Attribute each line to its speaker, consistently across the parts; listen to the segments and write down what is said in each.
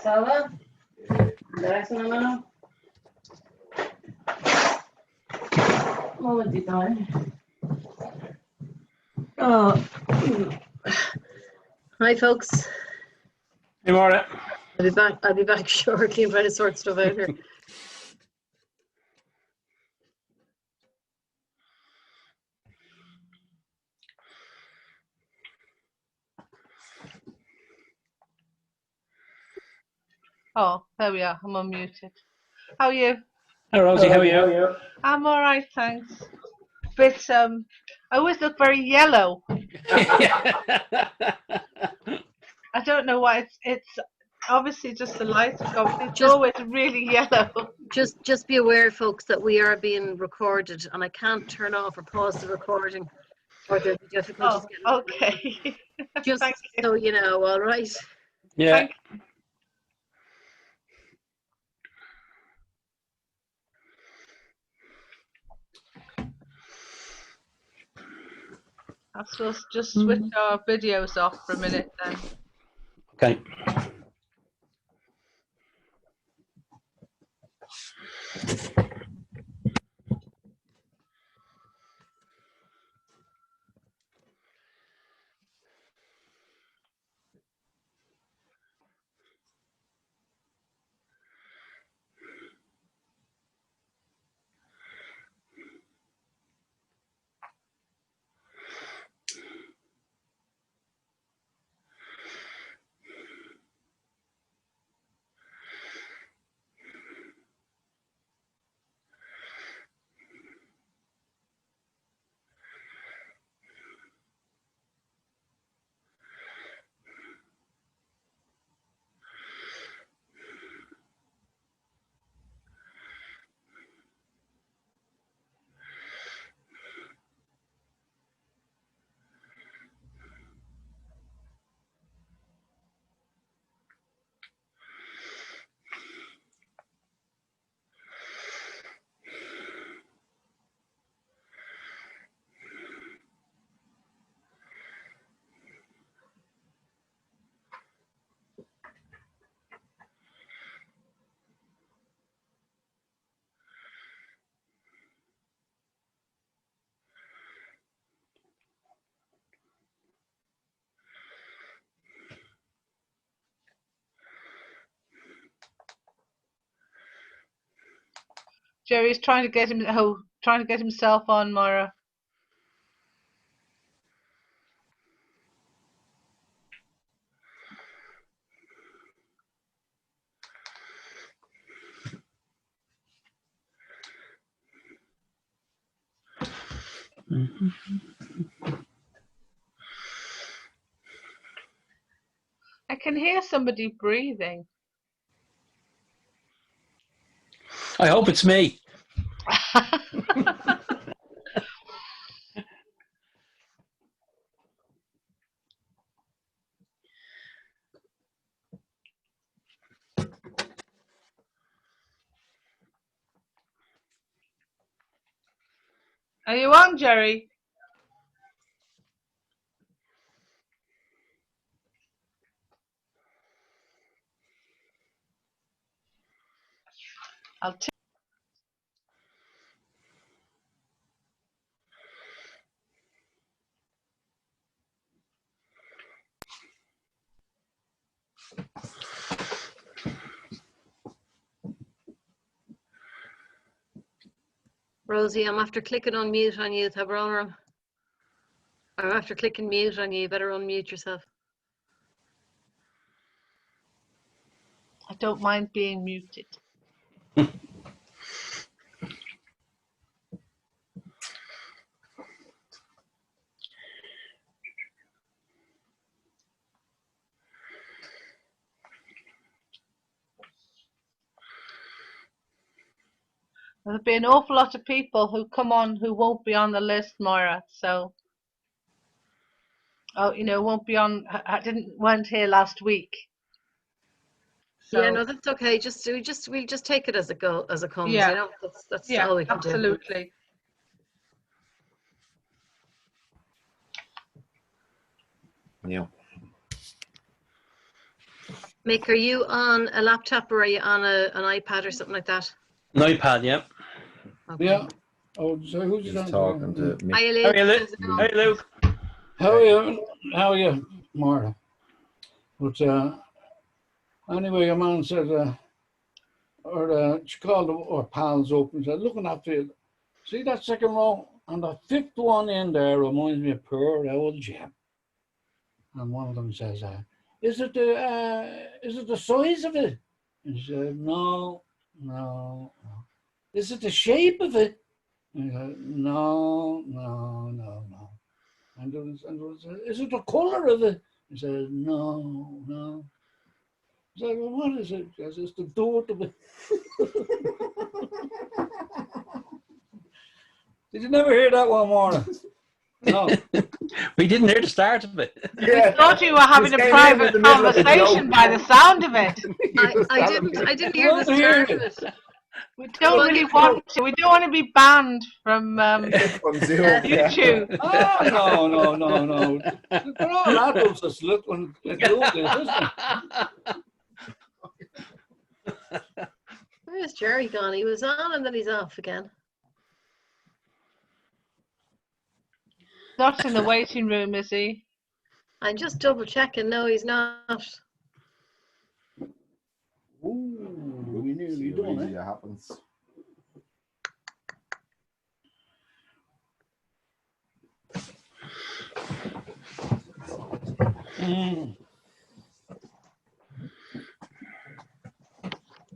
Speaker 1: Sala? Dai, una mano? Momentito, Oh. Hi, folks.
Speaker 2: Hey, Maura.
Speaker 1: I'll be back shortly and try to sort stuff out here.
Speaker 3: Oh, there we are. I'm unmuted. How are you?
Speaker 2: Hello, Rosie. How are you?
Speaker 3: I'm all right, thanks. But I always look very yellow. I don't know why. It's obviously just the lights are going. It's always really yellow.
Speaker 1: Just be aware, folks, that we are being recorded, and I can't turn off or pause the recording, or there'll be difficulties.
Speaker 3: Oh, okay.
Speaker 1: Just so you know, all right?
Speaker 2: Yeah.
Speaker 3: Thank you. I suppose just switch our videos off for a minute then.
Speaker 2: Okay.
Speaker 3: Jerry's trying to get himself on, Maura. I can hear somebody breathing.
Speaker 2: I hope it's me.
Speaker 3: Are you on, Jerry?
Speaker 1: Rosie, I'm after clicking on mute on you. I'm after clicking mute on you. You better unmute yourself.
Speaker 3: I don't mind being muted. There'll be an awful lot of people who come on who won't be on the list, Moira. So, won't be on. Weren't here last week. So,
Speaker 1: Yeah, no, that's okay. We'll just take it as it comes.
Speaker 3: Yeah.
Speaker 1: You know, that's
Speaker 3: yeah,
Speaker 1: all we can do.
Speaker 3: absolutely.
Speaker 4: Yeah.
Speaker 1: Mick, are you on a laptop or are you on an iPad or something like that?
Speaker 2: An iPad, yeah.
Speaker 1: Okay.
Speaker 5: Yeah. Oh, so who's
Speaker 4: He's
Speaker 5: that?
Speaker 4: talking to me.
Speaker 1: Hi,
Speaker 2: How
Speaker 1: Luke.
Speaker 2: are you, Luke?
Speaker 1: How's it
Speaker 2: How
Speaker 1: going?
Speaker 2: are you, Luke?
Speaker 5: How are you? How are you, Marta? But anyway, your man said, she called our pals up and said, looking after you. See that second row? And the fifth one in there reminds me of poor old Jim. And one of them says, is it the size of it? And she said, no. Is it the shape of it? And he said, no. And there was, is it the colour of it? He said, no. He said, well, what is it? He says, it's the dirt of it. Did you never hear that one, Maura? No.
Speaker 2: We didn't hear the start of it.
Speaker 3: We thought you were having a private conversation by the sound of it.
Speaker 1: I didn't hear the start of it.
Speaker 3: We don't really want to. We don't want to be banned from
Speaker 4: From Zoom.
Speaker 3: YouTube.
Speaker 5: Oh, no. They're all adults that's looking at doing this, isn't it?
Speaker 1: Where's Jerry gone? He was on and then he's off again.
Speaker 3: Not in the waiting room, is he?
Speaker 1: I'm just double checking. No, he's not.
Speaker 5: Ooh, we nearly done it.
Speaker 4: It happens.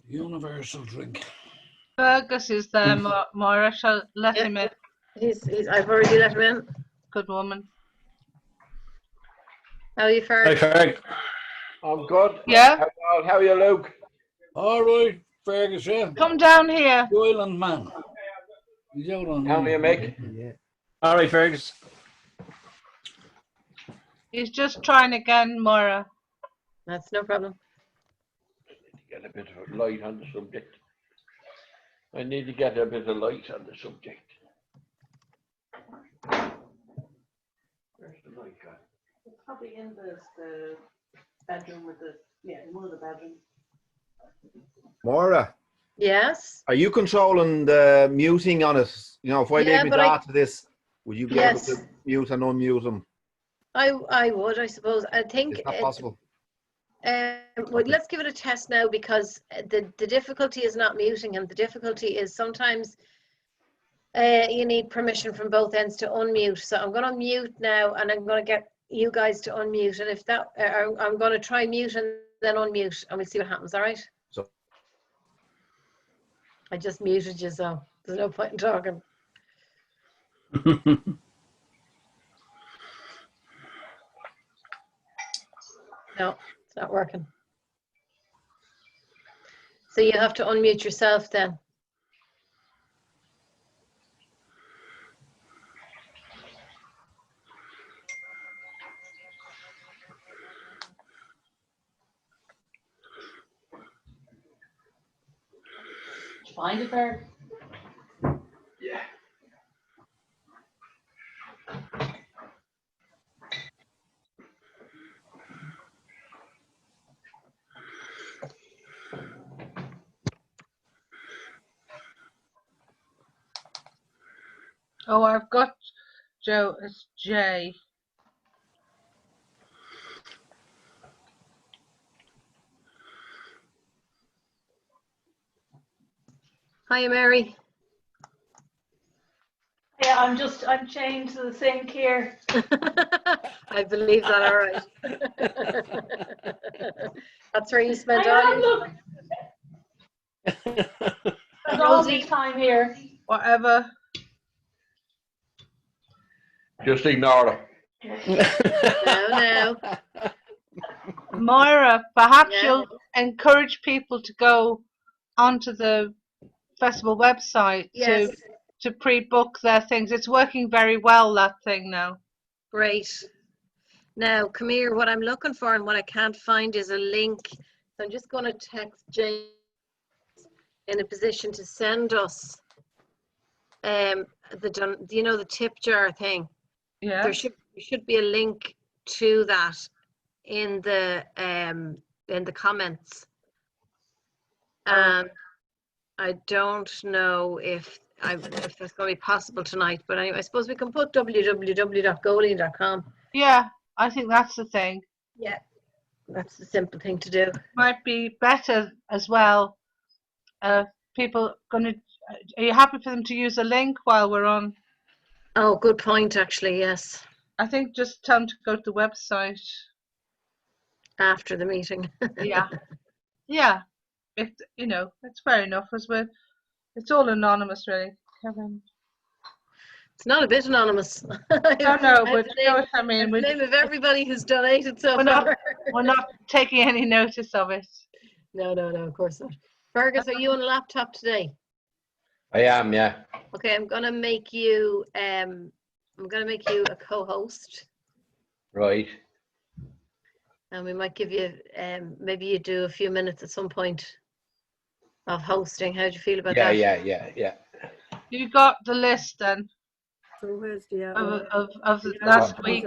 Speaker 5: Universal drink.
Speaker 3: Fergus is there, Moira. Shall let
Speaker 1: Yeah.
Speaker 3: him in.
Speaker 1: I've already let him in.
Speaker 3: Good woman.
Speaker 1: How are you,
Speaker 2: Hi,
Speaker 1: Ferg?
Speaker 2: Ferg.
Speaker 6: I'm good.
Speaker 3: Yeah?
Speaker 6: How are you, Luke?
Speaker 5: All right, Fergus, yeah.
Speaker 3: Come down here.
Speaker 5: Góilín man. He's out on
Speaker 6: How are you, Mick?
Speaker 4: Yeah.
Speaker 2: All right, Fergus.
Speaker 3: He's just trying again, Moira.
Speaker 1: That's no problem.
Speaker 6: Get a bit of light on the subject. I need to get a bit of light on the subject. Where's the light gone?
Speaker 1: It's probably in the bedroom with in one of the bedrooms.
Speaker 4: Maura,
Speaker 1: Yes.
Speaker 4: are you controlling the muting on it? You know, if I
Speaker 1: Yeah,
Speaker 4: leave
Speaker 1: but
Speaker 4: my data to this, would you be able
Speaker 1: Yes.
Speaker 4: to mute and unmute them?
Speaker 1: I would, I suppose. I think
Speaker 4: Is that possible?
Speaker 1: well, let's give it a test now because the difficulty is not muting, and the difficulty is sometimes you need permission from both ends to unmute. So I'm going to mute now, and I'm going to get you guys to unmute. And if that, I'm going to try mute and then unmute, and we'll see what happens. All right?
Speaker 4: So-
Speaker 1: I just muted you, so there's no point in talking. No, it's not working. So you have to unmute yourself then. Did you find it there?
Speaker 6: Yeah.
Speaker 3: Oh, I've got Joe. It's Jay.
Speaker 1: Hi, Mary.
Speaker 3: I'm chained to the sink here.
Speaker 1: I believe that, all right. That's where you spent
Speaker 3: I
Speaker 1: all
Speaker 3: am,
Speaker 1: your
Speaker 3: look. Spent all my time here. Whatever.
Speaker 6: Just ignore it.
Speaker 1: No.
Speaker 3: Moira, perhaps
Speaker 1: Yeah.
Speaker 3: you'll encourage people to go onto the festival website
Speaker 1: Yes.
Speaker 3: to pre-book their things. It's working very well, that thing now.
Speaker 1: Great. Now, come here. What I'm looking for and what I can't find is a link. So I'm just going to text James in a position to send us the tip jar thing.
Speaker 3: Yeah.
Speaker 1: There should be a link to that in the comments. I don't know if that's going to be possible tonight, but anyway, I suppose we can put www.góilín.com.
Speaker 3: Yeah, I think that's the thing.
Speaker 1: Yeah, that's the simple thing to do.
Speaker 3: Might be better as well. People are you happy for them to use a link while we're on?
Speaker 1: Oh, good point, actually, yes.
Speaker 3: I think just tell them to go to the website.
Speaker 1: After the meeting.
Speaker 3: Yeah. Yeah. It's fair enough it's all anonymous really. Kevin.
Speaker 1: It's not a bit anonymous.
Speaker 3: No, but you know what I mean.
Speaker 1: The name of everybody who's donated so far.
Speaker 3: We're not taking any notice of it.
Speaker 1: No, of course not. Fergus, are you on a laptop today?
Speaker 6: I am, yeah.
Speaker 1: Okay, I'm gonna make you a co-host.
Speaker 6: Right.
Speaker 1: And we might give you maybe you do a few minutes at some point of hosting. How do you feel about that?
Speaker 6: Yeah.
Speaker 3: You got the list then
Speaker 7: So where's the
Speaker 3: of last week?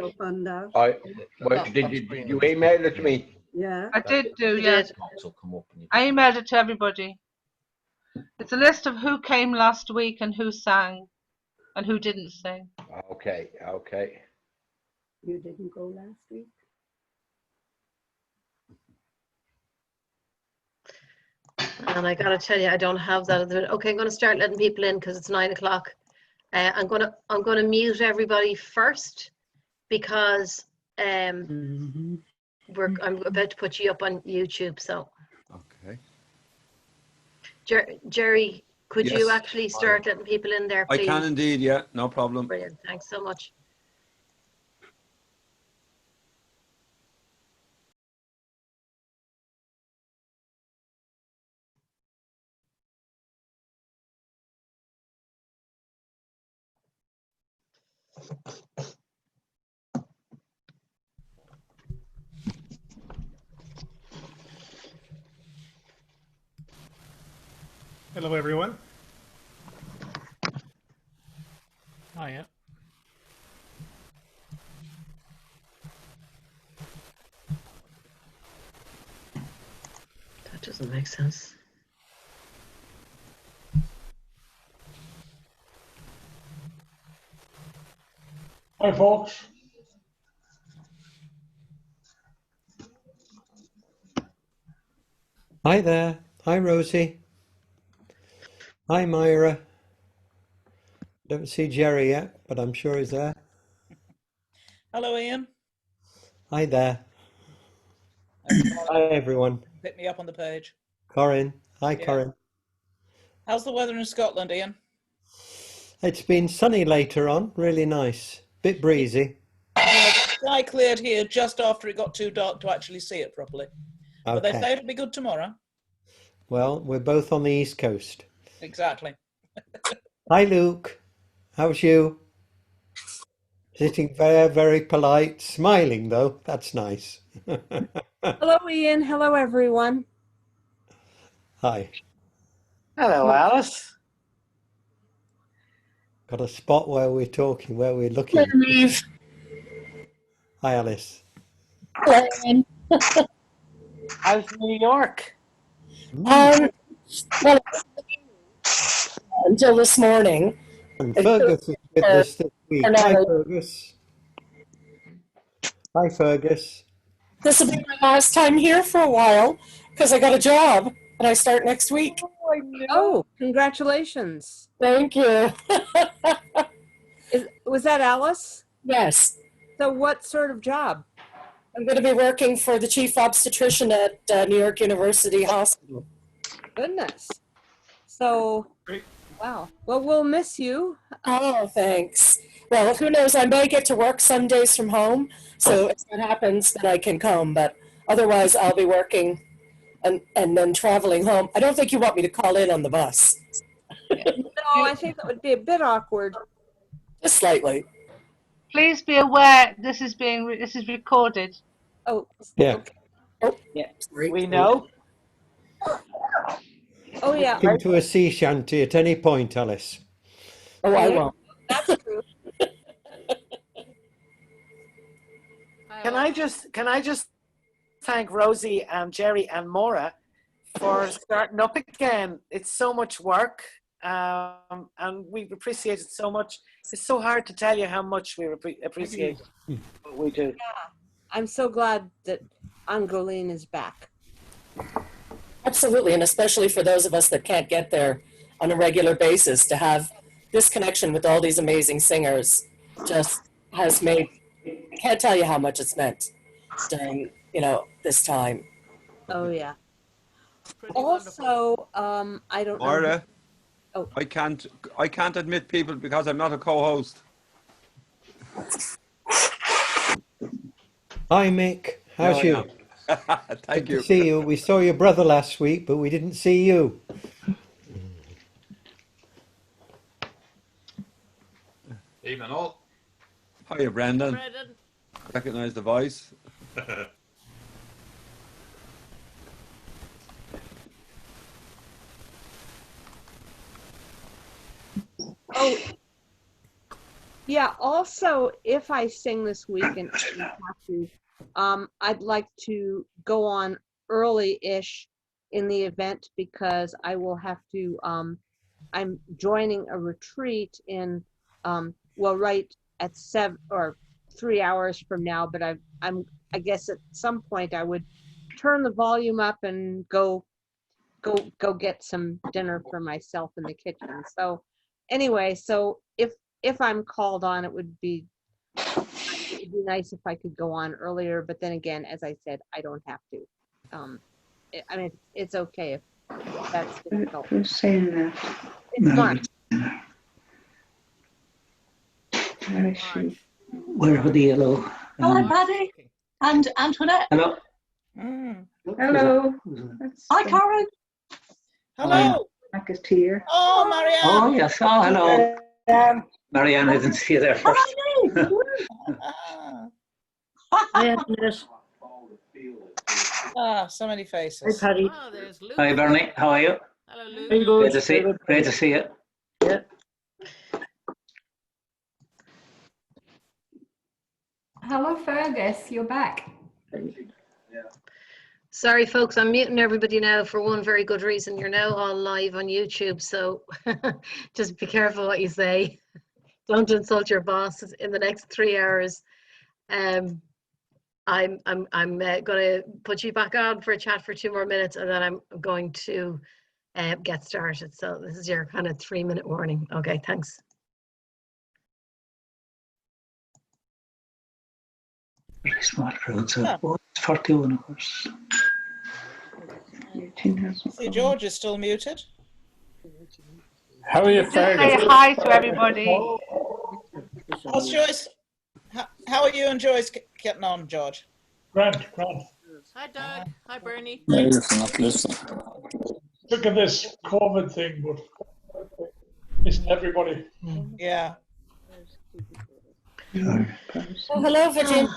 Speaker 6: Did you email it to me?
Speaker 7: Yeah.
Speaker 3: I did do,
Speaker 1: You
Speaker 3: yeah.
Speaker 1: did.
Speaker 3: I emailed it to everybody. It's a list of who came last week and who sang and who didn't sing.
Speaker 6: Okay.
Speaker 7: You didn't go last week?
Speaker 1: And I gotta tell you, I don't have that at the minute. Okay, I'm gonna start letting people in because it's 9 o'clock. I'm gonna mute everybody first because I'm about to put you up on YouTube. So
Speaker 4: Okay.
Speaker 1: Jerry, could you
Speaker 2: Yes.
Speaker 1: actually start letting people in there,
Speaker 2: I
Speaker 1: please?
Speaker 2: can indeed, yeah, no problem.
Speaker 1: Brilliant, thanks so much.
Speaker 8: Hello, everyone. Hiya.
Speaker 1: That doesn't make sense.
Speaker 8: Hi, folks.
Speaker 9: Hi there. Hi, Rosie. Hi, Myra. Don't see Jerry yet, but I'm sure he's there.
Speaker 10: Hello, Ian.
Speaker 9: Hi there. Hi, everyone.
Speaker 10: Pick me up on the page.
Speaker 9: Corinne. Hi,
Speaker 10: Yeah.
Speaker 9: Corinne.
Speaker 10: How's the weather in Scotland, Ian?
Speaker 9: It's been sunny later on. Really nice. Bit breezy.
Speaker 10: Yeah, the sky cleared here just after it got too dark to actually see it properly. But they say
Speaker 9: Okay.
Speaker 10: it'll be good tomorrow.
Speaker 9: Well, we're both on the East Coast.
Speaker 10: Exactly.
Speaker 9: Hi, Luke. How's you? Sitting very, very polite. Smiling, though. That's nice.
Speaker 7: Hello, Ian. Hello, everyone.
Speaker 9: Hi.
Speaker 11: Hello, Alice.
Speaker 9: Got a spot where we're talking, where we're looking.
Speaker 11: Leave.
Speaker 9: Hi, Alice.
Speaker 11: Hello, Ian. How's New York?
Speaker 9: Mm.
Speaker 11: Well, until this morning.
Speaker 9: And Fergus is with us this week. Hi,
Speaker 11: Hello.
Speaker 9: Fergus. Hi, Fergus.
Speaker 11: This will be my last time here for a while because I got a job and I start next week.
Speaker 7: Oh, congratulations.
Speaker 11: Thank you.
Speaker 7: Was that Alice?
Speaker 11: Yes.
Speaker 7: So what sort of job?
Speaker 11: I'm going to be working for the chief obstetrician at New York University Hospital.
Speaker 7: Goodness. So, wow. Well, we'll miss you.
Speaker 11: Oh, thanks. Well, who knows? I may get to work some days from home. So if that happens, then I can come. But otherwise, I'll be working and then traveling home. I don't think you want me to call in on the bus.
Speaker 7: No, I think that would be a bit awkward.
Speaker 11: Just slightly.
Speaker 3: Please be aware this is recorded.
Speaker 7: Oh,
Speaker 9: Yeah.
Speaker 11: Oh,
Speaker 10: Yeah.
Speaker 11: sorry.
Speaker 10: We know.
Speaker 7: oh yeah.
Speaker 9: Into a sea shanty at any point, Alice.
Speaker 11: Oh, I won't.
Speaker 7: That's true.
Speaker 10: Can I just thank Rosie and Jerry and Maura for starting up again? It's so much work, and we appreciate it so much. It's so hard to tell you how much we appreciate what we do.
Speaker 7: I'm so glad that Góilín is back.
Speaker 11: Absolutely, and especially for those of us that can't get there on a regular basis, to have this connection with all these amazing singers just has made, I can't tell you how much it's meant during, this time.
Speaker 7: Oh yeah. Also, I don't know.
Speaker 4: Maura,
Speaker 7: Oh.
Speaker 4: I can't admit people because I'm not a co-host.
Speaker 9: Hi, Mick. How's
Speaker 4: No, I
Speaker 9: you?
Speaker 4: am. Thank
Speaker 9: Good
Speaker 4: you.
Speaker 9: to see you. We saw your brother last week, but we didn't see you.
Speaker 12: Evening all.
Speaker 4: Hiya, Brendan. Recognise the voice.
Speaker 7: Oh, yeah. Also, if I sing this week and I have to, I'd like to go on early-ish in the event because I will have to. I'm joining a retreat in, right at 7 or 3 hours from now. But I guess at some point I would turn the volume up and go get some dinner for myself in the kitchen. So anyway, so if I'm called on, it would be nice if I could go on earlier. But then again, as I said, I don't have to. I mean, it's okay if that's difficult.
Speaker 13: Who's saying that?
Speaker 7: It's Mark.
Speaker 13: Where is she?
Speaker 14: Where are the yellow?
Speaker 15: Hello, Paddy. And Antoinette.
Speaker 14: Hello.
Speaker 13: Hello.
Speaker 15: Hi, Karen.
Speaker 10: Hello.
Speaker 13: Mark is here.
Speaker 10: Oh, Marianne.
Speaker 14: Oh, yes. Oh, hello. Marianne, I didn't see you there first.
Speaker 10: So many faces.
Speaker 14: Hi, Paddy. Hi, Bernie. How are you?
Speaker 10: Hello, Luke.
Speaker 14: Great to see you. Great to see you.
Speaker 13: Yeah.
Speaker 16: Hello, Fergus. You're back.
Speaker 1: Sorry, folks, I'm muting everybody now for one very good reason. You're now all live on YouTube, so just be careful what you say. Don't insult your boss in the next 3 hours. I'm going to put you back on for a chat for 2 more minutes, and then I'm going to get started. So this is your kind of 3-minute warning. Okay, thanks.
Speaker 14: Very small crowd, so it's 41 of course.
Speaker 10: See, George is still muted.
Speaker 5: How are you,
Speaker 3: Just say
Speaker 5: Fergus?
Speaker 3: hi to everybody.
Speaker 10: How's Joyce? How are you and Joyce getting on, George?
Speaker 8: Grant.
Speaker 17: Hi, Doug. Hi, Bernie.
Speaker 8: Sick of this COVID thing, but isn't everybody?
Speaker 10: Yeah.
Speaker 11: Oh, hello, Virginia.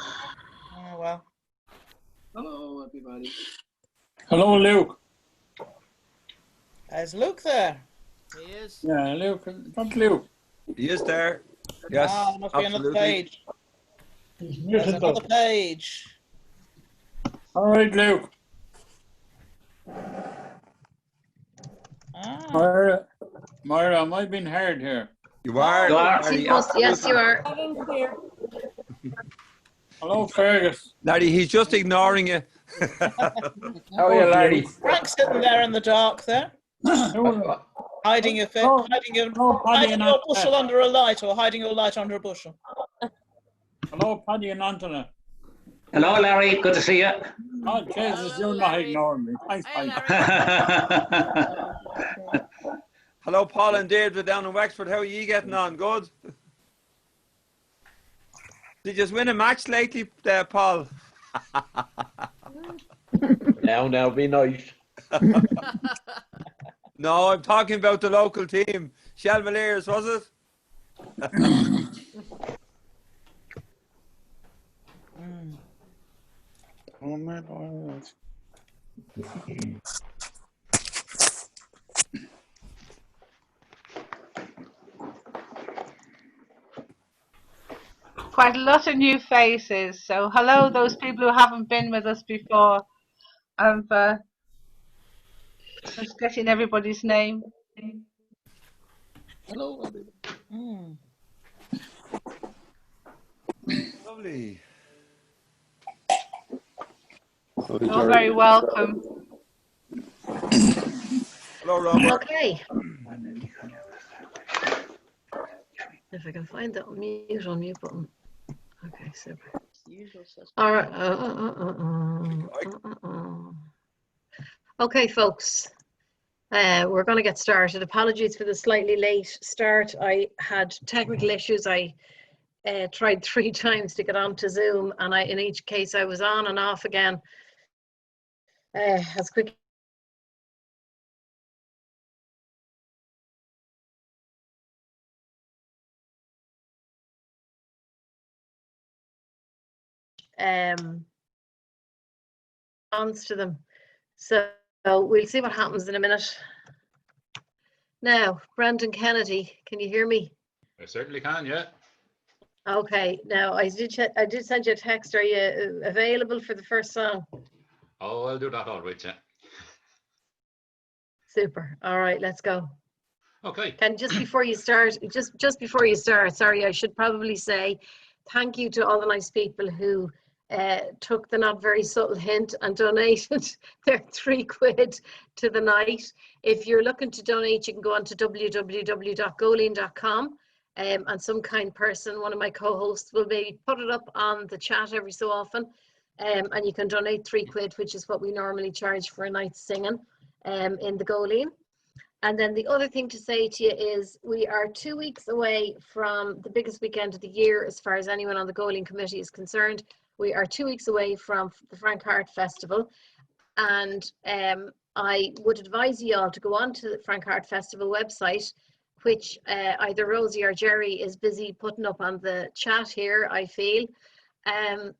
Speaker 10: Oh, well.
Speaker 5: Hello, everybody. Hello, Luke.
Speaker 10: Is Luke there?
Speaker 17: He is.
Speaker 5: Yeah, Luke. Not Luke.
Speaker 4: He is there. Yes,
Speaker 10: Must be another
Speaker 4: absolutely.
Speaker 10: page. There's another page.
Speaker 5: All right, Luke. Myra, am I being heard here?
Speaker 4: You are.
Speaker 1: Yes, you are.
Speaker 5: Hello, Fergus.
Speaker 4: Laddie, he's just ignoring you.
Speaker 5: How are you, laddie?
Speaker 10: Frank's sitting there in the dark there.
Speaker 18: Hiding your,
Speaker 5: Hello,
Speaker 18: hiding your,
Speaker 5: hello, Paddy
Speaker 18: hiding
Speaker 5: and
Speaker 18: your
Speaker 5: Antoinette.
Speaker 18: bushel under a light, or hiding your light under a bushel.
Speaker 5: Hello, Paddy and Antoinette.
Speaker 14: Hello, Larry. Good to see you.
Speaker 5: Oh, Jesus, you're not ignoring me. Thanks, Paddy.
Speaker 4: Hello, Paul and David down in Wexford. How are you getting on? Good? Did you just win a match lately, Paul?
Speaker 6: Now, be nice.
Speaker 4: No, I'm talking about the local team. Shelmaliers, was it?
Speaker 5: Oh, man. Oh,
Speaker 3: Quite a lot of new faces. So hello, those people who haven't been with us before. I'm just getting everybody's name.
Speaker 5: hello.
Speaker 4: Lovely.
Speaker 3: You're very welcome.
Speaker 4: Hello, Robert.
Speaker 1: Okay. If I can find that unmute button. Okay, super. All right. Okay, folks. We're going to get started. Apologies for the slightly late start. I had technical issues. I tried 3 times to get onto Zoom, and in each case I was on and off again as quick response to them. So we'll see what happens in a minute. Now, Brendan Kennedy, can you hear me?
Speaker 12: I certainly can, yeah.
Speaker 1: Okay. Now I did send you a text. Are you available for the first song?
Speaker 12: Oh, I'll do that all right, yeah.
Speaker 1: Super. All right, let's go.
Speaker 12: Okay.
Speaker 1: Can just before you start, sorry, I should probably say thank you to all the nice people who took the not very subtle hint and donated their £3 to the night. If you're looking to donate, you can go on to www.góilín.com and some kind person, one of my co-hosts, will maybe put it up on the chat every so often, and you can donate £3, which is what we normally charge for a night's singing in the Góilín. And then the other thing to say to you is we are 2 weeks away from the biggest weekend of the year as far as anyone on the Góilín committee is concerned. We are 2 weeks away from the Frank Hart Festival, and I would advise you all to go on to the Frank Hart Festival website, which either Rosie or Jerry is busy putting up on the chat here, I feel. And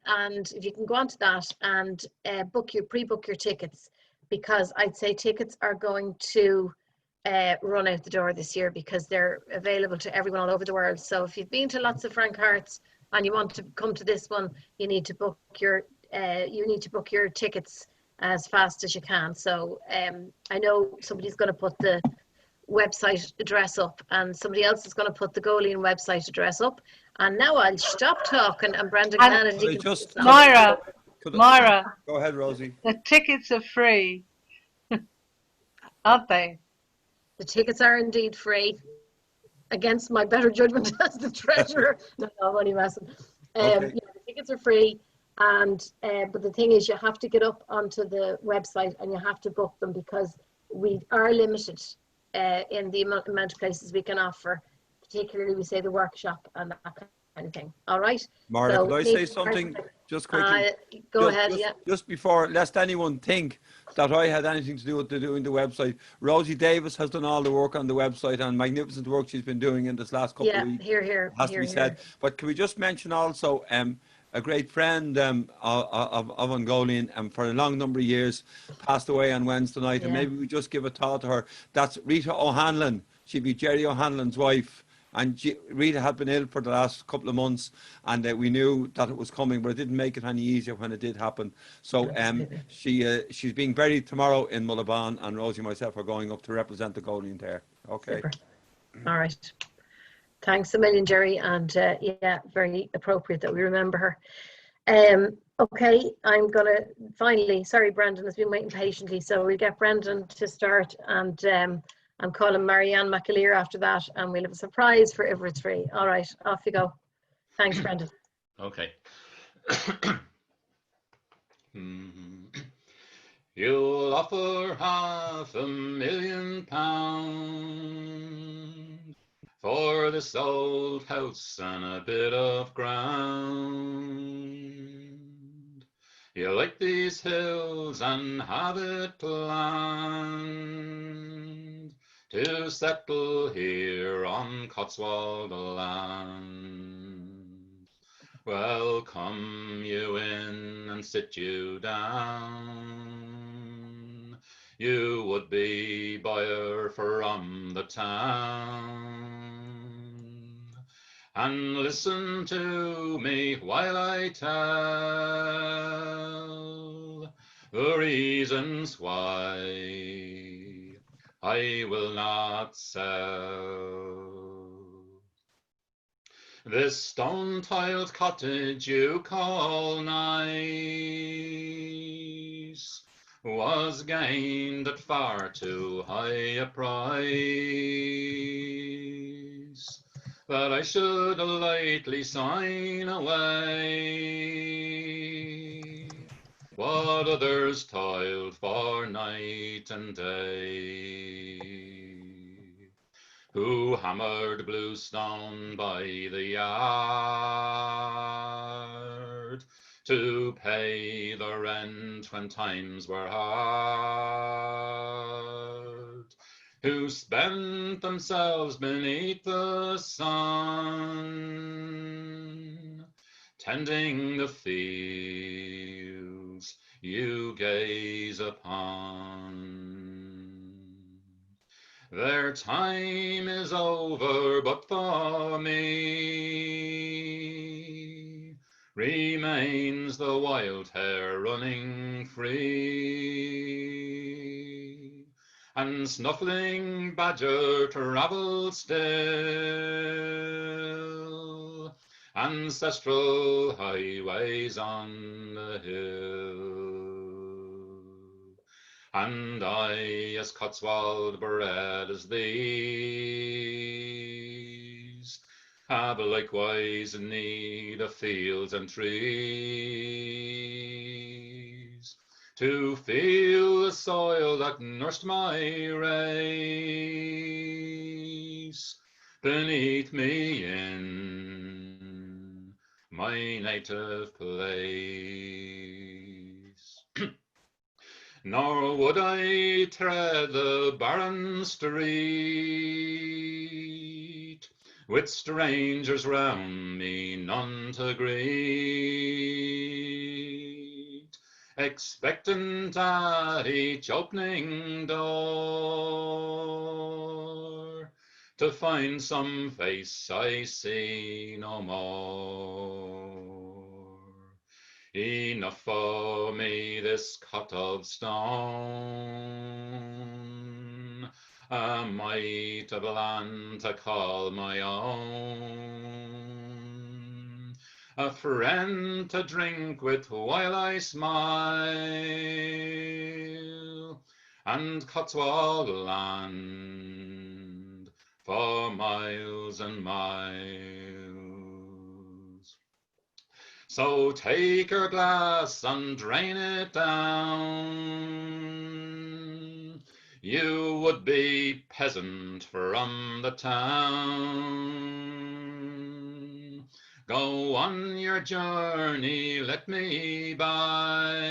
Speaker 1: if you can go on to that and pre-book your tickets, because I'd say tickets are going to run out the door this year because they're available to everyone all over the world. So if you've been to lots of Frank Harts and you want to come to this one, you need to book your tickets as fast as you can. So I know somebody's going to put the website address up, and somebody else is going to put the Góilín website address up. And now I'll stop talking, and Brendan Kennedy can
Speaker 3: Myra,
Speaker 4: go ahead, Rosie.
Speaker 3: the tickets are free, aren't they?
Speaker 1: The tickets are indeed free, against my better judgment as the treasurer. No, I'm only messing.
Speaker 4: Okay.
Speaker 1: Yeah, the tickets are free, and but the thing is, you have to get up onto the website and you have to book them because we are limited in the amount of places we can offer. Particularly, we say the workshop and that kind of thing. All right.
Speaker 4: Mara,
Speaker 1: So,
Speaker 4: could I say something just quickly?
Speaker 1: Go ahead. Yeah.
Speaker 4: Just before, lest anyone think that I had anything to do with doing the website, Rosie Davis has done all the work on the website and magnificent work she's been doing in this last couple of weeks.
Speaker 1: Here.
Speaker 4: Has to be said. But can we just mention also a great friend of Góilín for a long number of years passed away on Wednesday night, and maybe we just give a thought to her. That's Rita O'Hanlon. She'd be Jerry O'Hanlon's wife. And Rita had been ill for the last couple of months, and we knew that it was coming, but it didn't make it any easier when it did happen. So she's being buried tomorrow in Mullaban, and Rosie and myself are going up to represent the Góilín there. Okay.
Speaker 1: Super. All right. Thanks a million, Jerry, and yeah, very appropriate that we remember her. Okay, I'm gonna finally. Sorry, Brendan has been waiting patiently, so we'll get Brendan to start, and I'm calling Marianne McAleer after that, and we'll have a surprise for Everett 3. All right, off you go. Thanks, Brendan.
Speaker 12: Okay. You'll offer £500,000 for this old house and a bit of ground. You like these hills and have it planned to settle here on Cotswold land. Well, come you in and sit you down, you would be buyer from the town, and listen to me while I tell the reasons why I will not sell. This stone-tiled cottage you call nice was gained at far too high a price, that I should lightly sign away what others toiled for night and day, who hammered bluestone by the yard to pay the rent when times were hard, who spent themselves beneath the sun, tending the fields you gaze upon. Their time is over, but for me remains the wild hare running free, and snuffling badger travels still, ancestral highways on the hill. And I, as Cotswold bred as these, have likewise need of fields and trees, to feel the soil that nursed my race beneath me in my native place. Nor would I tread the barren street, with strangers round me none to greet, expectant at each opening door to find some face I see no more. Enough for me this cot of stone, a mite of land to call my own, a friend to drink with while I smile, and Cotswold land for miles and miles. So take your glass and drain it down, you would-be peasant from the town. Go on your journey, let me bide,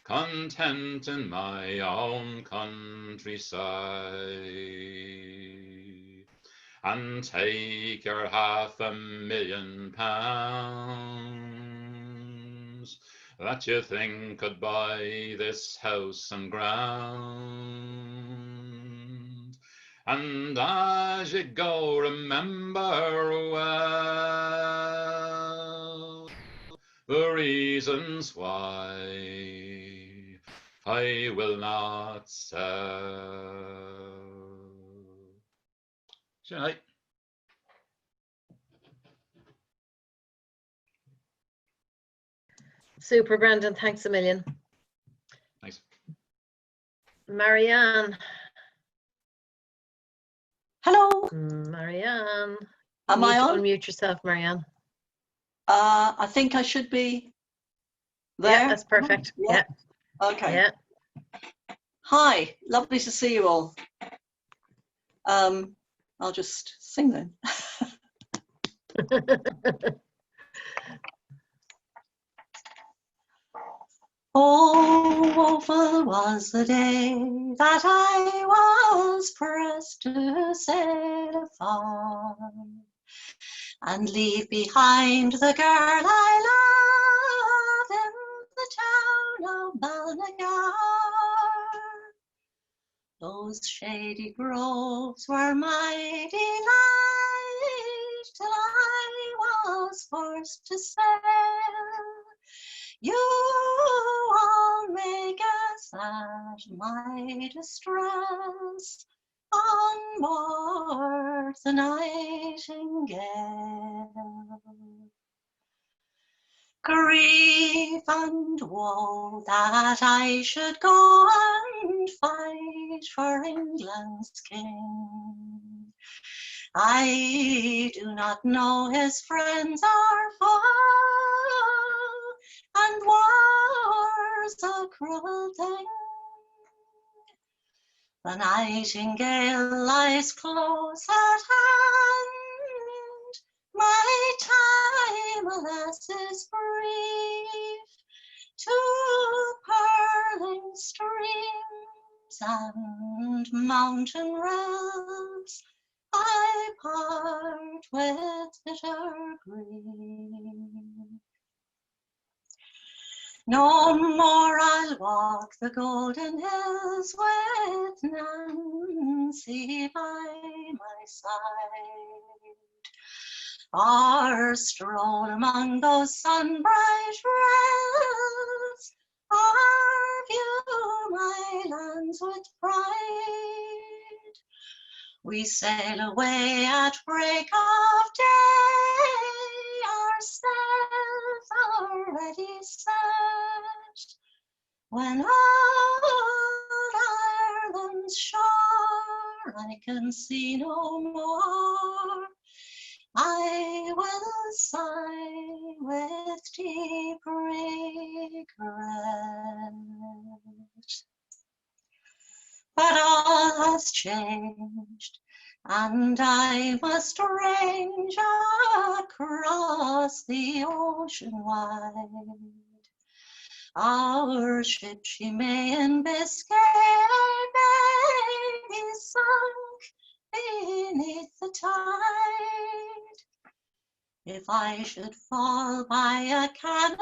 Speaker 12: content in my own countryside, and take your £500,000 that you think could buy this house and ground. And as you go, remember well the reasons why I will not sell. Good night.
Speaker 1: Super, Brendan. Thanks a million.
Speaker 12: Thanks.
Speaker 1: Marianne.
Speaker 15: Hello.
Speaker 1: Marianne.
Speaker 15: Am
Speaker 1: you
Speaker 15: I
Speaker 1: need to
Speaker 15: on?
Speaker 1: unmute yourself, Marianne.
Speaker 15: I think I should be there.
Speaker 1: Yeah, that's perfect. Yeah.
Speaker 15: Okay.
Speaker 1: Yeah.
Speaker 15: Hi, lovely to see you all. I'll just sing then. Oh, woeful was the day that I was pressed to sail afar and leave behind the girl I love in the town of Balnagar. Those shady groves were my delight till I was forced to sail. You all may guess at my distress on board the Nightingale. Grief and woe that I should go and fight for England's king. I do not know his friends are foe, and war's a cruel thing. The nightingale lies close at hand, my time, alas, is brief. To purling streams and mountain rills I part with bitter grief. No more I'll walk the golden hills with Nancy by my side, or stroll among those sun-bright rills, or view my lands with pride. We sail away at break of day, our sails already set. When on Ireland's shore I can see no more, I will sigh with deep regret. But all has changed, and I must range across the ocean wide. Our ship, she may in Biscay Bay be sunk beneath the tide. If I should fall by a cannonball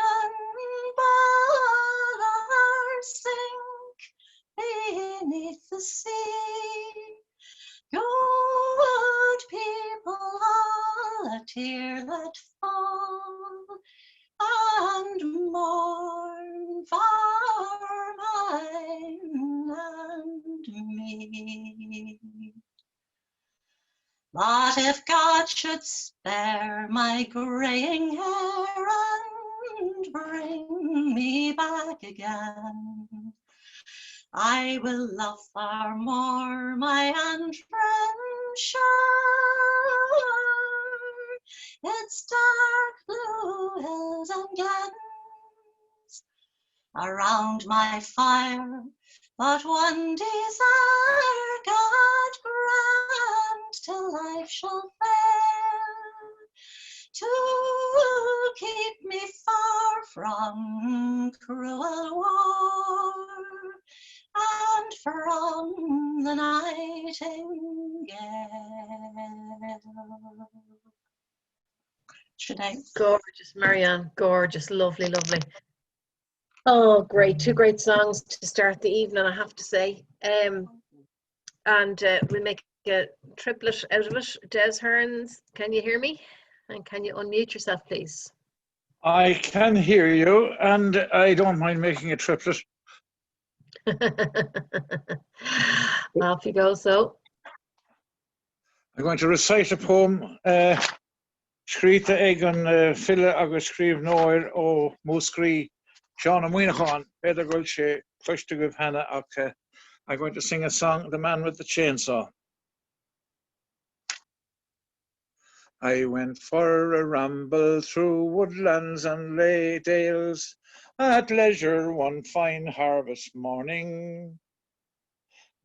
Speaker 15: or sink beneath the sea, good people all a tear let fall and mourn for mine and me. But if God should spare my greying hair and bring me back again, I will love far more my Antrim shore, its dark blue hills and glens. Around my fire but one desire God grant till life shall fail, to keep me far from cruel war and from the nightingale. Sinead.
Speaker 1: Gorgeous, Marianne. Gorgeous. Lovely, lovely. Oh, great. Two great songs to start the evening, I have to say. And we'll make a triplet out of it. Des Hearns, can you hear me? And can you unmute yourself, please?
Speaker 8: I can hear you, and I don't mind making a triplet.
Speaker 1: Off you go, so.
Speaker 8: I'm going to recite a poem. Scríta ag an fille agus scríb nóir ó múscrí Seán Amhuinacháin, beidir goil sé cloiste go bheanna ach I'm going to sing a song, The Man with the Chainsaw. I went for a ramble through woodlands and lay dales at leisure one fine harvest morning.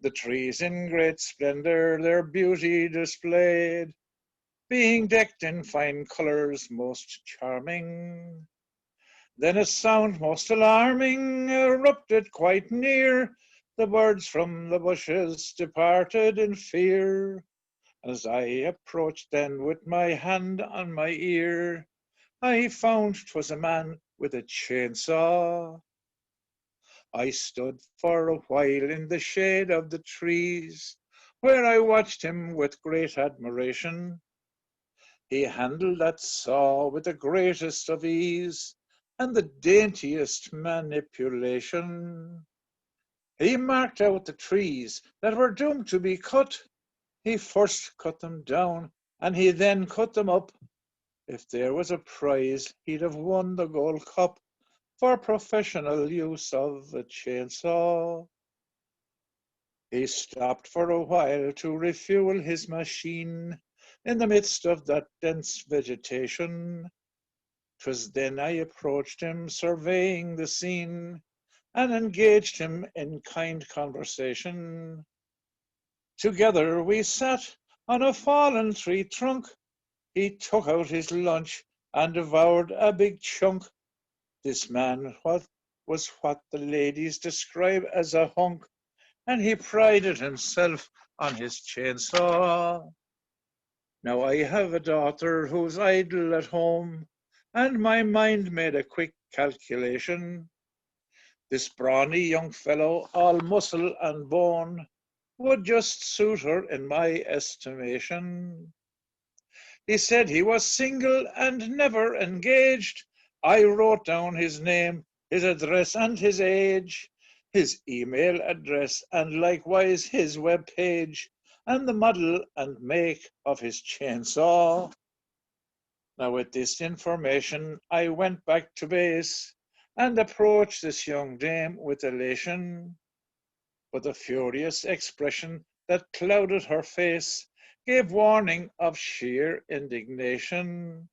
Speaker 8: The trees in great splendor their beauty displayed, being decked in fine colors most charming. Then a sound most alarming erupted quite near. The birds from the bushes departed in fear. As I approached then with my hand on my ear, I found 'twas a man with a chainsaw. I stood for a while in the shade of the trees, where I watched him with great admiration. He handled that saw with the greatest of ease and the daintiest manipulation. He marked out the trees that were doomed to be cut. He first cut them down and he then cut them up. If there was a prize, he'd have won the gold cup for professional use of a chainsaw. He stopped for a while to refuel his machine in the midst of that dense vegetation. 'Twas then I approached him, surveying the scene, and engaged him in kind conversation. Together we sat on a fallen tree trunk. He took out his lunch and devoured a big chunk. This man was what the ladies describe as a hunk, and he prided himself on his chainsaw. Now I have a daughter who's idle at home, and my mind made a quick calculation. This brawny young fellow, all muscle and bone, would just suit her in my estimation. He said he was single and never engaged. I wrote down his name, his address, and his age, his email address, and likewise his web page, and the model and make of his chainsaw. Now with this information, I went back to base and approached this young dame with elation. But the furious expression that clouded her face gave warning of sheer indignation.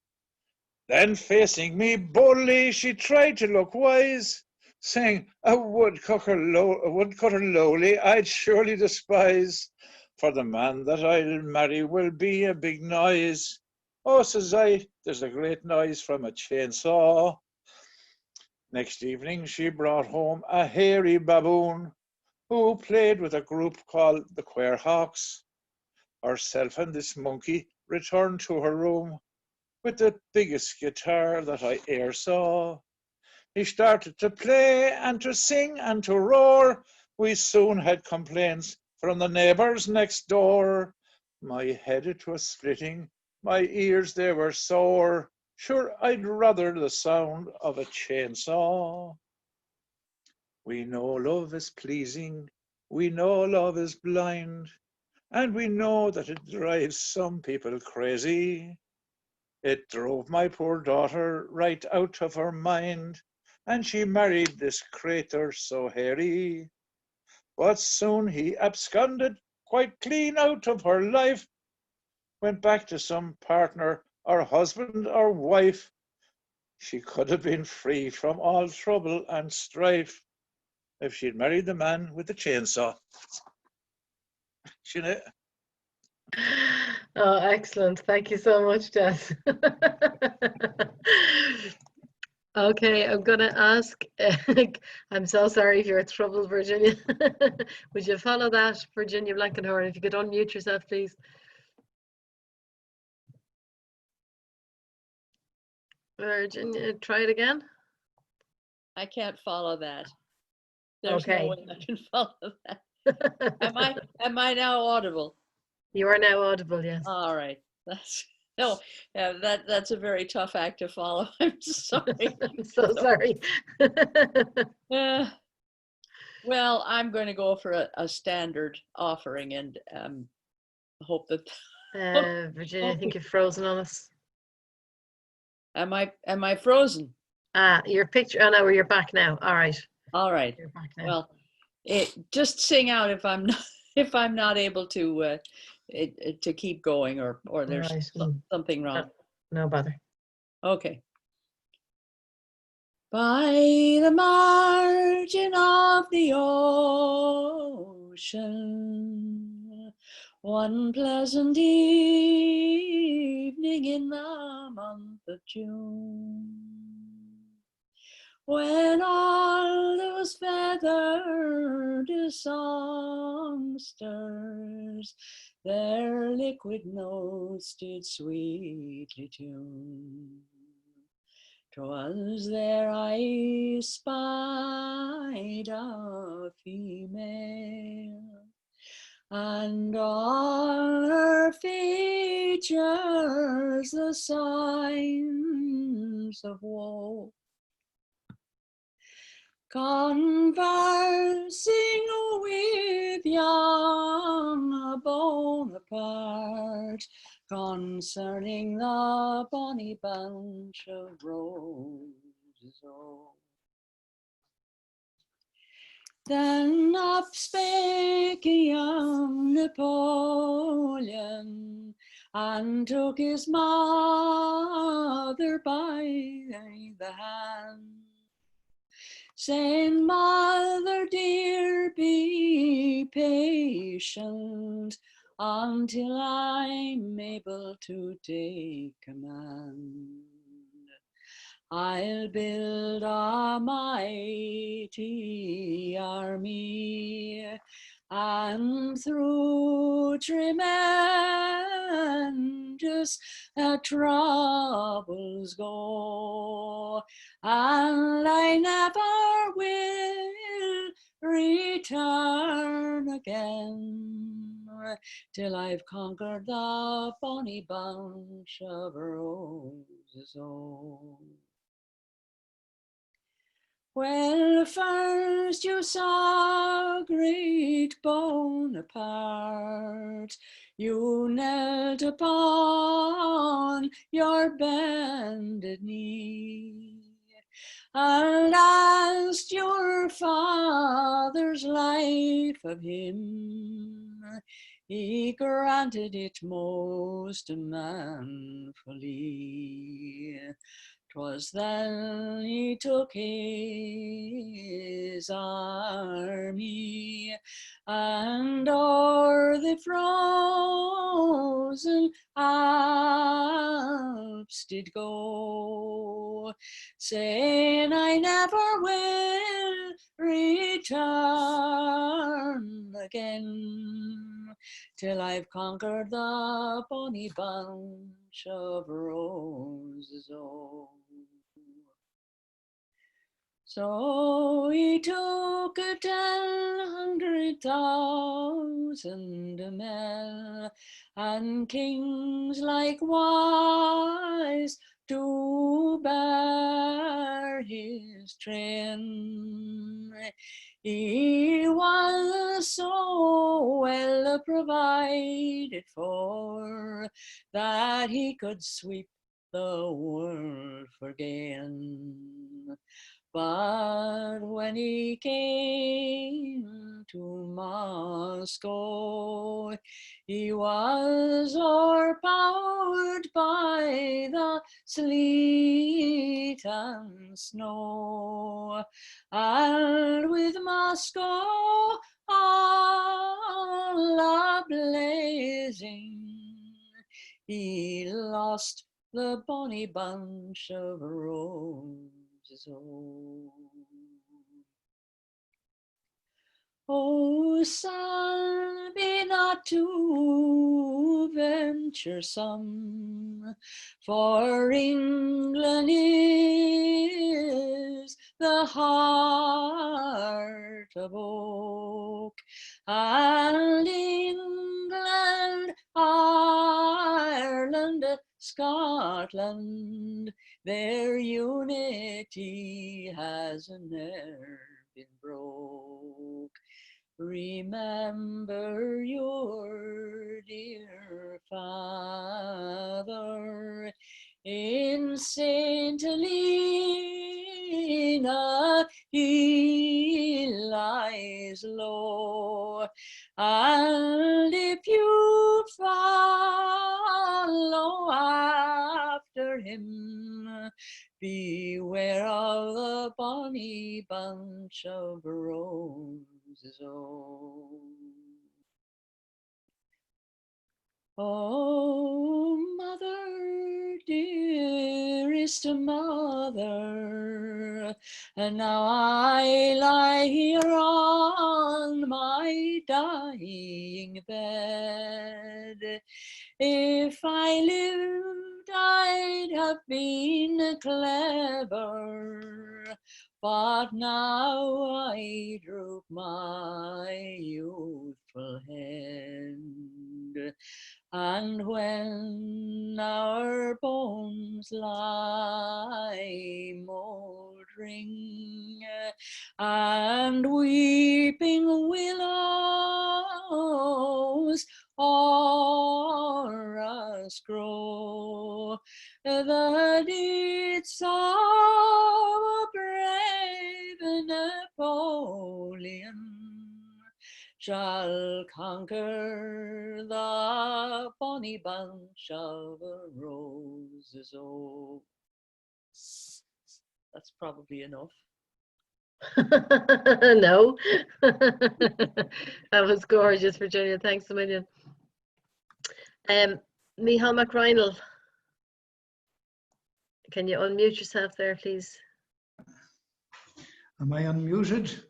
Speaker 8: Then facing me boldly, she tried to look wise, saying, a woodcutter lowly I'd surely despise, for the man that I'll marry will be a big noise. Oh, says I, there's a great noise from a chainsaw. Next evening she brought home a hairy baboon who played with a group called the Querhawks. Herself and this monkey returned to her room with the biggest guitar that I e'er saw. He started to play and to sing and to roar. We soon had complaints from the neighbours next door. My head it was splitting, my ears they were sore. Sure, I'd rather the sound of a chainsaw. We know love is pleasing, we know love is blind, and we know that it drives some people crazy. It drove my poor daughter right out of her mind, and she married this crater so hairy. But soon he absconded quite clean out of her life, went back to some partner or husband or wife. She could have been free from all trouble and strife if she'd married the man with the chainsaw. Sinead.
Speaker 1: Oh, excellent. Thank you so much, Jess. Okay, I'm going to ask, I'm so sorry if you're troubled, Virginia. Would you follow that, Virginia Blankenhorn? If you could unmute yourself, please. Virginia, try it again.
Speaker 19: I can't follow that. There's
Speaker 1: Okay.
Speaker 19: no way I can follow that. Am I now audible?
Speaker 1: You are now audible, yes.
Speaker 19: All right. That's a very tough act to follow. I'm sorry.
Speaker 1: I'm so sorry.
Speaker 19: Well, I'm going to go for a standard offering and hope that.
Speaker 1: Virginia, I think you've frozen on us.
Speaker 19: Am I frozen?
Speaker 1: Your picture. Oh no, you're back now. All right.
Speaker 19: All right.
Speaker 1: You're back now.
Speaker 19: Well, just sing out if I'm not if I'm not able to keep going or there's
Speaker 1: Right.
Speaker 19: something wrong.
Speaker 1: No bother.
Speaker 19: Okay. By the margin of the ocean, one pleasant evening in the month of June, when all those feathered songsters their liquid notes did sweetly tune, 'twas there I spied a female, and on her features the signs of woe, conversing with young Bonaparte concerning the bonny bunch of roses. Oh. Then up spake a young Napoleon and took his mother by the hand, saying, "Mother dear, be patient until I'm able to take command. I'll build a mighty army and through tremendous troubles go, and I never will return again till I've conquered the bonny bunch of roses. Oh. Well, first you saw great Bonaparte, you knelt upon your bended knee, and asked your father's life of him. He granted it most manfully. 'Twas then he took his army and o'er the frozen Alps did go, saying, I never will return again till I've conquered the bonny bunch of roses. Oh. So he took 100,000 men, and kings likewise to bear his train. He was so well provided for that he could sweep the world for gain. But when he came to Moscow, he was o'erpowered by the sleet and snow, and with Moscow all a-blazing, he lost the bonny bunch of roses. Oh, son, be not too venturesome, for England is the heart of oak, and England, Ireland, Scotland, their unity has ne'er been broke. Remember your dear father in Saint Helena, he lies is low. And if you follow after him, beware of the bonny bunch of roses. Oh, mother, dearest mother, and now I lie here on my dying bed. If I lived, I'd have been clever, but now I droop my youthful head. And when our bones lie mouldering and weeping willows o'er us grow, the deeds of a brave Napoleon shall conquer the bonny bunch of roses. Oh, that's probably enough.
Speaker 1: No. That was gorgeous, Virginia. Thanks a million. Michal McReinald, can you unmute yourself there, please?
Speaker 14: Am I unmuted?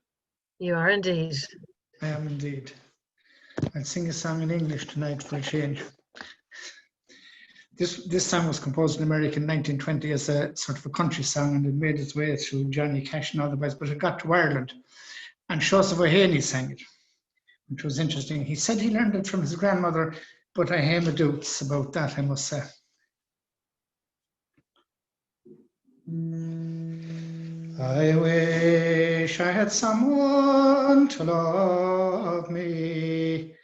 Speaker 1: You are indeed.
Speaker 14: I am indeed. I'll sing a song in English tonight for a change. This song was composed in America in 1920 as a sort of a country song, and it made its way through Johnny Cash and all the boys, but it got to Ireland, and Seosamh O'Haney sang it, which was interesting. He said he learned it from his grandmother, but I have my doubts about that, I must say. I wish I had someone to love me,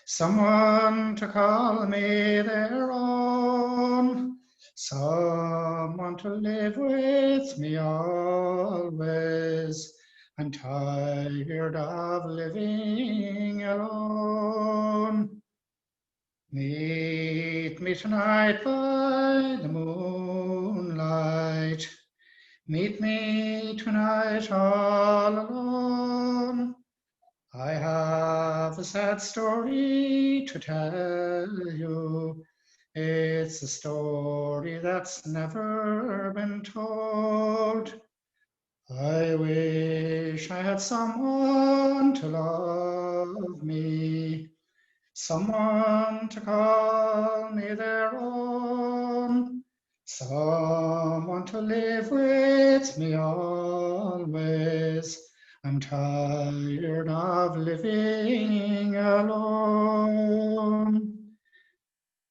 Speaker 14: someone to call me their own, someone to live with me always. I'm tired of living alone. Meet me tonight by the moonlight. Meet me tonight all alone. I have a sad story to tell you. It's a story that's never been told. I wish I had someone to love me, someone to call me their own, someone to live with me always. I'm tired of living alone.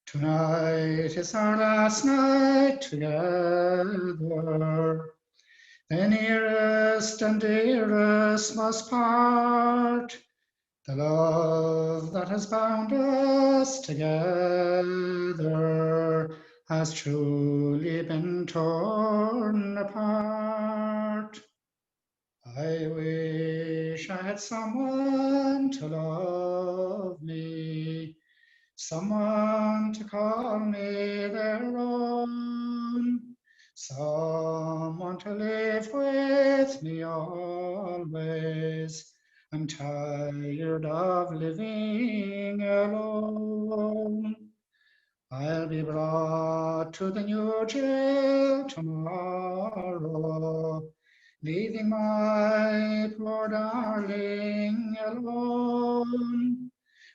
Speaker 14: Tonight is our last night together. The nearest and dearest must part. The love that has bound us together has truly been torn apart. I wish I had someone to love me, someone to call me their own, someone to live with me always. I'm tired of living alone. I'll be brought to the new jail tomorrow, leaving my poor darling alone,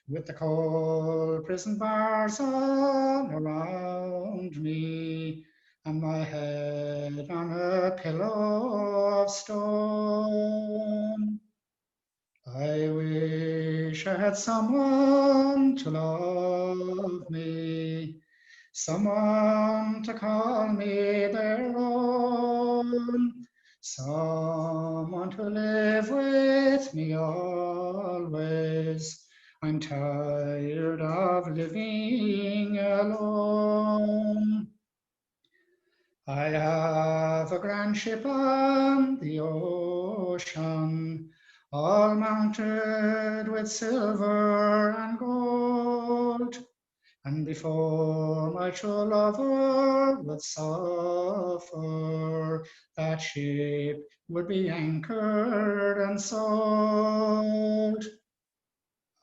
Speaker 14: with the cold prison bars all around me, and my head on a pillow of stone. I wish I had someone to love me, someone to call me their own, someone to live with me always. I'm tired of living alone. I have a grand ship on the ocean, all mounted with silver and gold. And before my true lover would suffer, that ship would be anchored and sold.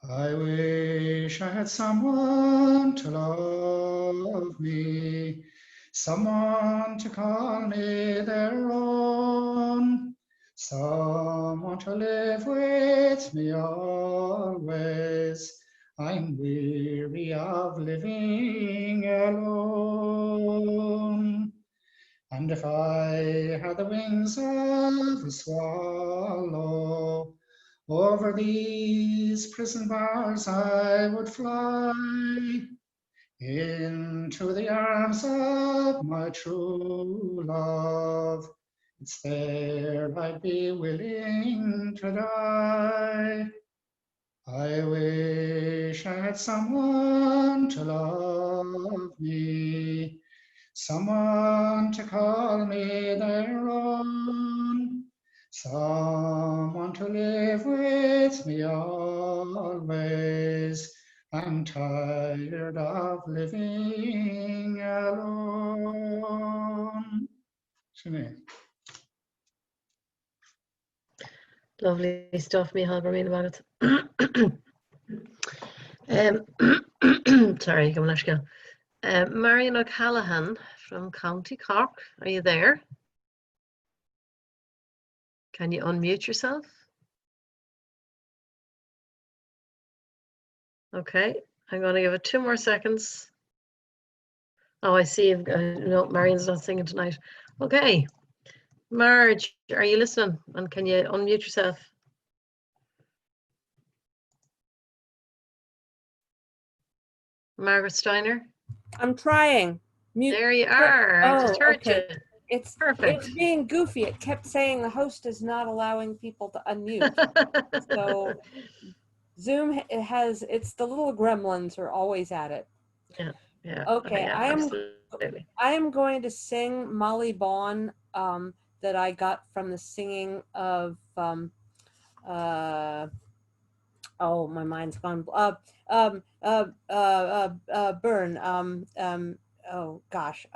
Speaker 14: I wish I had someone to love me, someone to call me their own, someone to live with me always. I'm weary of living alone. And if I had the wings of a swallow, over these prison bars I would fly, into the arms of my true love. It's there I'd be willing to die. I wish I had someone to love me, someone to call me their own, someone to live with me always. I'm tired of living alone. Sinead.
Speaker 1: Lovely stuff, Michal Bermina Bennett. Sorry, come on, go. Marion O'Callaghan from County Cork, are you there? Can you unmute yourself? Okay, I'm going to give it 2 more seconds. Oh, I see. No, Marion's not singing tonight. Okay, Marge, are you listening? And can you unmute yourself? Margaret Steiner?
Speaker 7: I'm trying.
Speaker 1: There you are. I just heard you.
Speaker 7: It's
Speaker 1: perfect.
Speaker 7: It's being goofy. It kept saying the host is not allowing people to unmute. So Zoom it's the little gremlins are always at it.
Speaker 1: Yeah, yeah.
Speaker 7: Okay,
Speaker 1: yeah, absolutely.
Speaker 7: I am going to sing Molly Bawn that I got from the singing of oh, my mind's gone. Burn. Oh gosh.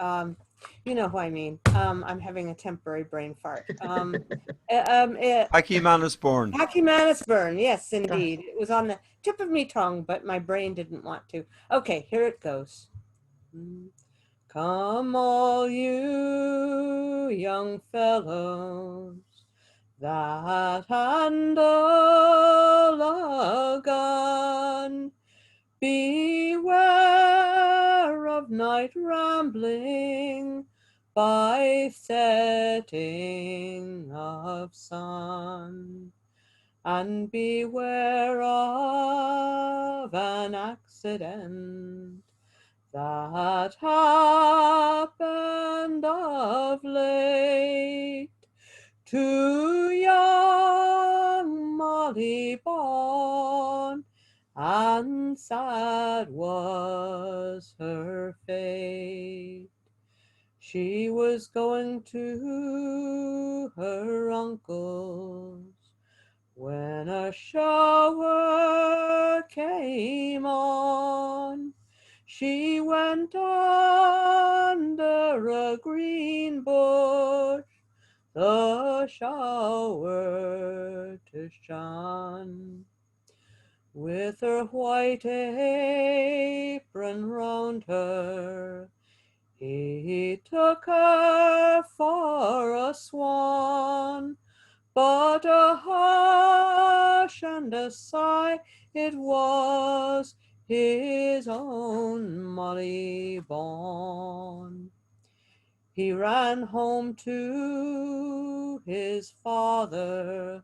Speaker 7: You know who I mean. I'm having a temporary brain fart.
Speaker 4: Hacky Manusburn.
Speaker 7: Hacky Manusburn. Yes, indeed. It was on the tip of me tongue, but my brain didn't want to. Okay, here it goes. Come all you young fellows that handle a gun, beware of night rambling by setting of sun, and beware of an accident that happened of late to young Molly Bawn, and sad was her fate. She was going to her uncle's when a shower came on. She went under a green bush, the shower to shun. With her white apron round her, he took her for a swan, but a hush and a sigh it was, his own Molly Bawn. He ran home to his father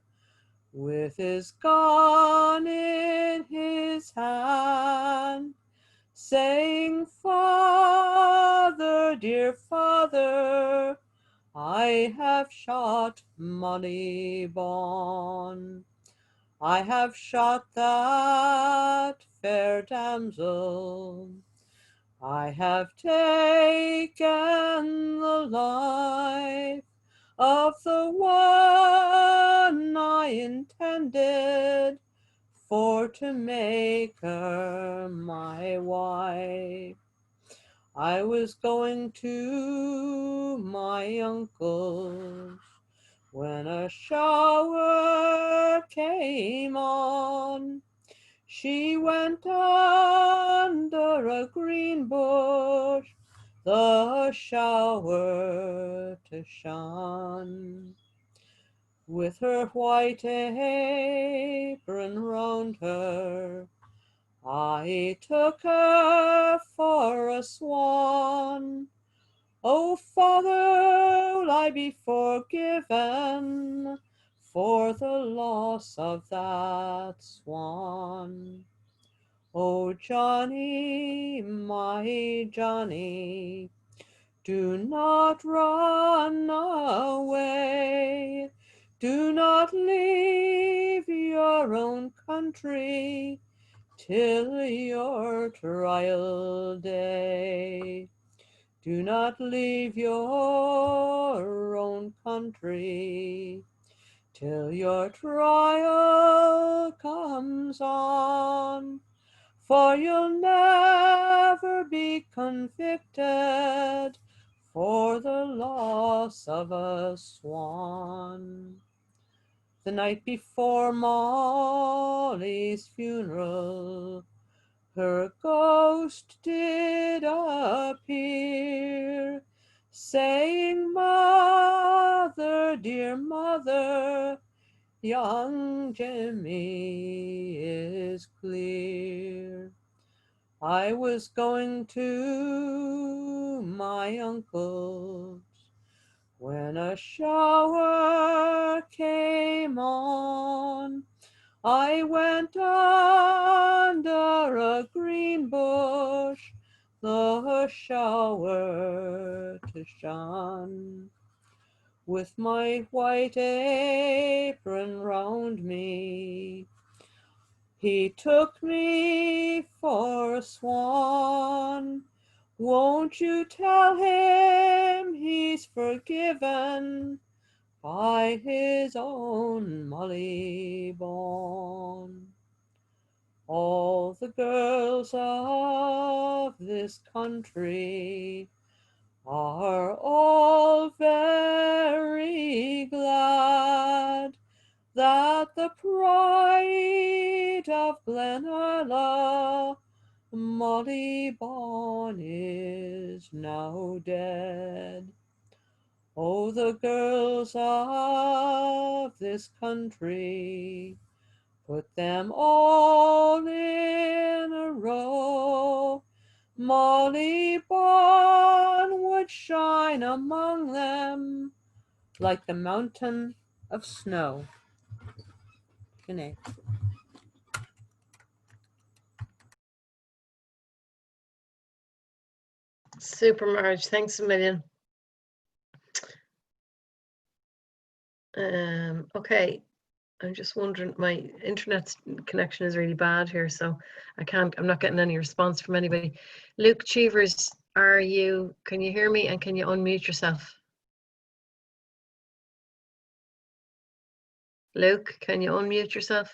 Speaker 7: with his gun in his hand, saying, "Father, dear father, I have shot Molly Bawn. I have shot that fair damsel. I have taken the life of the one I
Speaker 9: I intended for to make her my wife. I was going to my uncle's when a shower came on. She went under a green bush, the shower to shun. With her white apron round her, I took her for a swan. Oh, Father, will I be forgiven for the loss of that swan? Oh, Johnny, my Johnny, do not run away. Do not leave your own country till your trial day. Do not leave your own country till your trial comes on, for you'll never be convicted for the loss of a swan. The night before Molly's funeral, her ghost did appear, saying, Mother, dear mother, young Jimmy is clear. I was going to my uncle's when a shower came on. I went under a green bush, the shower to shun. With my white apron round me, he took me for a swan. Won't you tell him he's forgiven by his own Molly born? All the girls of this country are all very glad that the pride of Glenalla, Molly Bawn, is now dead. Oh, the girls of this country, put them all in a row. Molly Bawn would shine among them like the mountain of snow. Good night.
Speaker 1: Super, Marge. Thanks a million. Okay. I'm just wondering, my internet connection is really bad here, so I'm not getting any response from anybody. Luke Cheevers, can you hear me and can you unmute yourself? Luke, can you unmute yourself?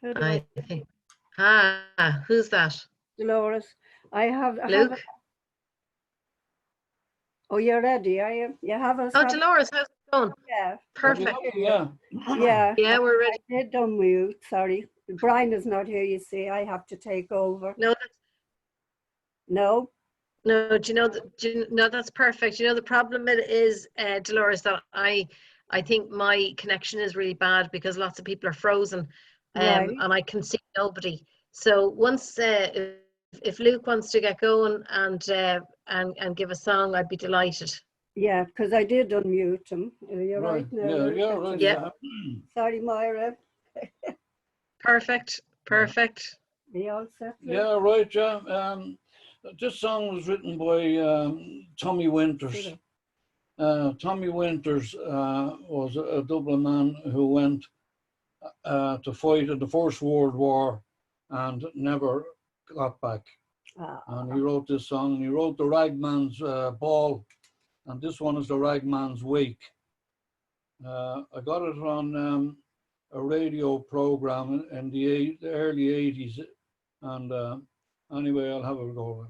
Speaker 20: Who do I
Speaker 1: think. Who's that?
Speaker 20: Dolores. I have
Speaker 1: Luke?
Speaker 20: Oh, you're ready, are you? You have us.
Speaker 1: Oh, Dolores, how's it going?
Speaker 20: Yeah.
Speaker 1: Perfect.
Speaker 20: Yeah.
Speaker 1: Yeah, we're ready.
Speaker 20: I did unmute, sorry. Brian is not here, you see. I have to take over.
Speaker 1: No,
Speaker 20: No?
Speaker 1: No, no, that's perfect. You know, the problem is, Dolores, that I think my connection is really bad because lots of people are frozen,
Speaker 20: Right.
Speaker 1: and I can see nobody. So once, if Luke wants to get going and give a song, I'd be delighted.
Speaker 20: Yeah, because I did unmute him. You're right now.
Speaker 5: Yeah,
Speaker 20: Luke.
Speaker 5: yeah, right.
Speaker 1: Yeah.
Speaker 20: Sorry, Moira.
Speaker 1: Perfect.
Speaker 20: Are you all set? Luke?
Speaker 5: Yeah, right, yeah. This song was written by Tommy Winters. Tommy Winters was a Dublin man who went to fight in the First World War and never got back. And he wrote this song. He wrote the Ragman's Ball and this one is the Ragman's Wake. I got it on a radio program in the early 80s, and anyway, I'll have a go.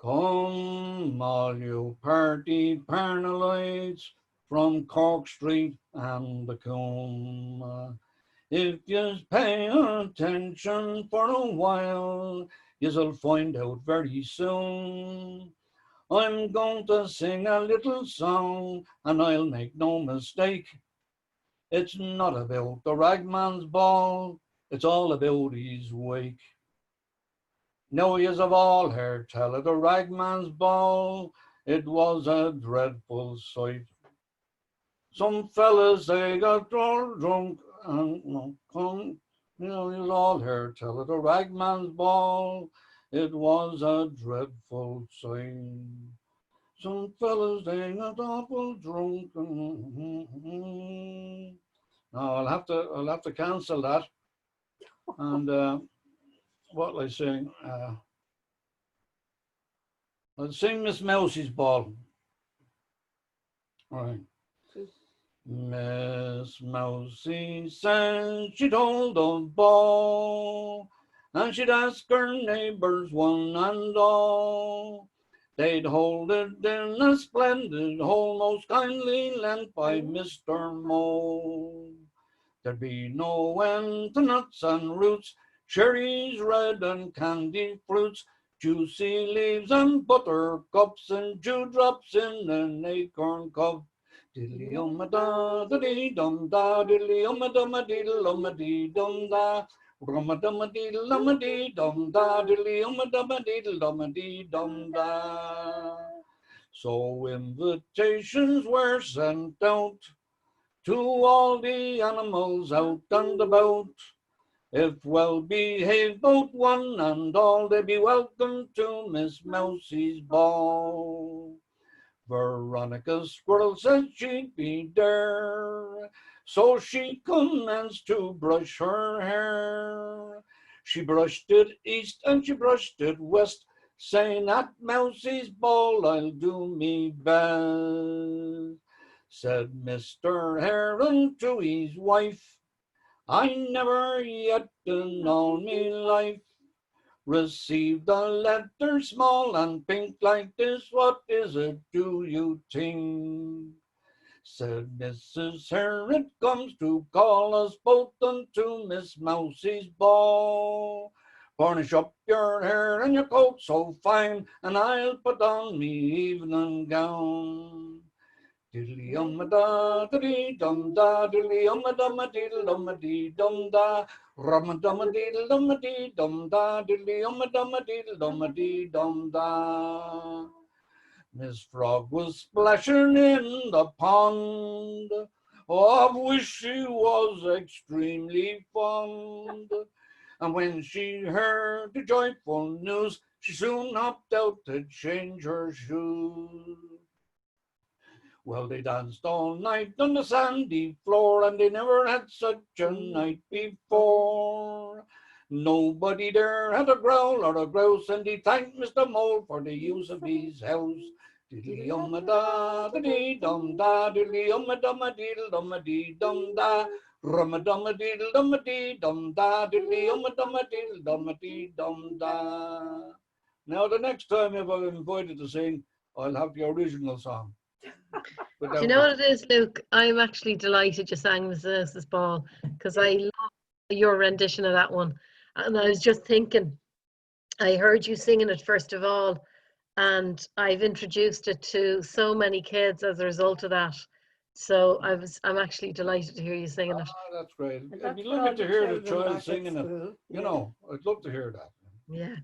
Speaker 5: Come all you party paranoids from Cork Street and the Coombe. If you pay attention for a while, you'll find out very soon. I'm going to sing a little song, and I'll make no mistake. It's not about the ragman's ball, it's all about his wake. Now yous have all heard tell of the ragman's ball, it was a dreadful sight. Some fellas, they got all drunk and come, yous all heard tell of the ragman's ball, it was a dreadful sight. Some fellas, they got awful drunk. No, I'll have to cancel that. And what will I sing? I'll sing Miss Mousie's Ball. All right. Miss Mousie said she'd hold a ball, and she'd ask her neighbors one and all. They'd hold it in a splendid hole, most kindly lent by Mr. Mole. There'd be no end to nuts and roots, cherries red and candy fruits, juicy leaves and buttercups, and dewdrops in an acorn cup. Diddly-um-a-da, diddly-dum-da, diddly-um-a-dum-a-diddle-um-a-dee-dum-da, rum-a-dum-a-diddle-um-a-dee-dum-da, diddly-um-a-dum-a-diddle-um-a-dee-dum-da. So invitations were sent out to all the animals out and about. If well behaved both one and all, they'd be welcome to Miss Mousie's ball. Veronica Squirrel said she'd be there, so she commenced to brush her hair. She brushed it east and she brushed it west, saying at Mousie's ball I'll do me best. Said Mr. Heron to his wife, I never yet in all me life received a letter small and pink like this. What is it, do you think? Said Mrs. Hare, it comes to call us both unto Miss Mousie's ball. Varnish up your hair and your coat so fine, and I'll put on me evening gown. Diddly-um-a-da, diddly-dum-da, diddly-um-a-dum-a-diddle-um-a-dee-dum-da, rum-a-dum-a-diddle-um-a-dee-dum-da, diddly-um-a-dum-a-diddle-um-a-dee-dum-da. Miss Frog was splashing in the pond, of which she was extremely fond. And when she heard the joyful news, she soon hopped out to change her shoes. Well, they danced all night on the sandy floor, and they never had such a night before. Nobody there had a growl or a grouse, and he thanked Mr. Mole for the use of his house. Diddly-um-a-da, diddly-dum-da, diddly-um-a-dum-a-diddle-dum-a-dee-dum-da, rum-a-dum-a-diddle-dum-a-dee-dum-da, diddly-um-a-dum-a-diddle-dum-a-dee-dum-da. Now, the next time if I'm invited to sing, I'll have the original song.
Speaker 1: Do you know what it is, Luke? I'm actually delighted you sang this ball, because I love your rendition of that one. And I was just thinking, I heard you singing it first of all, and I've introduced it to so many kids as a result of that. So I'm actually delighted to hear you singing it.
Speaker 5: Oh, that's great. It'd be lovely to hear the child singing it. You know, I'd love to hear that.
Speaker 1: Yeah.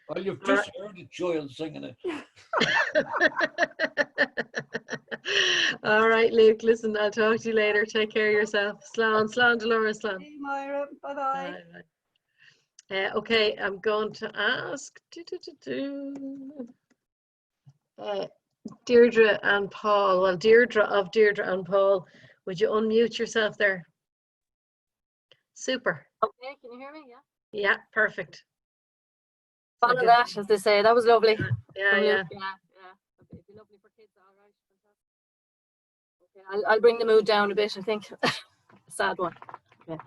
Speaker 5: Well, you've just heard the child singing it.
Speaker 1: All right, Luke, listen, I'll talk to you later. Take care of yourself. Slán, Dolores, slán.
Speaker 20: Hey, Myra. Bye-bye.
Speaker 1: Okay, I'm going to ask Deirdre and Paul. Well, Deirdre and Paul, would you unmute yourself there? Super.
Speaker 21: Okay, can you hear me? Yeah.
Speaker 1: Yeah, perfect.
Speaker 21: follow that, as they say. That was lovely.
Speaker 1: Yeah,
Speaker 21: Lovely.
Speaker 1: yeah.
Speaker 21: It'd be lovely for kids, all right. Okay, I'll bring the mood down a bit, I think. Sad one. Okay.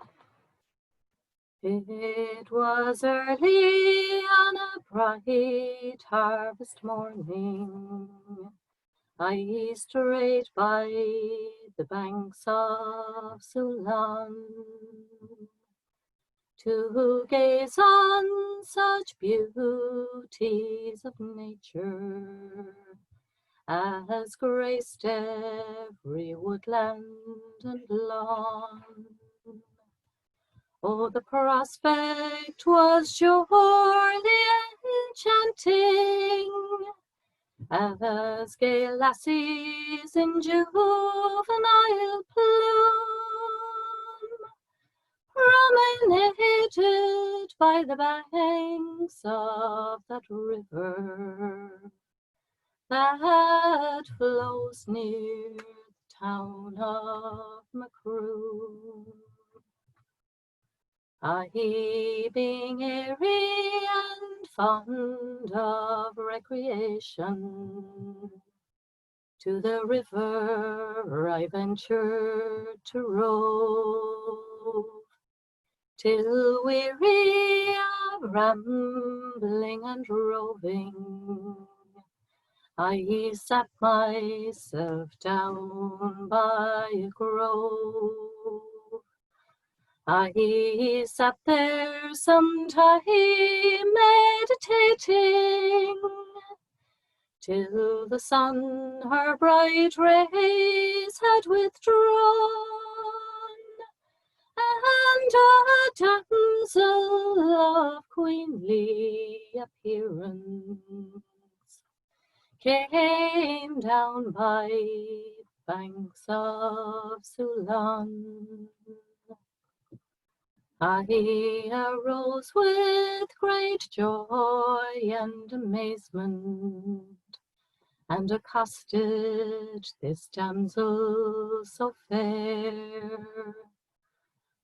Speaker 21: It was early on a bright harvest morning. I strayed by the banks of Sulan to gaze on such beauties of nature as graced every woodland and lawn. Oh, the prospect was surely enchanting, as gay lassies in juvenile plume promenaded by the banks of that river that flows near the town of Macroom. I, being airy and fond of recreation, to the river I ventured to rove, till weary of rambling and roving, I sat myself down by a grove. I sat there some time meditating, till the sun her bright rays had withdrawn, and a damsel of queenly appearance came down by banks of Sulan. I arose with great joy and amazement, and accosted this damsel so fair.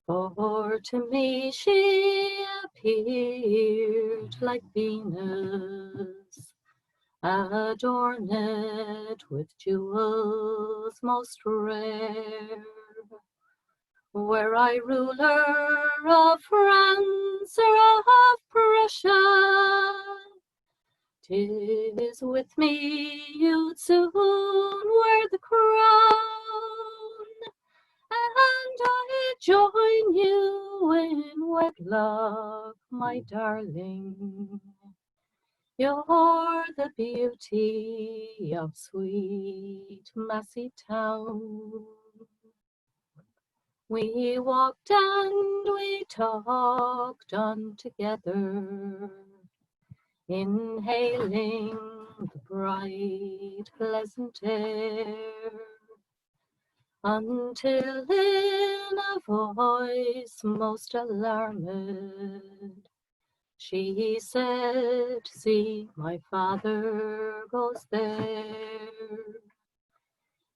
Speaker 21: For to me she appeared like Venus, adorned with jewels most rare. Were I ruler of France or of Prussia, 'tis with me you'd soon wear the crown, and I'd join you in wedlock, my darling. You're the beauty of sweet Massey Town. We walked and we talked on together, inhaling the bright, pleasant air, until in a voice most alarmed, she said, "See, my father goes there."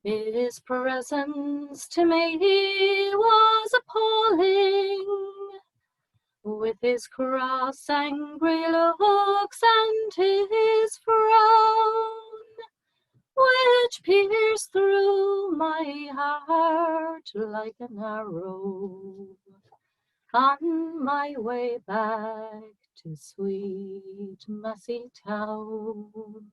Speaker 21: His presence to me was appalling, with his cross angry looks and his frown, which pierced through my heart like an arrow, on my way back to sweet Massey Town.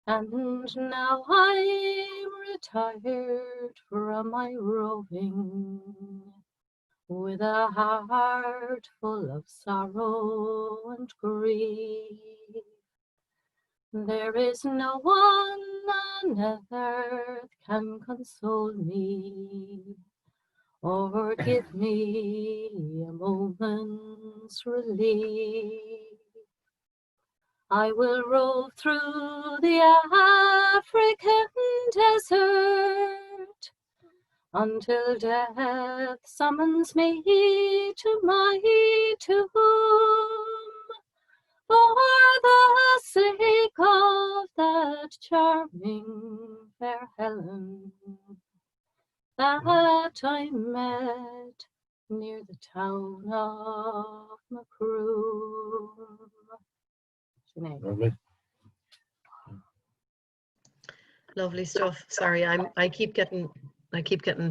Speaker 21: And now I'm retired from my roving, with a heart full of sorrow and grief. There is no one on earth can console me, or give me a moment's relief. I will rove through the African desert, until death summons me to my tomb, for the sake of that charming fair Helen that I met near the town of Macroom.
Speaker 1: Lovely stuff. Sorry, I keep getting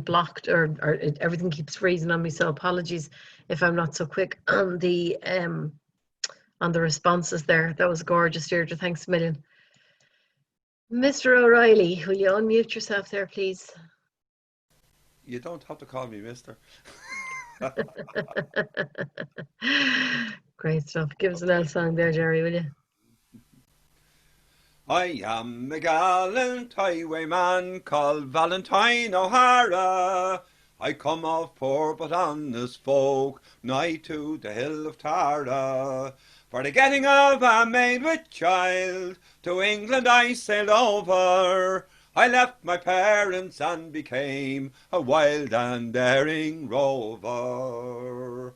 Speaker 1: blocked, or everything keeps freezing on me. So apologies if I'm not so quick on the responses there. That was gorgeous, Deirdre. Thanks a million. Mr. O'Reilly, will you unmute yourself there, please?
Speaker 4: You don't have to call me mister.
Speaker 1: Great stuff. Give us an L song there, Jerry, will you?
Speaker 4: I am a gallant highwayman called Valentine O'Hara. I come of poor but honest folk, nigh to the hill of Tara. For the getting of a maid with child, to England I sailed over. I left my parents and became a wild and daring rover.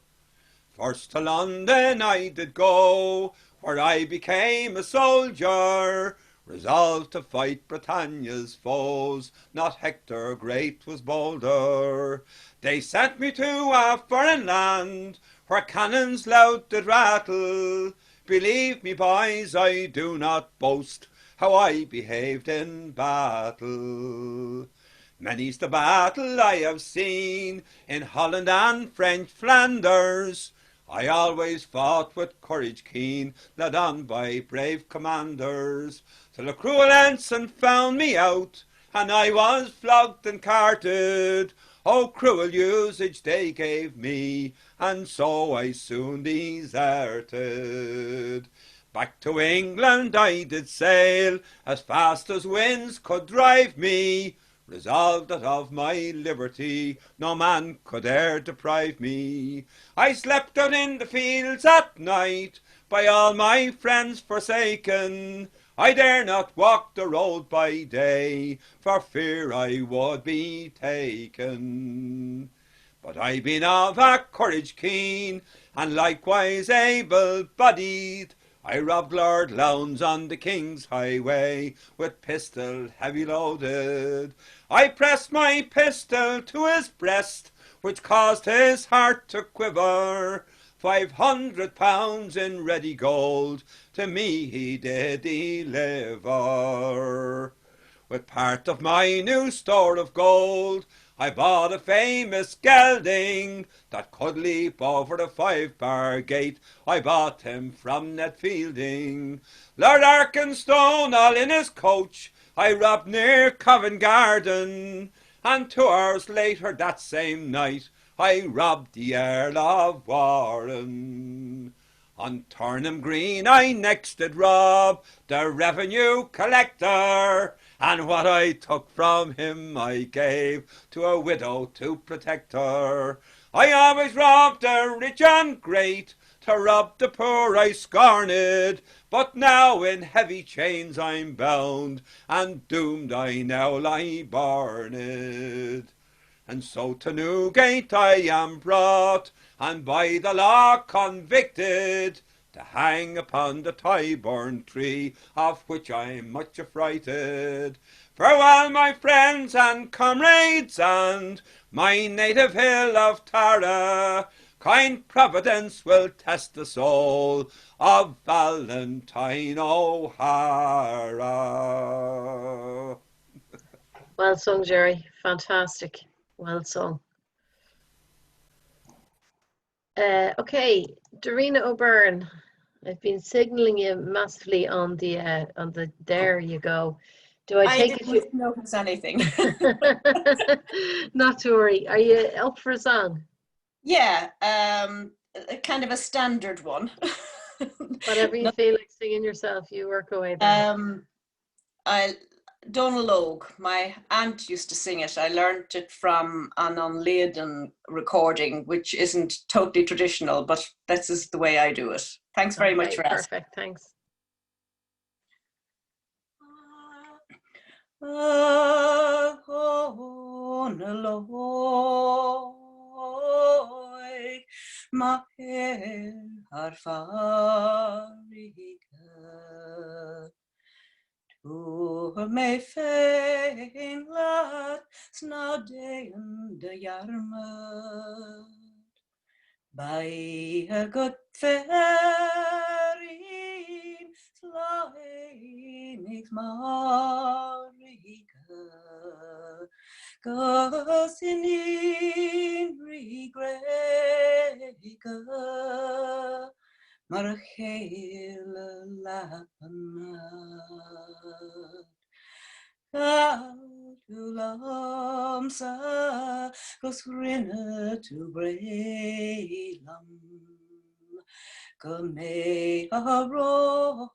Speaker 4: First to London I did go, where I became a soldier, resolved to fight Britannia's foes, not Hector great was bolder. They sent me to a foreign land, where cannons loud did rattle. Believe me, boys, I do not boast how I behaved in battle. Many's the battle I have seen in Holland and French Flanders. I always fought with courage keen, led on by brave commanders, till a cruel ensign found me out, and I was flogged and carted. Oh, cruel usage they gave me, and so I soon deserted. Back to England I did sail, as fast as winds could drive me, resolved that of my liberty no man could e'er deprive me. I slept out in the fields at night, by all my friends forsaken. I dare not walk the road by day, for fear I would be taken. But I been of a courage keen, and likewise able-bodied. I robbed Lord Lowndes on the King's highway, with pistol heavy loaded. I pressed my pistol to his breast, which caused his heart to quiver. £500 in ready gold to me he did deliver. With part of my new store of gold I bought a famous gelding that could leap over the 5-bar gate. I bought him from Ned Fielding. Lord Arkenstone all in his coach I robbed near Covent Garden, and 2 hours later that same night I robbed the Earl of Warren. On Turnham Green I next did rob the revenue collector, and what I took from him I gave to a widow to protect her. I always robbed the rich and great, to rob the poor I scorned, but now in heavy chains I'm bound, and doomed I now lie borned. And so to Newgate I am brought, and by the law convicted, to hang upon the Tyburn tree, of which I'm much affrighted. Farewell, my friends and comrades, and my native hill of Tara. Kind Providence will test the soul of Valentine O'Hara.
Speaker 1: Well sung, Jerry. Fantastic. Well sung. Okay, Dorina O'Byrne. I've been signalling you massively on the there you go. Do I take it?
Speaker 2: Didn't notice anything.
Speaker 1: Not to worry. Are you up for a song?
Speaker 2: Yeah, kind of a standard one.
Speaker 1: Whatever you feel like singing yourself, you work away there.
Speaker 2: Donal Óg, my aunt used to sing it. I learned it from an Unladen recording, which isn't totally traditional, but this is the way I do it. Thanks very much for asking.
Speaker 1: Perfect, thanks.
Speaker 2: Ma har farige tu me fein lat snadende jarmer by a good fairy slain ik mari Goes in regrega mar hele lapanat. Lamsa goes rinne to Braylam. Go me a rom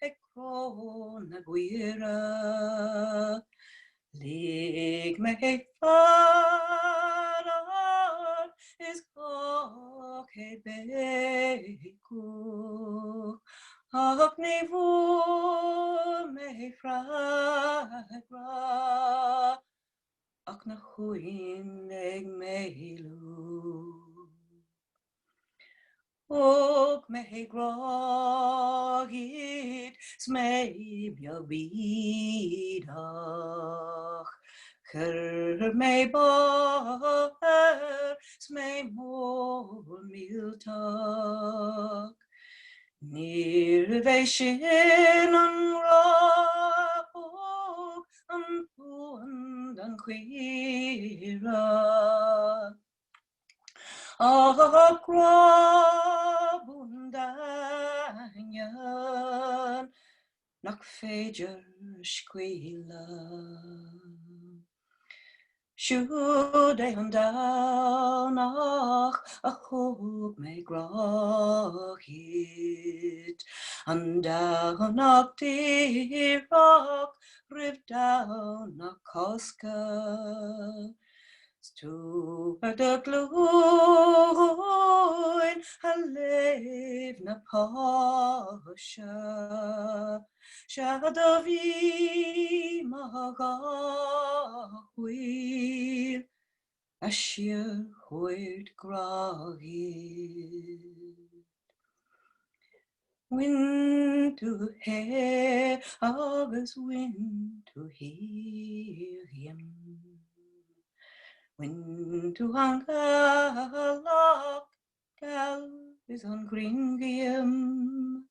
Speaker 2: e crona guira. Lig me farar is coke beku. Ach ne vo me fragra. Ach na chuin eg meilu. Og me grogit smei bia vidach. Chur me bar smei mor miltach. Nir ve sin an rach an puan an quira. Grabundanyan nak féidir squeala. Siúd é an dánach a thug me grachit. An dánach dírach rib dánach cosca. Stúpar de glúin a leif na páise. Siad a bhí mar gahuiil a siar chuid gragid. Wind to hair agus wind to hear him. Wind to Angalach, gal is on Gringium.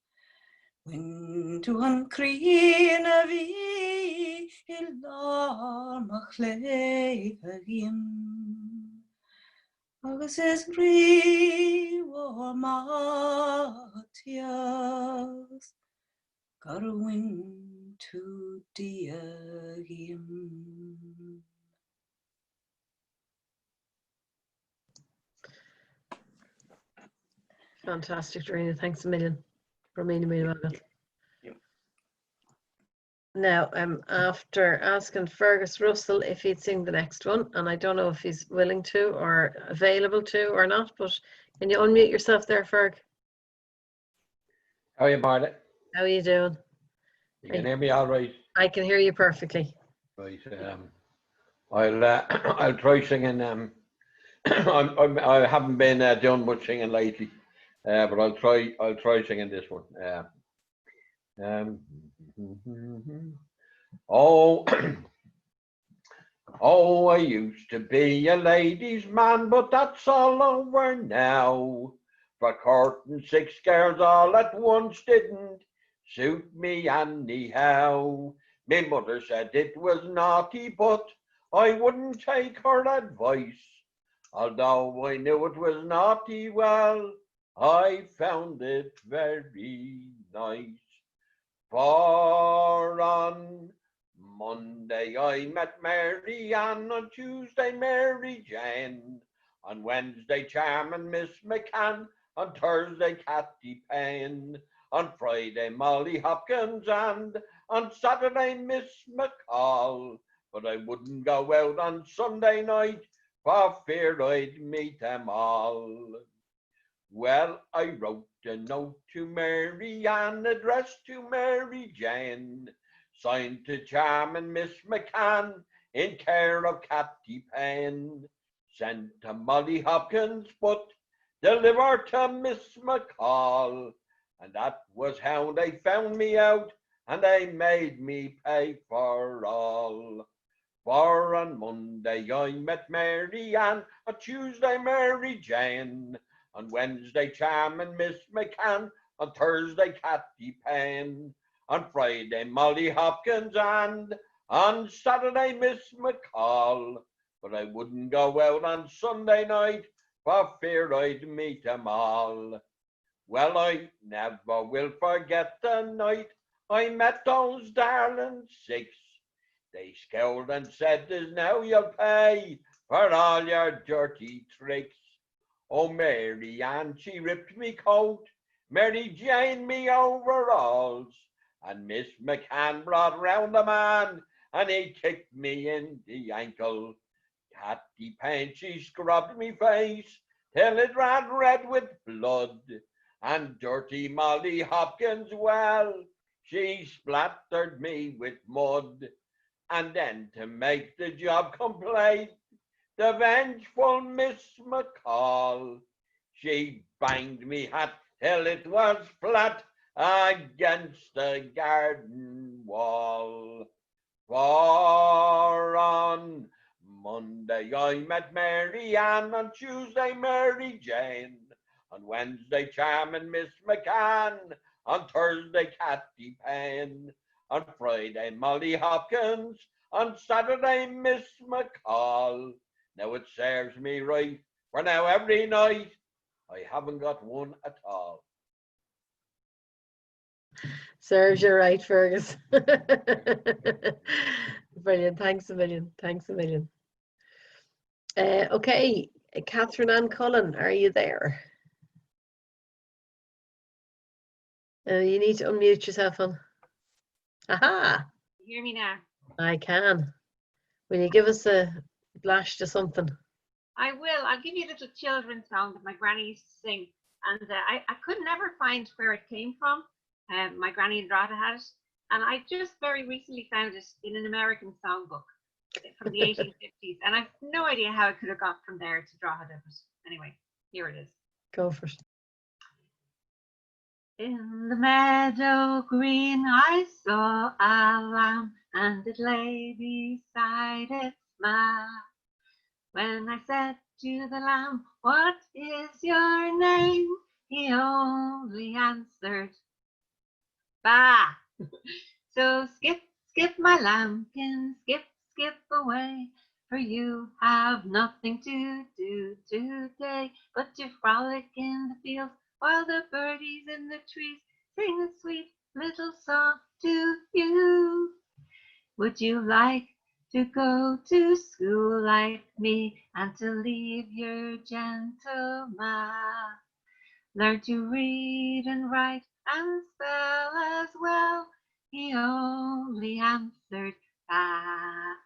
Speaker 2: Wind to Uncreen a vi, ilarmach leifagim. Agus is ri war Matthias, got a wind to diagim.
Speaker 1: Fantastic, Dorina. Thanks a million. Romina Mila. Now, after asking Fergus Russell if he'd sing the next one, and I don't know if he's willing to or available to or not, but can you unmute yourself there, Ferg?
Speaker 6: How are you, Marla?
Speaker 1: How are you doing?
Speaker 6: You can hear me all right?
Speaker 1: I can hear you perfectly.
Speaker 6: Right. I'll try singing. I haven't been doing much singing lately, but I'll try singing this one. Oh, oh, I used to be a ladies' man, but that's all over now. For courting 6 girls all at once didn't suit me anyhow. My mother said it was naughty, but I wouldn't take her advice. Although I knew it was naughty, well, I found it very nice. For on Monday I met Mary Ann, on Tuesday Mary Jane, on Wednesday Charmin' Miss McCann, on Thursday Catty Payne, on Friday Molly Hopkins, and on Saturday Miss McCall. But I wouldn't go out on Sunday night for fear I'd meet them all. Well, I wrote a note to Mary Ann, addressed to Mary Jane, signed to Charmin' Miss McCann, in care of Catty Payne, sent to Molly Hopkins, but delivered to Miss McCall. And that was how they found me out, and they made me pay for all. For on Monday I met Mary Ann, on Tuesday Mary Jane, on Wednesday Charmin' Miss McCann, on Thursday Catty Payne, on Friday Molly Hopkins, and On Saturday, Miss McCall, but I wouldn't go out on Sunday night for fear I'd meet 'em all. Well, I never will forget the night I met those darling six. They scowled and said, "'Tis now you'll pay for all your dirty tricks." Oh, Mary Ann, she ripped me coat, Mary Jane me overalls, and Miss McCann brought round a man, and he kicked me in the ankle. Catty Payne, she scrubbed me face till it ran red with blood, and dirty Molly Hopkins, well, she splattered me with mud. And then to make the job complete, the vengeful Miss McCall, she banged me hat till it was flat against the garden wall. For on Monday I met Mary Ann, on Tuesday Mary Jane, on Wednesday charming Miss McCann, on Thursday Catty Payne, on Friday Molly Hopkins, on Saturday Miss McCall. Now it serves me right, for now every night I haven't got one at all.
Speaker 1: Serves you right, Fergus. Brilliant. Thanks a million. Thanks a million. Okay, Catherine Ann Cullen, are you there? You need to unmute yourself on. Aha!
Speaker 13: You hear me now?
Speaker 1: I can. Will you give us a flash to something?
Speaker 13: I will. I'll give you a little children's song that my granny used to sing. And I could never find where it came from. My granny and Drogheda had it. And I just very recently found it in an American songbook from the 1850s. And I've no idea how it could have got from there to Drogheda. But anyway, here it is.
Speaker 1: Go for it.
Speaker 13: In the meadow green I saw a lamb, and it lay beside its ma. When I said to the lamb, "What is your name?" he only answered, "Ba." So skip, skip, my lambkin, skip, skip away, for you have nothing to do today but to frolic in the fields while the birdies in the trees sing a sweet little song to you. Would you like to go to school like me and to leave your gentle ma? Learn to read and write and spell as well. He only answered, "Ba."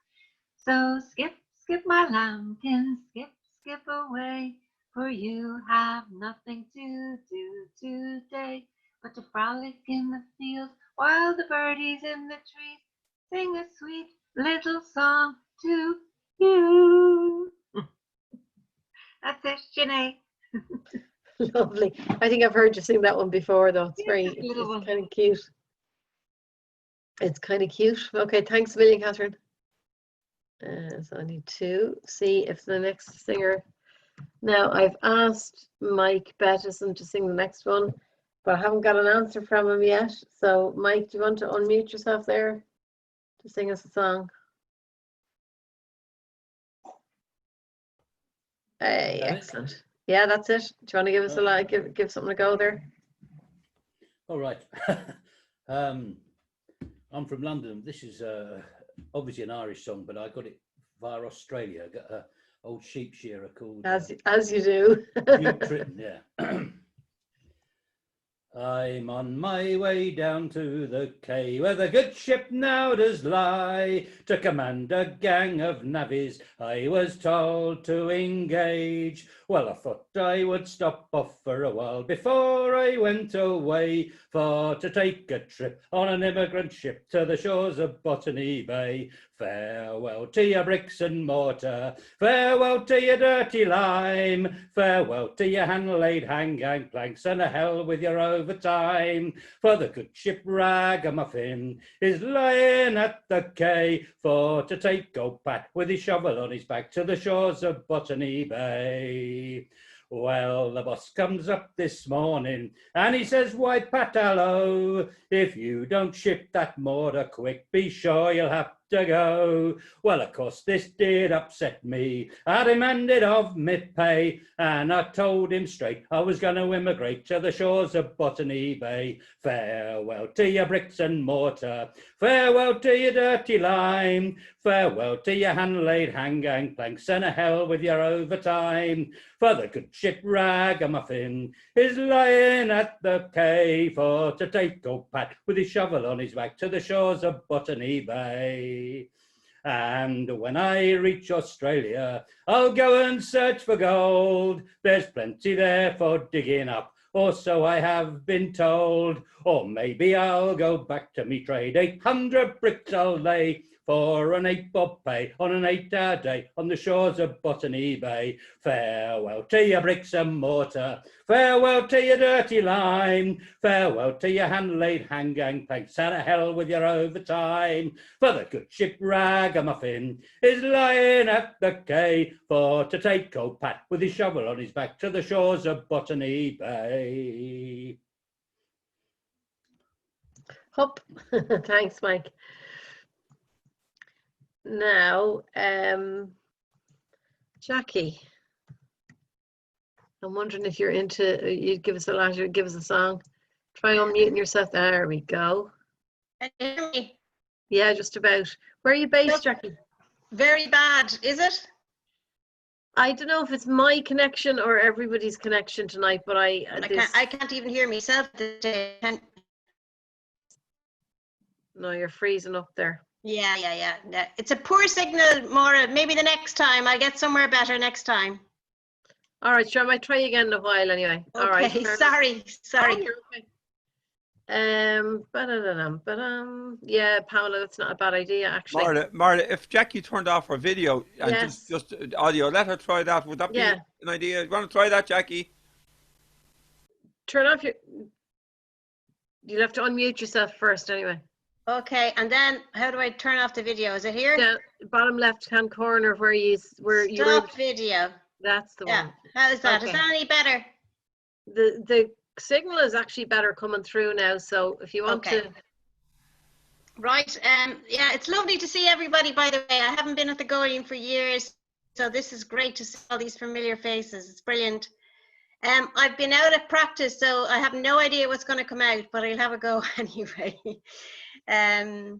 Speaker 13: So skip, skip, my lambkin, skip, skip away, for you have nothing to do today but to frolic in the fields while the birdies in the trees sing a sweet little song to you. That's it, Sinead.
Speaker 1: Lovely. I think I've heard you sing that one before, though. It's very, it's kind of cute. It's kind of cute. Okay, thanks a million, Catherine. So I need to see if the next singer. Now, I've asked Mike Bettison to sing the next one, but I haven't got an answer from him yet. So, Mike, do you want to unmute yourself there to sing us a song? Hey, excellent. Yeah, that's it. Do you want to give us a like, give something a go there?
Speaker 22: All right. I'm from London. This is obviously an Irish song, but I got it via Australia. I got an old sheep shearer called
Speaker 1: as you do.
Speaker 22: Duke Triton, yeah. I'm on my way down to the quay where the good ship now does lie, to command a gang of navvies I was told to engage. Well, I thought I would stop off for a while before I went away, for to take a trip on an immigrant ship to the shores of Botany Bay. Farewell to your bricks and mortar, farewell to your dirty lime, farewell to your hand-laid hang-gang planks, and a hell with your overtime. For the good ship Ragamuffin is lying at the quay, for to take old Pat with his shovel on his back to the shores of Botany Bay. Well, the boss comes up this morning and he says, "Why, Pat, hello, if you don't ship that mortar quick, be sure you'll have to go. Well, of course, this did upset me. I demanded of me pay, and I told him straight I was going to immigrate to the shores of Botany Bay. Farewell to your bricks and mortar, farewell to your dirty lime, farewell to your hand-laid hang-gang planks, and a hell with your overtime. For the good ship Ragamuffin is lying at the quay for to take old Pat with his shovel on his back to the shores of Botany Bay. And when I reach Australia, I'll go and search for gold. There's plenty there for digging up, or so I have been told. Or maybe I'll go back to me trade. 800 bricks I'll lay for an 8-bob pay on an 8-hour day on the shores of Botany Bay. Farewell to your bricks and mortar, farewell to your dirty lime, farewell to your hand-laid hang-gang planks, and a hell with your overtime. For the good ship Ragamuffin is lying at the quay for to take old Pat with his shovel on his back to the shores of Botany Bay.
Speaker 1: Hop. Thanks, Mike. Now, Jackie, I'm wondering if you're into, you'd give us a letter, give us a song. Try unmuting yourself. There we go.
Speaker 11: Can you hear me?
Speaker 1: Yeah, just about. Where are you based, Jackie?
Speaker 11: Very bad, is it?
Speaker 1: I don't know if it's my connection or everybody's connection tonight, but I
Speaker 11: can't even hear myself today.
Speaker 1: No, you're freezing up there.
Speaker 11: Yeah. It's a poor signal, Maura. Maybe the next time. I'll get somewhere better next time.
Speaker 1: All right, sure. I might try again in a while anyway.
Speaker 11: Okay,
Speaker 1: all right.
Speaker 11: sorry.
Speaker 1: Oh, you're okay. Yeah, Paula, that's not a bad idea, actually.
Speaker 4: Marla, if Jackie turned off her video and
Speaker 1: Yes.
Speaker 4: just audio, let her try that. Would that be an idea? You want to try that, Jackie?
Speaker 1: Turn off your... You'll have to unmute yourself first anyway.
Speaker 11: Okay, and then how do I turn off the video? Is it here?
Speaker 1: Yeah, bottom left-hand corner where you
Speaker 11: Stop video.
Speaker 1: That's the one.
Speaker 11: How is that?
Speaker 1: Okay.
Speaker 11: Is that any better?
Speaker 1: The signal is actually better coming through now, so if you want to...
Speaker 11: Right, yeah, it's lovely to see everybody, by the way. I haven't been at the Góilín for years, so this is great to see all these familiar faces. It's brilliant. I've been out of practice, so I have no idea what's going to come out, but I'll have a go anyway. As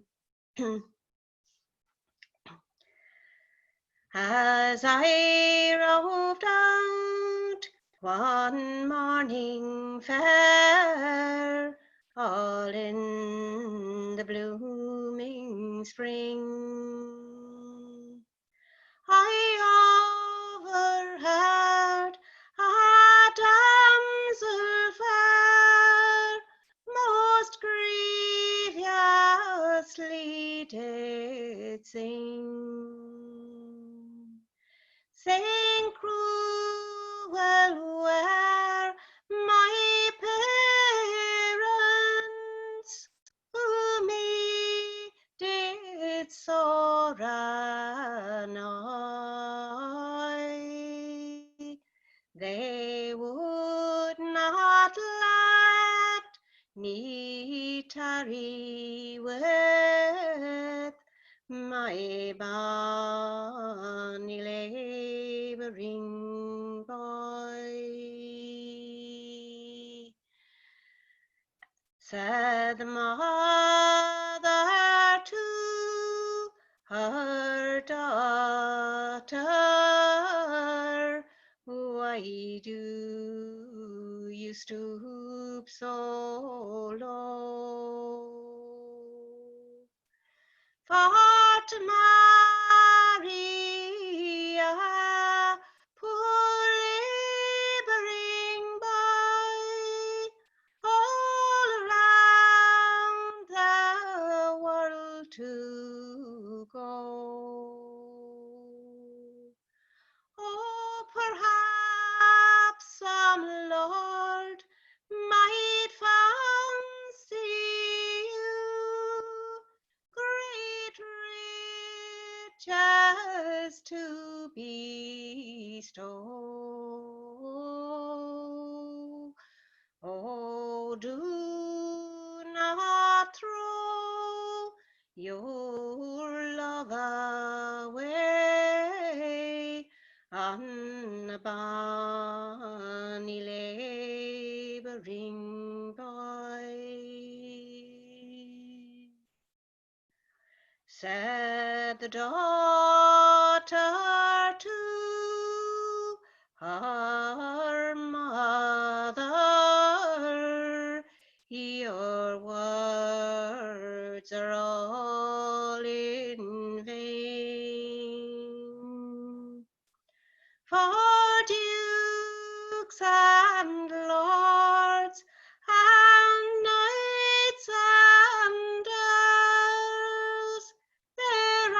Speaker 11: I roved out one morning fair, all in the blooming spring, I overheard a damsel fair most grievously did sing cruel were my parents who me did sorrow annoy. They would not let me tarry with my bonny labouring boy. Said the mother to her daughter, why do you stoop so low? For to marry a poor labouring boy all around the world to go. Oh, perhaps some lord might fancy you great riches to bestow. Oh, do not throw your the way on a bonny labouring boy. Said the daughter to her mother, your words are all in vain. For dukes and lords and knights and earls, their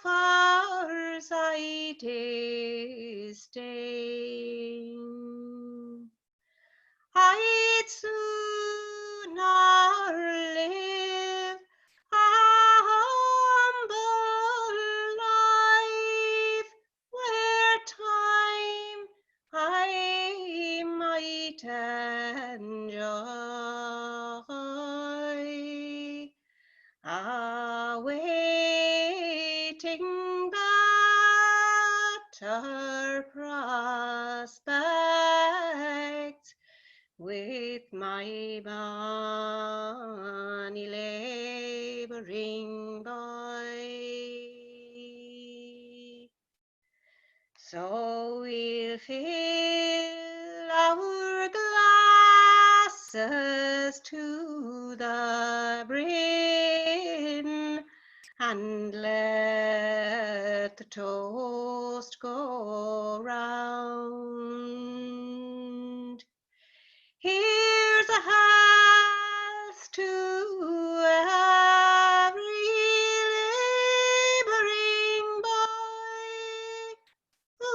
Speaker 11: offers I disdain. I'd sooner live a humble life where time I might enjoy, awaiting better prospects with my bonny labouring boy. So we'll fill our glasses to the brim and let the toast go round. Here's a health to every labouring boy who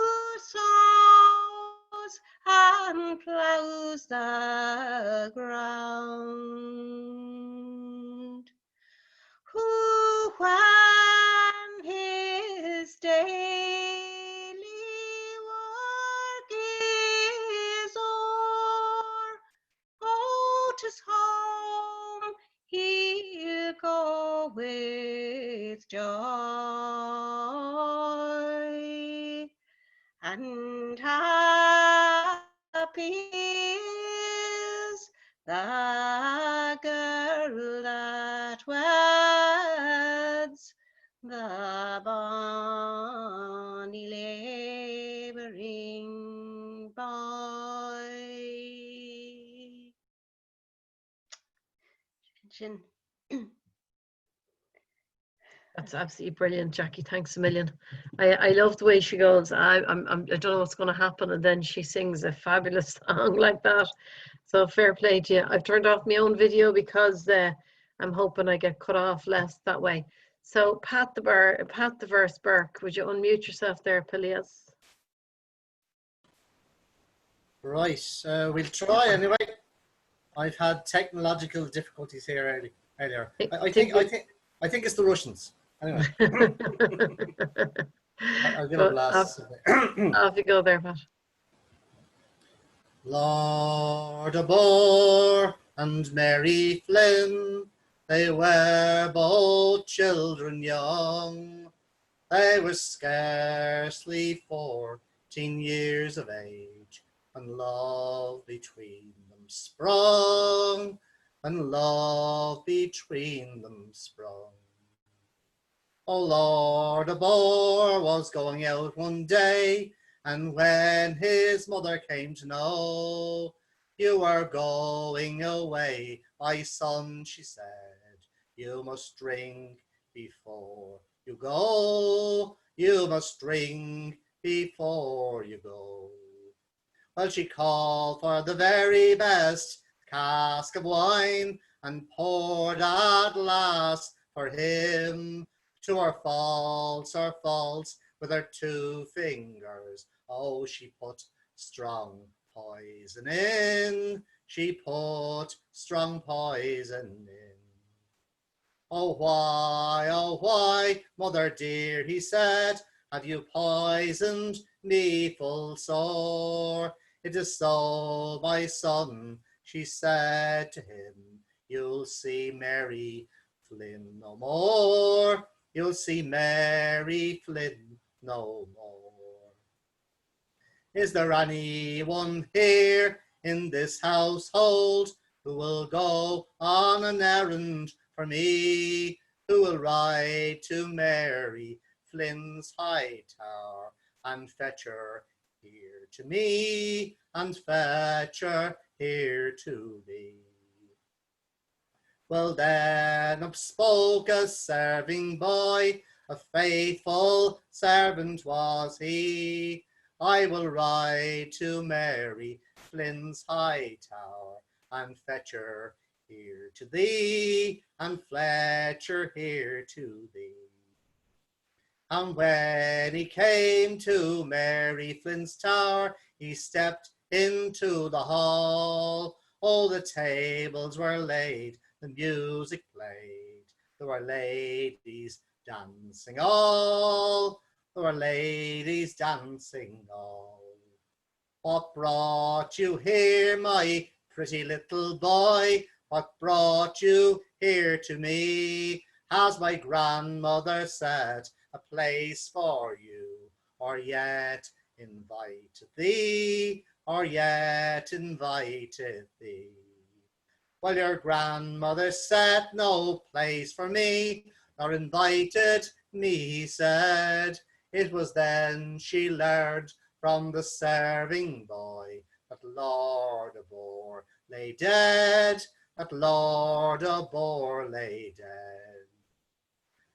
Speaker 11: sows and ploughs the ground, who when his daily work is o'er, oh, 'tis home he'll go with joy, and happy is the girl that weds the bonny labouring boy. Chin.
Speaker 1: That's absolutely brilliant, Jackie. Thanks a million. I love the way she goes. I don't know what's going to happen, and then she sings a fabulous song like that. So fair play to you. I've turned off my own video because I'm hoping I get cut off less that way. So Pat the verse Burke, would you unmute yourself there, please?
Speaker 16: Right, we'll try anyway. I've had technological difficulties here earlier. I think it's the Russians. Anyway, I'll give a blast.
Speaker 1: Off you go there, Pat.
Speaker 16: Lord Abor and Mary Flynn, they were both children young. They were scarcely 14 years of age, and love between them sprung, and love between them sprung. Oh, Lord Abor was going out one day, and when his mother came to know, you are going away, my son, she said, you must drink before you go, you must drink before you go. Well, she called for the very best cask of wine and poured a glass for him. To her faults with her 2 fingers. Oh, she put strong poison in. She put strong poison in. Oh, why, mother dear, he said, have you poisoned me full sore? It is so, my son, she said to him, you'll see Mary Flynn no more. you'll see Mary Flynn no more. Is there anyone here in this household who will go on an errand for me, who will ride to Mary Flynn's high tower and fetch her here to me, and fetch her here to me? Well, then up spoke a serving boy, a faithful servant was he. I will ride to Mary Flynn's high tower and fetch her here to thee, and fetch her here to thee. And when he came to Mary Flynn's tower, he stepped into the hall. All the tables were laid, the music played. There were ladies dancing all. There were ladies dancing all. What brought you here, my pretty little boy? What brought you here to me? Has my grandmother set a place for you, or yet invited thee, or yet invited thee? Well, your grandmother set no place for me, nor invited me, he said. It was then she learned from the serving boy that Lord Abor lay dead, that Lord Abor lay dead.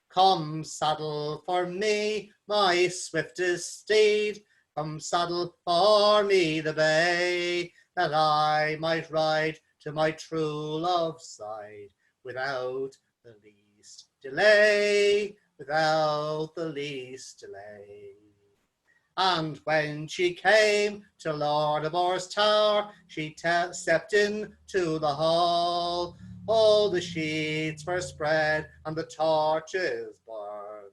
Speaker 16: Come saddle for me my swiftest steed, come saddle for me the bay, that I might ride to my true love's side without the least delay, without the least delay. And when she came to Lord Abor's tower, she stepped into the hall. All the sheets were spread and the torches burned.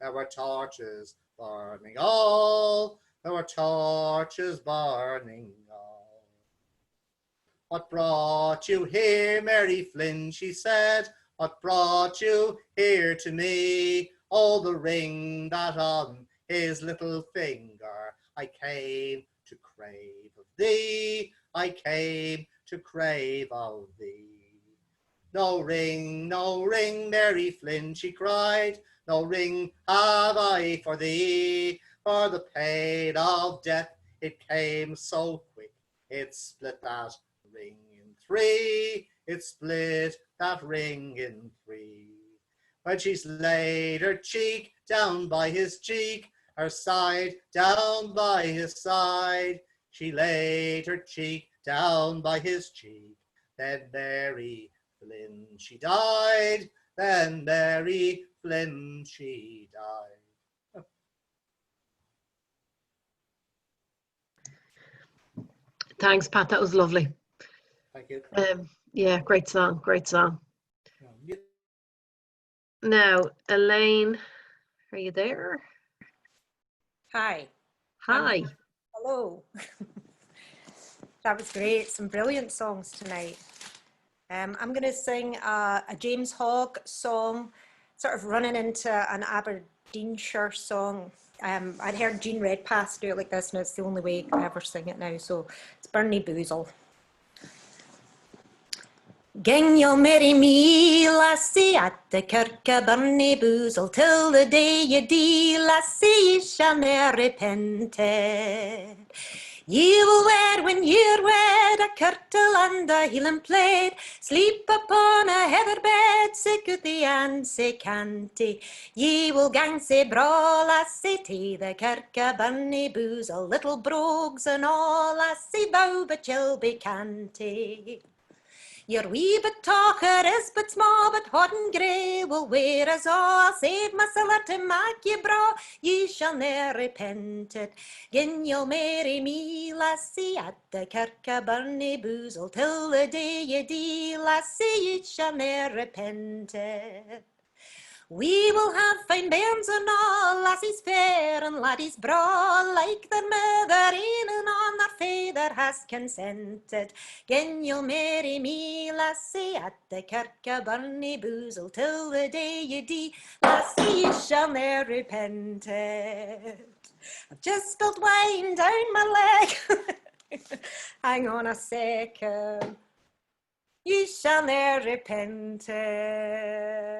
Speaker 16: There were torches burning all. There were torches burning all. What brought you here, Mary Flynn, she said? What brought you here to me? Oh, the ring that on his little finger I came to crave of thee. I came to crave of thee. No ring, Mary Flynn, she cried. No ring have I for thee. For the pain of death, it came so quick. It split that ring in three. It split that ring in three. When she's laid her cheek down by his cheek, her side down by his side, she laid her cheek down by his cheek. Then Mary Flynn she died. Then Mary Flynn she died.
Speaker 1: Thanks, Pat. That was lovely.
Speaker 16: Thank you.
Speaker 1: Yeah, great song. Great song. Now, Elaine, are you there?
Speaker 10: Hi.
Speaker 1: Hi.
Speaker 10: Hello. That was great. Some brilliant songs tonight. I'm going to sing a James Hogg song, sort of running into an Aberdeenshire song. I'd heard Jean Redpath do it like this, and it's the only way I ever sing it now. So it's Bernie Boozle. Ging you'll marry me, lassie, at the kirk of Bernie Boozle, till the day ye die, lassie, ye shall ne'er repent it. Ye will wear when ye're wed a kirtle and a Highland plaid, sleep upon a heather bed, sae goodie and sae canty. Ye will gang sae braw, lassie, to the kirk of Bernie Boozle, little brogues and all, lassie, bow, but ye'll be canty. Your wee bit talker is but small, but hot and grey will wear us all. Save my siller to make ye braw, ye shall ne'er repent it. Gin you'll marry me, lassie, at the kirk of Bernie Boozle, till the day ye die, lassie, ye shall ne'er repent it. We will have fine bairns and all, lassies fair and laddies braw, like their mother in and on their father has consented. Gin you'll marry me, lassie, at the kirk of Bonnyboozle, till the day you dee, lassie, you shall ne'er repent it. I've just spilt wine down my leg. Hang on a second. You shall ne'er repent it.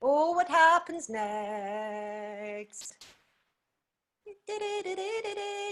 Speaker 10: Oh, what happens next?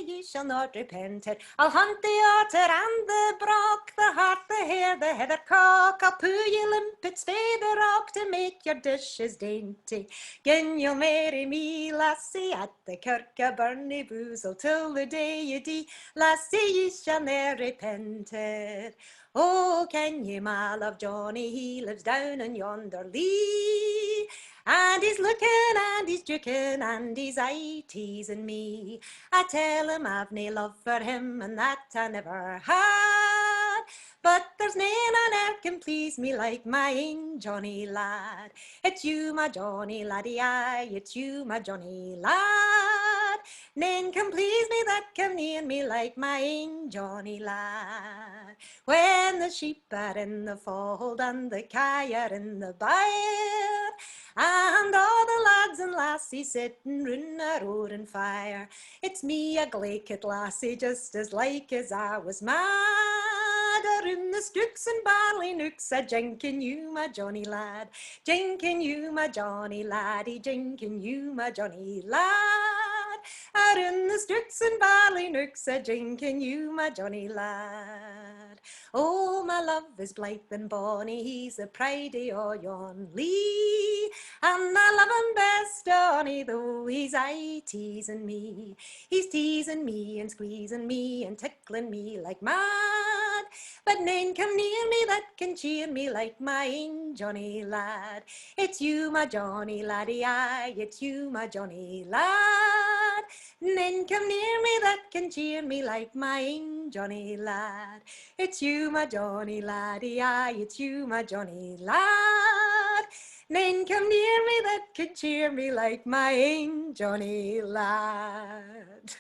Speaker 10: You shall not repent it. I'll hunt the otter and the brock, the hart, the hare, the heather cock. I'll poo you limpets, feather rock to make your dishes dainty. Gin you'll marry me, lassie, at the kirk of Bonnyboozle, till the day you dee, lassie, you shall ne'er repent it. Oh, can ye ma love Johnny, he lives down in yonder lee, and he's looking and he's juking and he's aye teasing me. I tell him I've nae love for him and that I never had, but there's nane on earth can please me like my ain Johnny lad. It's you, my Johnny laddie, aye, it's you, my Johnny lad. Nane can please me that can near me like my ain Johnny lad. When the sheep are in the fold and the kye are in the byre, and all the lads and lassies sitting round a roaring fire, it's me, a glaikit lassie, just as like as I was mad. Around the stooks and barley nooks, a jinking you, my Johnny lad, jinking you, my Johnny laddie, jinking you, my Johnny lad. Around the stooks and barley nooks, a jinking you, my Johnny lad. Oh, my love is blithe and bonny, he's the pride o' yon lee, and I love him best only though he's aye teasing me. He's teasing me and squeezing me and tickling me like mad, but nane come near me that can cheer me like my ain Johnny lad. It's you, my Johnny laddie, aye, it's you, my Johnny lad. Nane come near me that can cheer me like my ain Johnny lad. It's you, my Johnny laddie, aye, it's you, my Johnny lad. Nane come near me that can cheer me like my ain Johnny lad.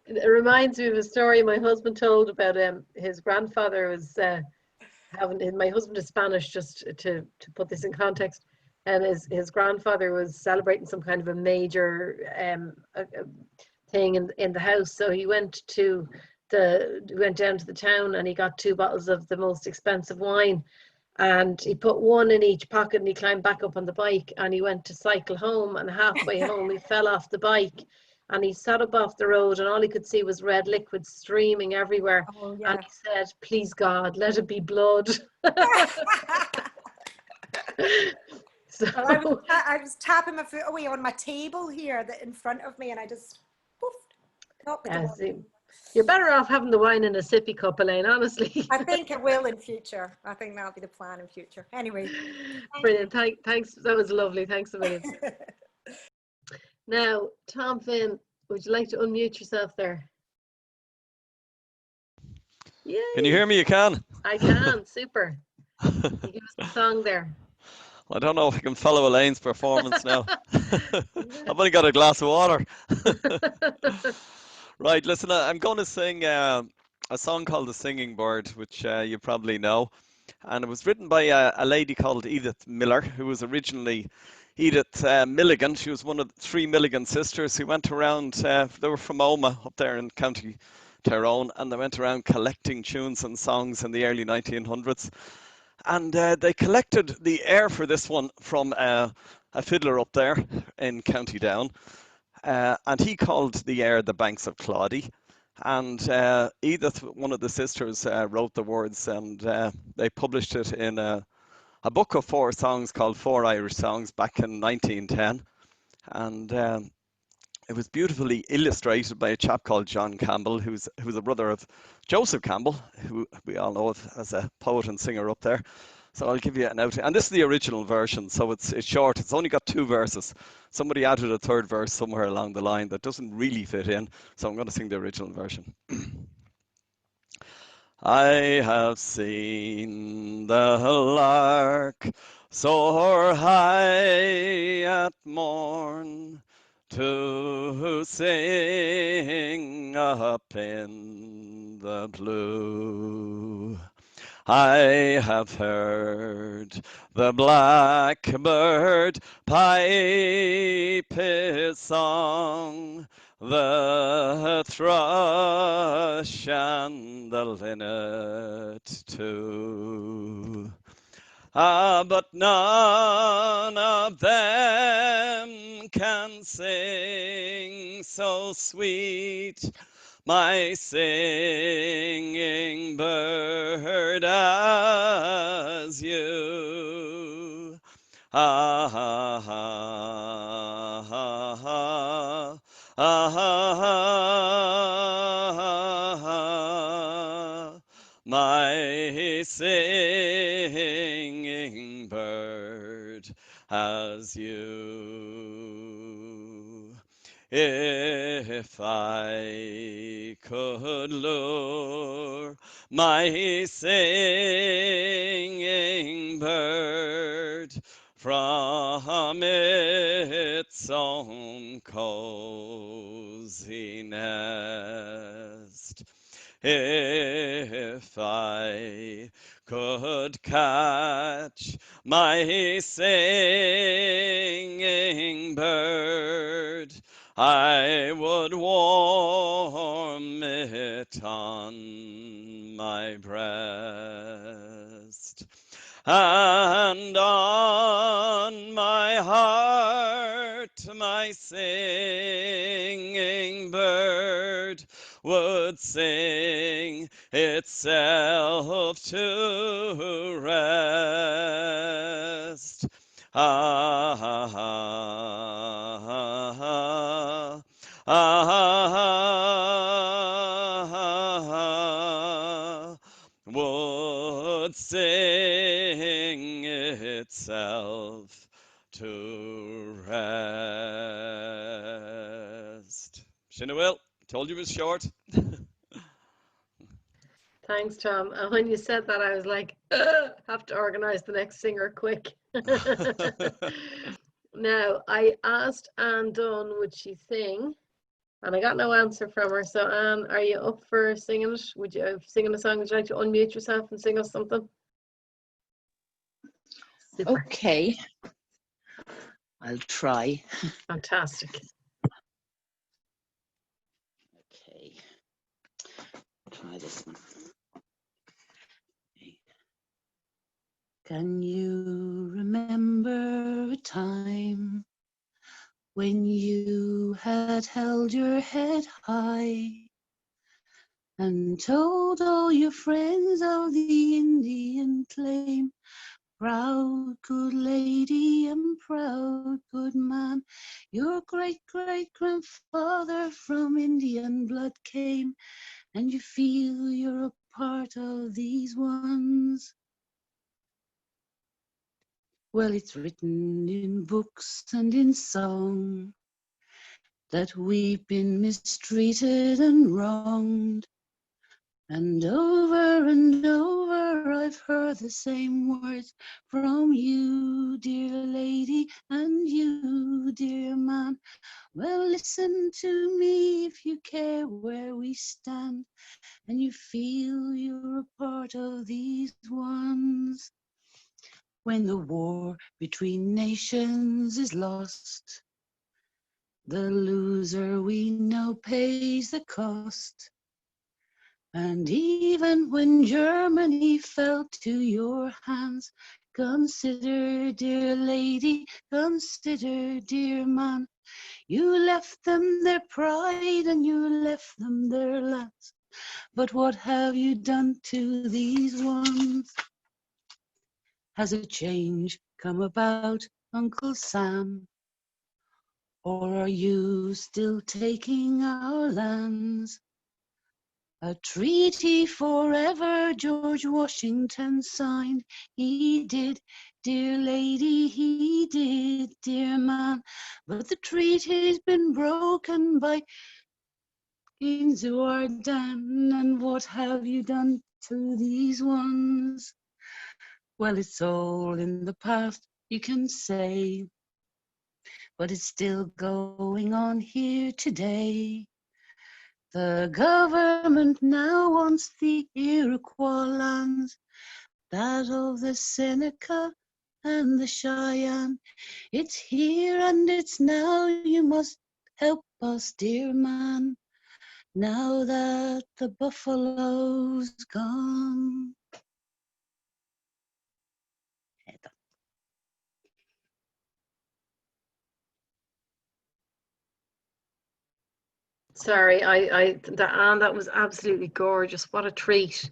Speaker 1: It reminds me of a story my husband told about his grandfather was my husband is Spanish, just to put this in context, and his grandfather was celebrating some kind of a major thing in the house, so he went down to the town and he got 2 bottles of the most expensive wine, and he put one in each pocket and he climbed back up on the bike and he went to cycle home, and halfway home he fell off the bike and he sat up off the road and all he could see was red liquid streaming everywhere.
Speaker 10: Oh, yeah.
Speaker 1: And he said, please God, let it be blood. So
Speaker 10: Well, I was tapping my foot away on my table here in front of me, and I just poofed.
Speaker 1: You're better off having the wine in a sippy cup, Elaine, honestly.
Speaker 10: I think I will in future. I think that'll be the plan in future. Anyway.
Speaker 1: Brilliant. Thanks. That was lovely. Thanks a million. Now, Tom Finn, would you like to unmute yourself there? Yay.
Speaker 17: Can you hear me? You can?
Speaker 1: I can. Super. You give us the song there.
Speaker 17: I don't know if I can follow Elaine's performance now. I've only got a glass of water. Right, listen, I'm going to sing a song called The Singing Bird, which you probably know. And it was written by a lady called Edith Miller, who was originally Edith Milligan. She was one of the 3 Milligan sisters who went around, they were from Omagh up there in County Tyrone, and they went around collecting tunes and songs in the early 1900s. And they collected the air for this one from a fiddler up there in County Down. And he called the air The Banks of Claudy. And Edith, one of the sisters, wrote the words, and they published it in a book of 4 songs called 4 Irish Songs back in 1910. And it was beautifully illustrated by a chap called John Campbell, who's a brother of Joseph Campbell, who we all know as a poet and singer up there. So I'll give you an out. And this is the original version, so it's short. It's only got 2 verses. Somebody added a 3rd verse somewhere along the line that doesn't really fit in, so I'm going to sing the original version. I have seen the lark soar high at morn to sing up in the blue. I have heard the blackbird pipe his song, the thrush and the linnet too. But none of them can sing so sweet, my singing bird, as you. Ah, ah, ah, ah, ah, ah, ah, ah, my singing bird, as you. If I could lure my singing bird from its own cozy nest, if I could catch my singing bird, I would warm it on my breast, and on my heart my singing bird would sing itself to rest. Ah, ah, ah, ah, ah, would sing itself to rest. Shinna Will, told you it was short.
Speaker 1: Thanks, Tom. And when you said that, I was like, have to organize the next singer quick. Now, I asked Anne Dunn, would she sing? And I got no answer from her. So, Anne, are you up for singing it? Would you singing a song? Would you like to unmute yourself and sing us something? Super.
Speaker 3: Okay, I'll try.
Speaker 1: Fantastic.
Speaker 3: Okay, try this one. Can you remember a time when you had held your head high and told all your friends of the Indian claim? Proud good lady and proud good man, your great-great-grandfather from Indian blood came, and you feel you're a part of these ones. Well, it's written in books and in song that we've been mistreated and wronged. And over I've heard the same words from you, dear lady, and you, dear man. Well, listen to me if you care where we stand, and you feel you're a part of these ones. When the war between nations is lost, the loser we know pays the cost. And even when Germany fell to your hands, consider, dear lady, consider, dear man, you left them their pride and you left them their lands. But what have you done to these ones? Has a change come about, Uncle Sam? Or are you still taking our lands? A treaty forever George Washington signed. He did, dear lady, he did, dear man. But the treaty's been broken by into our den, and what have you done to these ones? Well, it's all in the past, you can say, but it's still going on here today. The government now wants the Iroquois lands, that of the Seneca and the Cheyenne. It's here and it's now, you must help us, dear man, now that the buffalo's gone.
Speaker 1: Sorry, that was absolutely gorgeous. What a treat.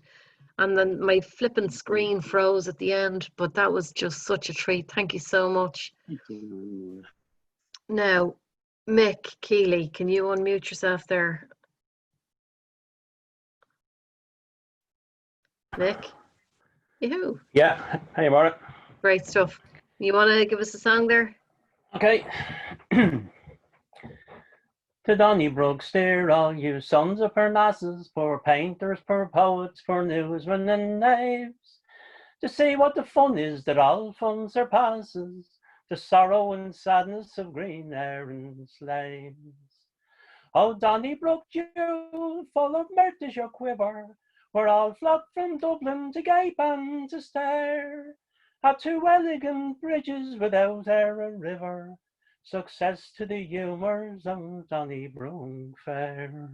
Speaker 1: And then my flippant screen froze at the end, but that was just such a treat. Thank you so much. Now, Mick Keeley, can you unmute yourself there? Mick? Yoo-hoo.
Speaker 12: Yeah. Hey, Mark.
Speaker 1: Great stuff. You want to give us a song there?
Speaker 12: Okay. To Donnybrook steer, all you sons of Parnassus, poor painters, poor poets, poor newsmen and knaves, to see what the fun is that all fun surpasses, the sorrow and sadness of green errant slaves. Oh, Donnybrook jewel, full of mirth is your quiver, we're all flocked from Dublin to gape and to stare at two elegant bridges without e'er a river. Success to the humours of Donnybrook Fair.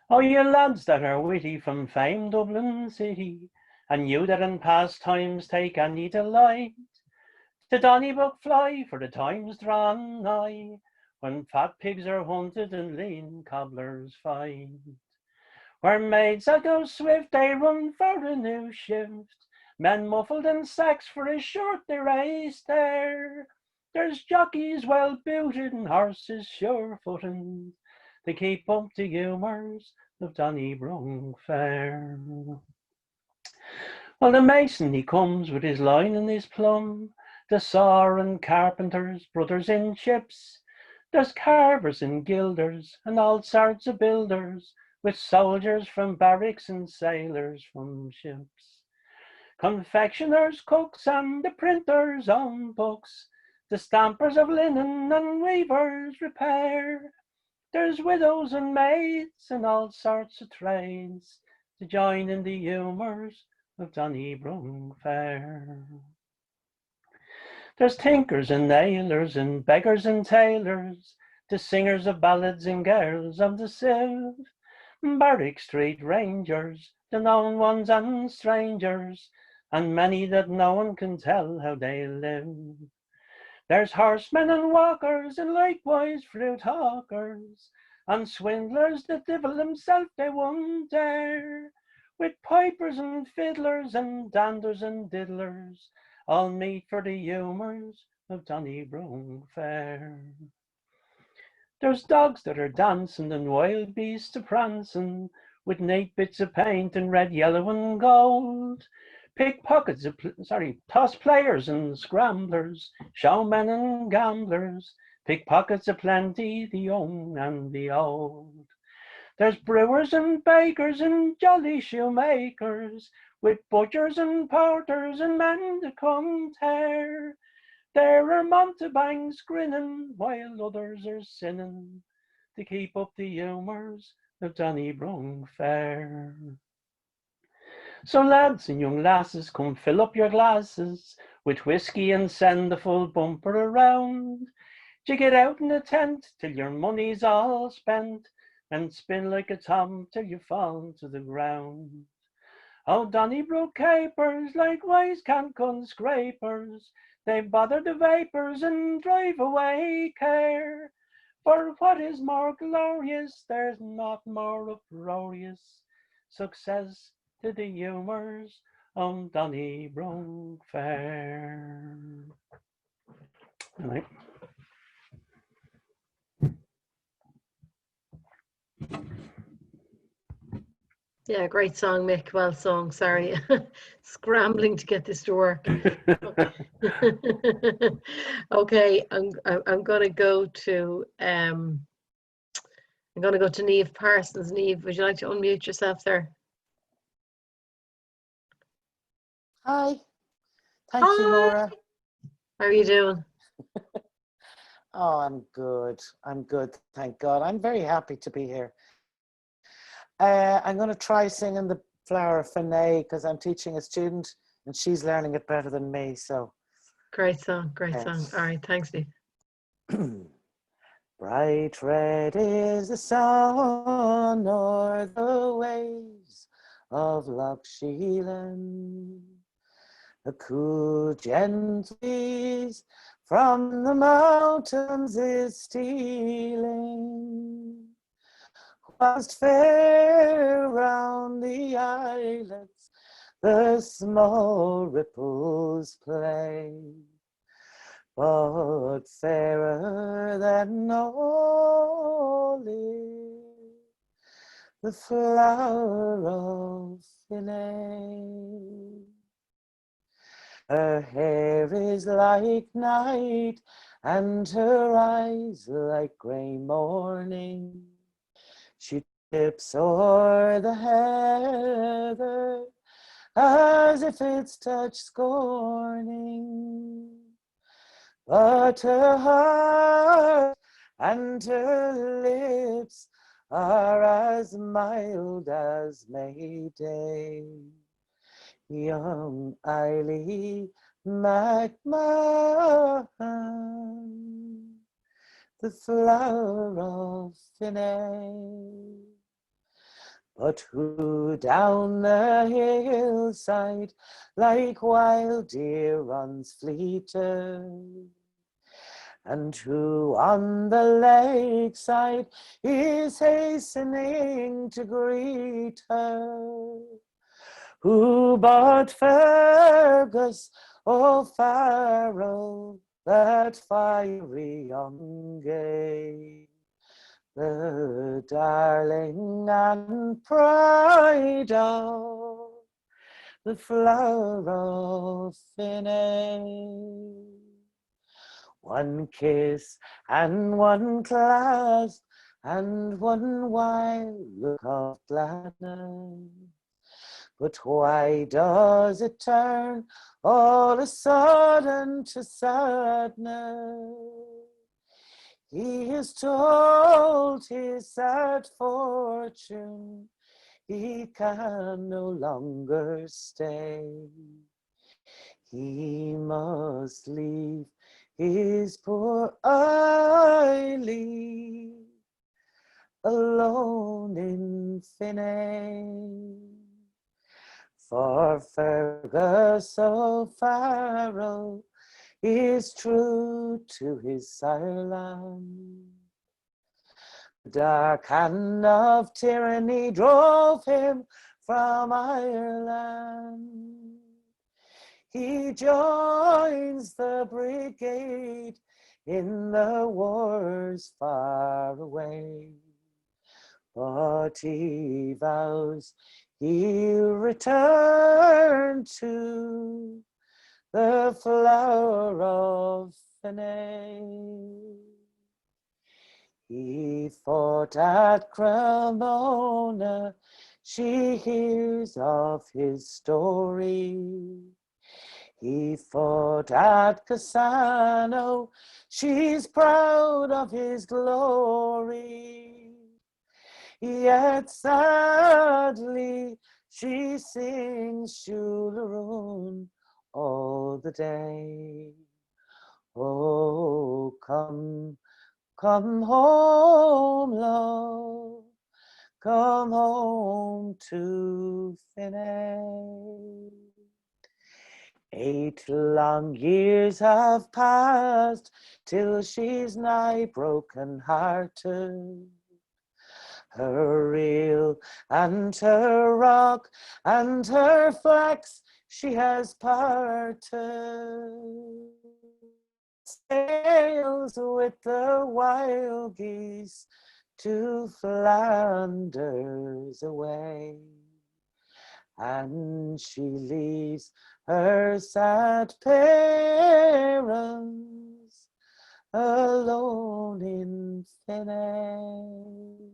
Speaker 12: Oh, you lads that are witty from famed Dublin city, and you that in past times take any delight, to Donnybrook fly, for the time's drawn nigh, when fat pigs are hunted and lean cobblers fight. Where maids that go swift, they run for a new shift, men muffled in sacks for a short they race there. There's jockeys well booted and horses sure-footed to keep up the humours of Donnybrook Fair. Well, the mason he comes with his line and his plumb, the saw and carpenters, brothers in chips. There's carvers and gilders and all sorts of builders, with soldiers from barracks and sailors from ships. Confectioners, cooks, and the printers on books, the stampers of linen and weavers repair. There's widows and maids and all sorts of trades to join in the humours of Donnybrook Fair. There's tinkers and nailers and beggars and tailors, the singers of ballads and girls of the sieve, Barrack Street rangers, the known ones and strangers, and many that no one can tell how they live. There's horsemen and walkers, and likewise flute hawkers, and swindlers that devil himself they won't dare, with pipers and fiddlers and danders and diddlers, all meet for the humours of Donnybrook Fair. There's dogs that are dancing and wild beasts a prancing, with neat bits of paint in red, yellow and gold. Pickpockets, toss players and scramblers, showmen and gamblers, pickpockets aplenty, the young and the old. There's brewers and bakers and jolly shoemakers, with butchers and porters and men to come tear. There are mountebanks grinning while others are sinning to keep up the humours of Donnybrook Fair. So lads and young lasses, come fill up your glasses with whiskey and send the full bumper around. You get out in a tent till your money's all spent, and spin like a tom till you fall to the ground. Oh, Donnybrook capers, likewise Cancun scrapers, they bother the vapours and drive away care. For what is more glorious, there's not more uproarious success to the humours of Donnybrook Fair. All right.
Speaker 1: Yeah, great song, Mick. Well sung. Sorry, scrambling to get this to work. Okay, I'm gonna go to I'm going to go to Niamh Parsons. Niamh, would you like to unmute yourself there?
Speaker 15: Hi. Thank you, Laura.
Speaker 1: How are you doing?
Speaker 15: Oh, I'm good. I'm good. Thank God. I'm very happy to be here. I'm going to try singing the Flower of Finney because I'm teaching a student and she's learning it better than me. So
Speaker 1: great song, great song. All right, thanks, Niamh.
Speaker 15: Bright red is the sun o'er the waves of Loch Sheelan. A cool gentle breeze from the mountains is stealing. Whilst fair round the islets the small ripples play. But fairer than all is the flower of Finney. Her hair is like night, and her eyes like grey morning. She trips o'er the heather as if it's touched scorning. But her heart and her lips are as mild as May Day. Young Eily McMahon, the flower of Finney. But who down the hillside like wild deer runs fleeter? And who on the lakeside is hastening to greet her? Who but Fergus O'Farrell, that fiery young gay, the darling and pride of the flower of Finney. One kiss and one clasp and one wild look of gladness. But why does it turn all a sudden to sadness? He is told his sad fortune he can no longer stay. He must leave his poor Eily alone in Finney. For Fergus O'Farrell is true to his sireland. The dark hand of tyranny drove him from Ireland. He joins the brigade in the wars far away, but he vows he'll return to the flower of Finney. He fought at Cremona, she hears of his story. He fought at Cassano, she's proud of his glory. Yet sadly she sings Shularun all the day. Oh, come, come home, love, come home to Finney. 8 long years have passed till she's nigh broken hearted. Her reel and her rock and her flax she has parted. Sails with the wild geese to Flanders away. And she leaves her sad parents alone in Finney.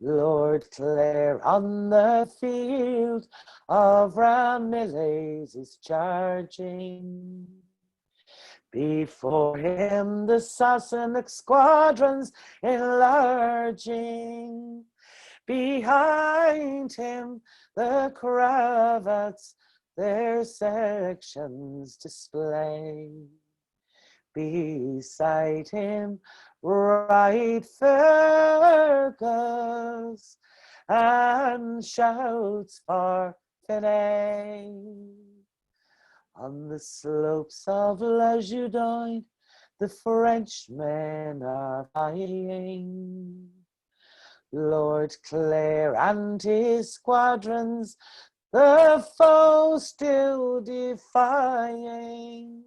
Speaker 15: Lord Clare on the field of Ramillies is charging. Before him the Sassenach squadrons enlarging. Behind him the cravats their sections display. Beside him ride Fergus and shouts for Finney. On the slopes of La Joudine the Frenchmen are fighting. Lord Clare and his squadrons the foe still defying.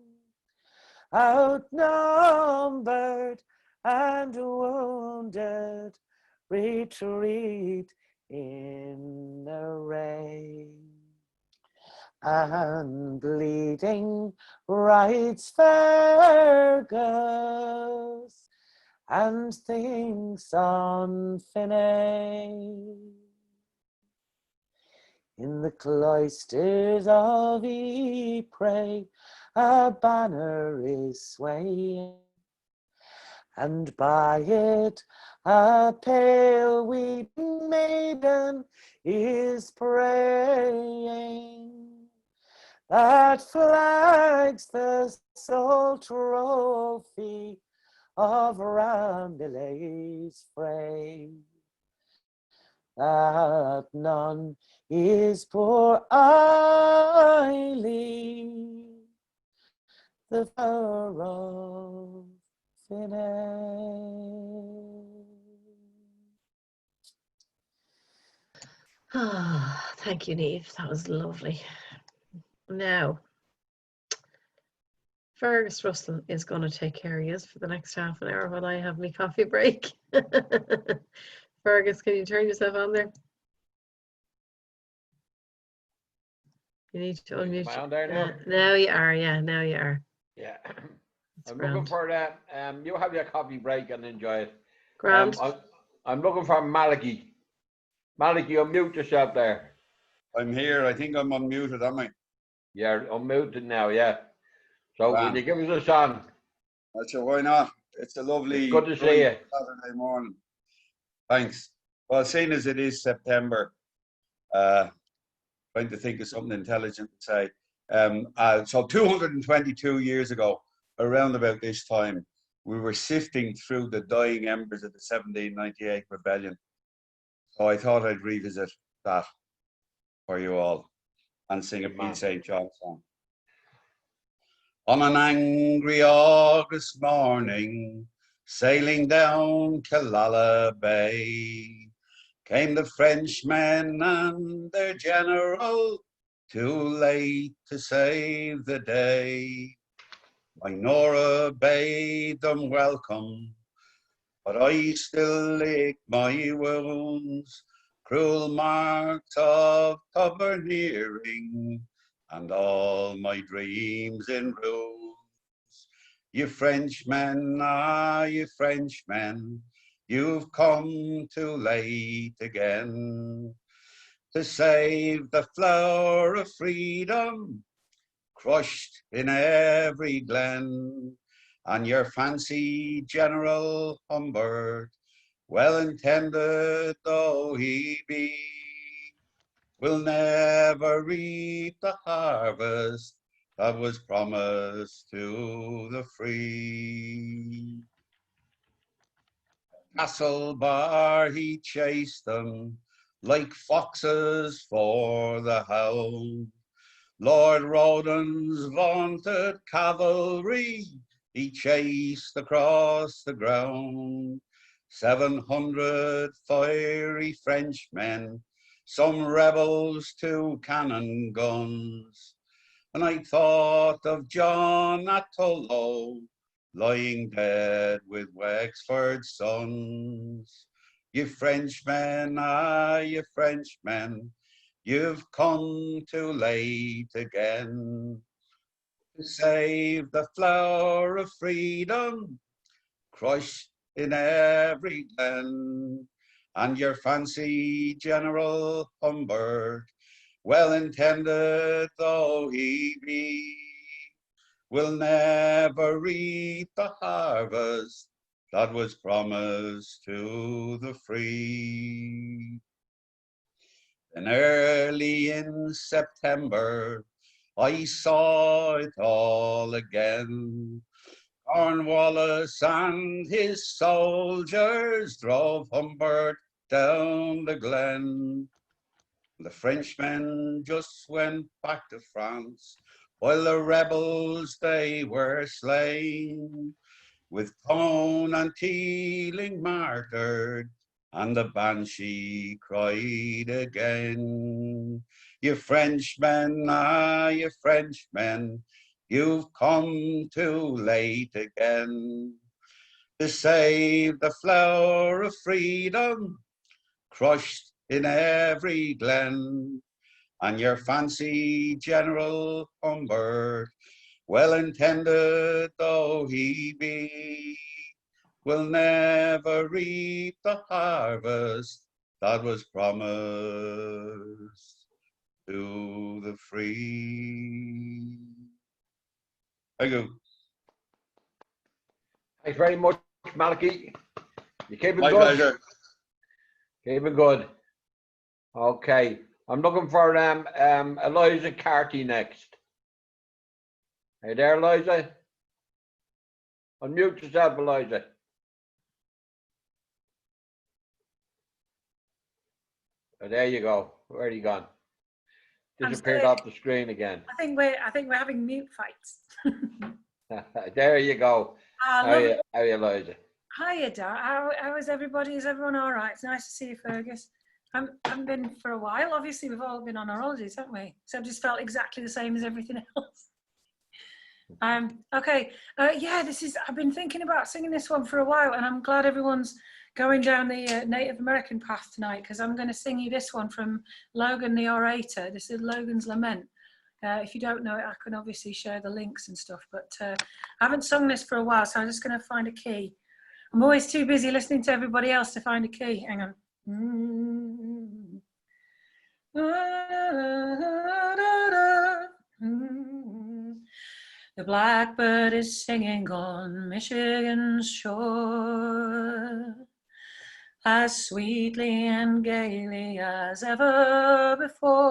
Speaker 15: Outnumbered and wounded, retreat in array. And bleeding rides Fergus and thinks on Finney. In the cloisters of Ypres a banner is swaying, and by it a pale weeping maiden is praying. That flags the sole trophy of Ramillies fray. That none is poor Eileen, the flower of Finney.
Speaker 1: Ah, thank you, Niamh. That was lovely. Now, Fergus Russell is going to take care of you for the next half an hour while I have my coffee break. Fergus, can you turn yourself on there? You need to unmute.
Speaker 6: Am I on there now?
Speaker 1: Now you are, yeah, now you are.
Speaker 6: Yeah.
Speaker 1: That's
Speaker 6: I'm
Speaker 1: grand.
Speaker 6: looking for that. You have your coffee break and enjoy it.
Speaker 1: Grand.
Speaker 6: I'm looking for Malachy. Malachy, unmute yourself there.
Speaker 4: I'm here. I think I'm unmuted, am I?
Speaker 6: Yeah, unmuted now, yeah. So
Speaker 4: Wow.
Speaker 6: will you give us a song?
Speaker 4: Sure, why not? It's a lovely
Speaker 6: It's good to see you.
Speaker 4: Saturday morning. Thanks. Well, seeing as it is September, trying to think of something intelligent to say. So 222 years ago, around about this time, we were sifting through the dying embers of the 1798 rebellion. So I thought I'd revisit that for you all and sing a Pete St. John song. On an angry August morning, sailing down Killala Bay, came the Frenchmen and their general, too late to save the day. My Nora bade them welcome, but I still lick my wounds, cruel marks of stubborn and all my dreams in ruins. You Frenchmen, you Frenchmen, you've come too late again to save the flower of freedom, crushed in every glen. And your fancy General Humbert, well intended though he be, will never reap the harvest that was promised to the free. Castlebar he chased them like foxes for the hound. Lord Rawdon's vaunted cavalry he chased across the ground. 700 fiery Frenchmen, some rebels to cannon guns. And I thought of John Atullo, lying dead with Wexford's sons. You Frenchmen, you Frenchmen, you've come too late again to save the flower of freedom, crushed in every glen.
Speaker 8: and your fancy General Humbert, well intended though he be, will never reap the harvest that was promised to the free. And early in September, I saw it all again. Cornwallis and his soldiers drove Humbert down the glen. The Frenchmen just went back to France, while the rebels they were slain, with Cone and Teeling martyred, and the Banshee cried again. You Frenchmen, ah, you Frenchmen, you've come too late again to save the flower of freedom, crushed in every glen. And your fancy General Humbert, well intended though he be, will never reap the harvest that was promised to the free. Thank you.
Speaker 6: Thanks very much, Malky. You keeping
Speaker 8: My
Speaker 6: good?
Speaker 8: pleasure.
Speaker 6: Keeping good. Okay. I'm looking for Eliza Carty next. Are you there, Eliza? Unmute yourself, Eliza. Oh, there you go. Where are you gone? Disappeared off the screen again.
Speaker 18: I think we're having mute fights.
Speaker 6: There you go. How are you, Eliza?
Speaker 18: Hiya, Dar. How is everybody? Is everyone all right? It's nice to see you, Fergus. I haven't been for a while. Obviously, we've all been on our holidays, haven't we? So I've just felt exactly the same as everything else. Okay. Yeah, I've been thinking about singing this one for a while, and I'm glad everyone's going down the Native American path tonight, because I'm going to sing you this one from Logan the Orator. This is Logan's Lament. If you don't know it, I can obviously share the links and stuff, but I haven't sung this for a while, so I'm just going to find a key. I'm always too busy listening to everybody else to find a key. Hang on. The blackbird is singing on Michigan's shore, as sweetly and gaily as ever before.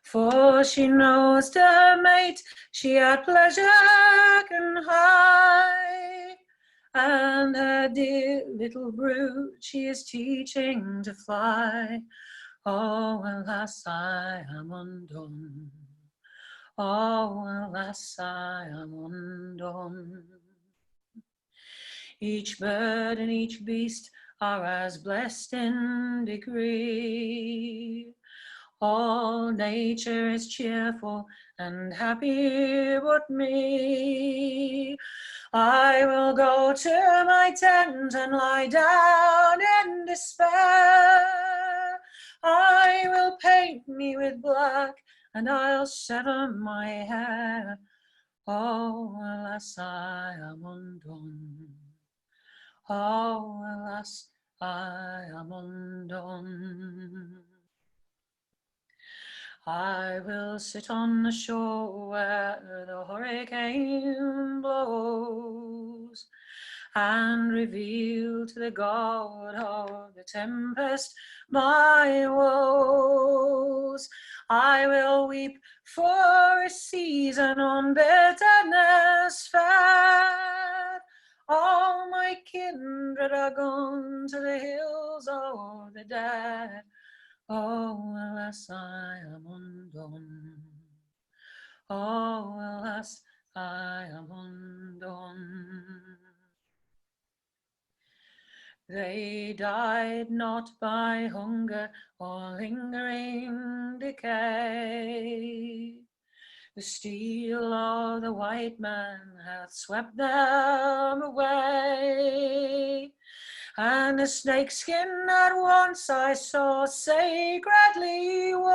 Speaker 18: For she knows the mate she at pleasure can hide, and her dear little brood she is teaching to fly. Oh, alas, I am undone. Oh, alas, I am undone. Each bird and each beast are as blessed in degree. All nature is cheerful and happy but me. I will go to my tent and lie down in despair. I will paint me with black and I'll sever my hair. Oh, alas, I am undone. Oh, alas, I am undone. I will sit on the shore where the hurricane blows, and reveal to the God of the tempest my woes. I will weep for a season on bitterness fed. All my kindred are gone to the hills of the dead. Oh, alas, I am undone. Oh, alas, I am undone. They died not by hunger or lingering decay. The steel of the white man hath swept them away. And the snakeskin that once I saw sacredly wore,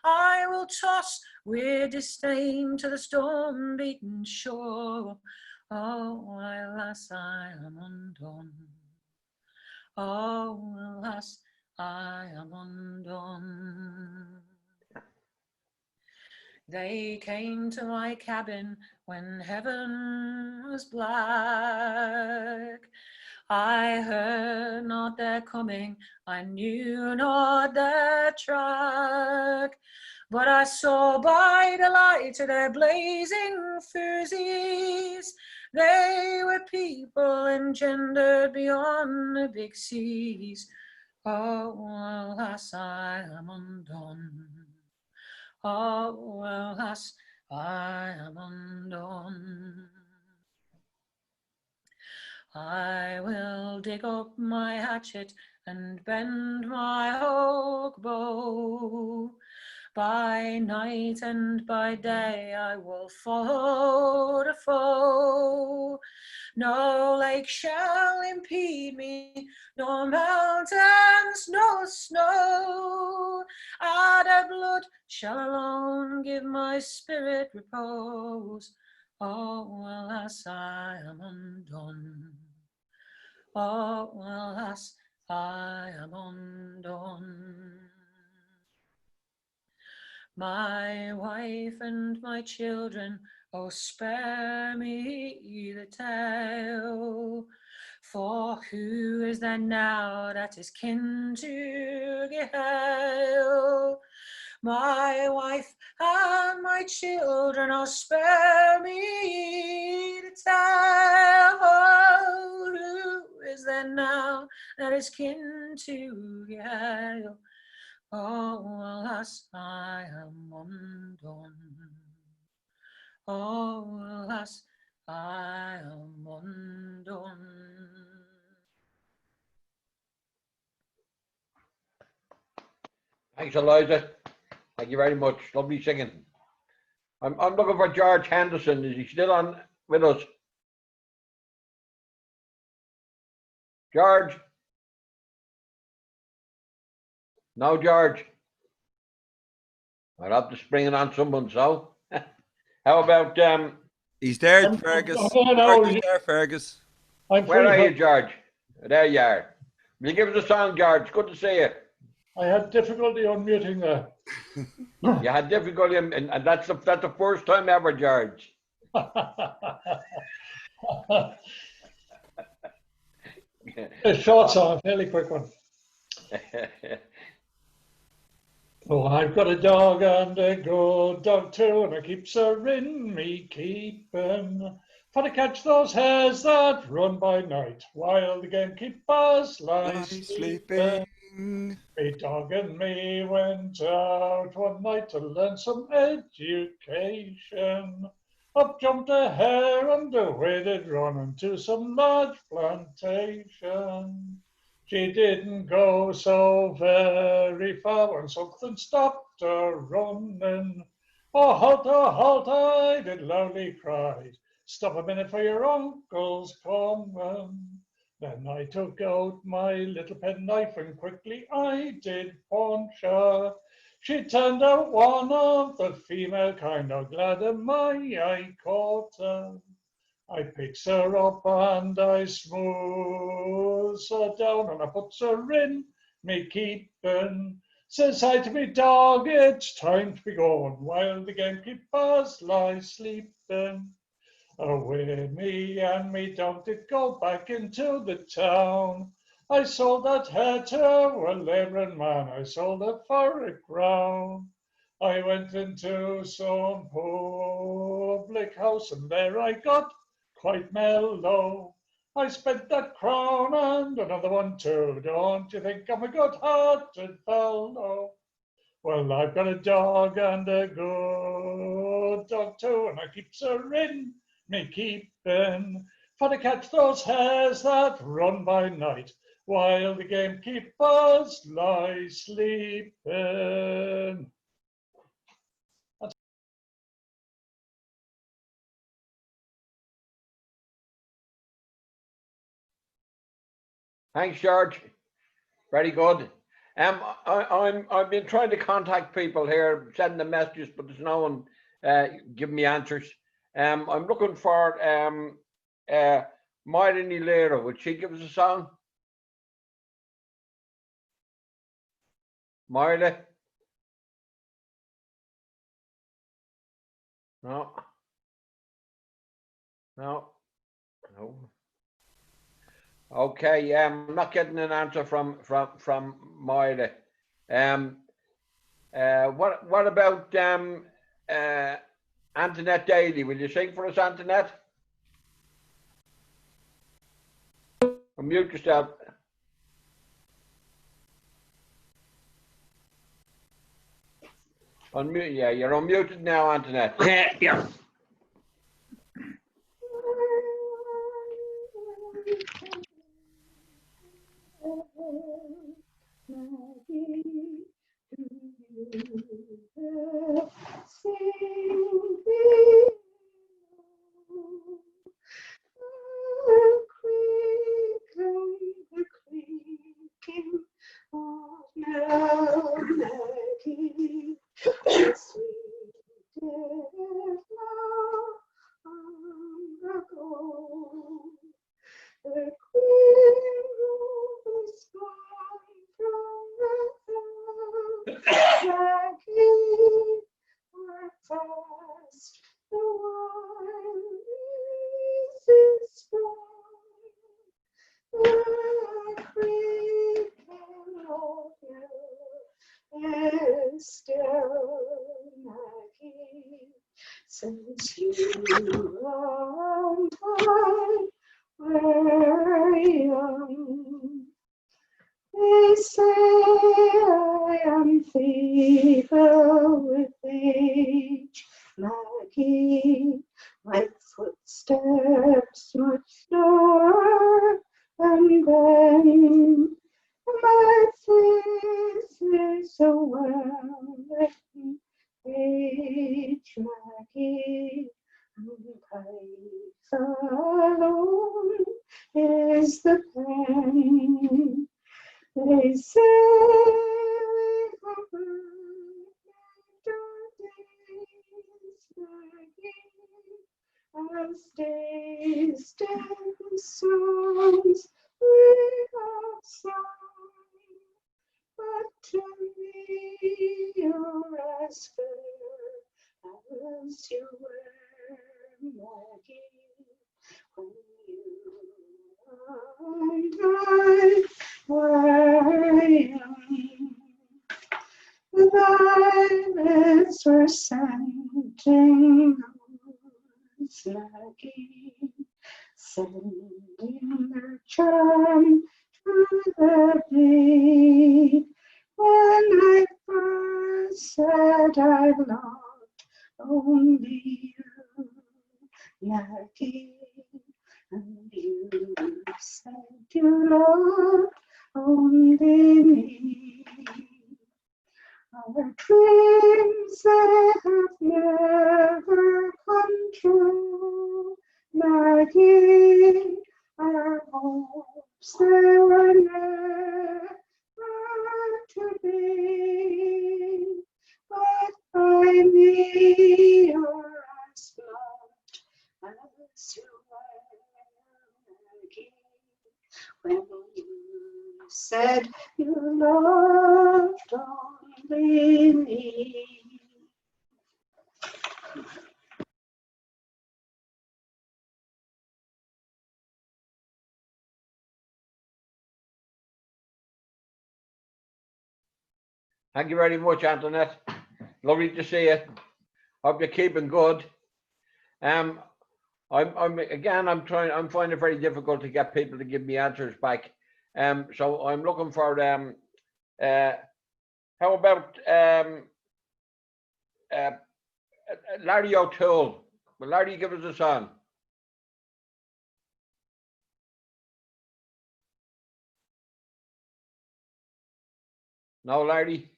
Speaker 18: I will toss with disdain to the storm-beaten shore. Oh, alas, I am undone. Oh, alas, I am undone. They came to my cabin when heaven was black. I heard not their coming, I knew not their track. But I saw by the light of their blazing fusees, they were people engendered beyond the big seas. Oh, alas, I am undone. Oh, alas, I am undone. I will dig up my hatchet and bend my oak bow. By night and by day I will follow the foe. No lake shall impede me, no mountains, no snow. Our blood shall alone give my spirit repose. Oh, alas, I am undone. Oh, alas, I am undone. My wife and my children, oh, spare me the tale. For who is there now that is kin to Gael? My wife and my children, oh, spare me the tale. Oh, who is there now that is kin to Gael? Oh, alas, I am undone. Oh, alas, I am undone.
Speaker 6: Thanks, Eliza. Thank you very much. Lovely singing. I'm looking for George Henderson. Is he still on with us? George? No, George. I'll have to spring it on someone, so. How about
Speaker 4: He's there, Fergus. George is there, Fergus.
Speaker 6: where are you, George? There you are. Will you give us a song, George? Good to see you.
Speaker 5: I had difficulty unmuting there.
Speaker 6: You had difficulty, and that's the first time ever, George.
Speaker 5: A short song, a fairly quick one. Oh, I've got a dog and a good dog too, and it keeps her in me keeping. For to catch those hares that run by night, while the gamekeepers lie sleeping. Me dog and me went out one night to learn some education. Up jumped a hare and away they'd run into some large plantation. She didn't go so very far when something stopped her running. Oh, halt, I did loudly cry. Stop a minute for your uncle's coming. Then I took out my little penknife and quickly I did punch her. She turned out one of the female kind, oh glad am I caught her. I picks her up and I smooths her down and I puts her in me keeping. Says I to me dog, it's time to be going while the gamekeepers lie sleeping. Away me and me dog did go back into the town. I sold that hare to a labouring man, I sold her for a crown. I went into some public house and there I got quite mellow. I spent that crown and another one too. Don't you think I'm a good-hearted fellow? Well, I've got a dog and a good dog too, and I keeps her in me keeping. For to catch those hares that run by night, while the gamekeepers lie sleeping.
Speaker 6: Thanks, George. Very good. I've been trying to contact people here, sending them messages, but there's no one giving me answers. I'm looking for Myra Lera, would she give us a song? Myra? No. No. No. Okay, I'm not getting an answer from Myra. What about Antoinette Daly? Will you sing for us, Antoinette? Unmute yourself. Unmute, yeah, you're unmuted now, Antoinette. Yeah.
Speaker 14: Since you are mine, were young, they say I am feeble with age, Maggie. My footsteps much slower, and then my face is so well written. Age, Maggie, and life alone is the pain. They say we have days, Maggie, as days dim songs we have sung, but to me you're as fair as you were, Maggie, when you and I were young. The violets were scenting rose, Maggie, sending their charm to the bee. When I first said I loved only you, Maggie, and you said you loved only me. Our dreams, they have never come true, Maggie. Our hopes, they were never to be. But by me, you're as loved as you were, Maggie. When you said you loved only me.
Speaker 6: Thank you very much, Antoinette. Lovely to see you. Hope you're keeping good. I'm finding it very difficult to get people to give me answers back. So I'm looking for how about Larry O'Toole? Will Larry give us a song? No, Larry?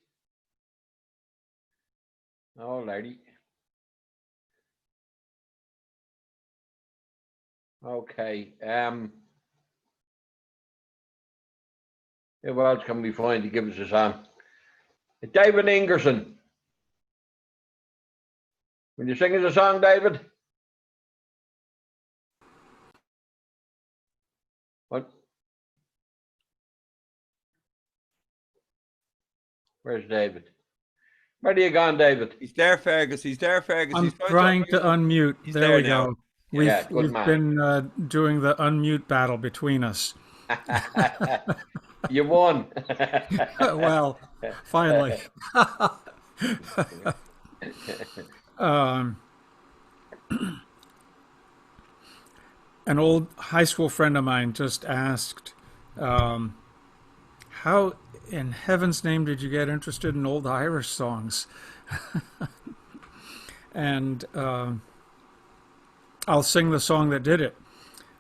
Speaker 6: No, Larry. Okay. Who else can we find to give us a song? David Ingerson. Will you sing us a song, David? Where's David? Where are you gone, David?
Speaker 4: He's there, Fergus. He's there, Fergus.
Speaker 7: I'm
Speaker 4: He's
Speaker 7: trying to unmute.
Speaker 4: He's
Speaker 7: There
Speaker 4: there
Speaker 7: we
Speaker 4: now.
Speaker 7: go. We've
Speaker 6: Yeah, good
Speaker 7: we've
Speaker 6: man.
Speaker 7: been doing the unmute battle between us.
Speaker 6: You won.
Speaker 7: Well, finally. An old high school friend of mine just asked, how in heaven's name did you get interested in old Irish songs? And I'll sing the song that did it.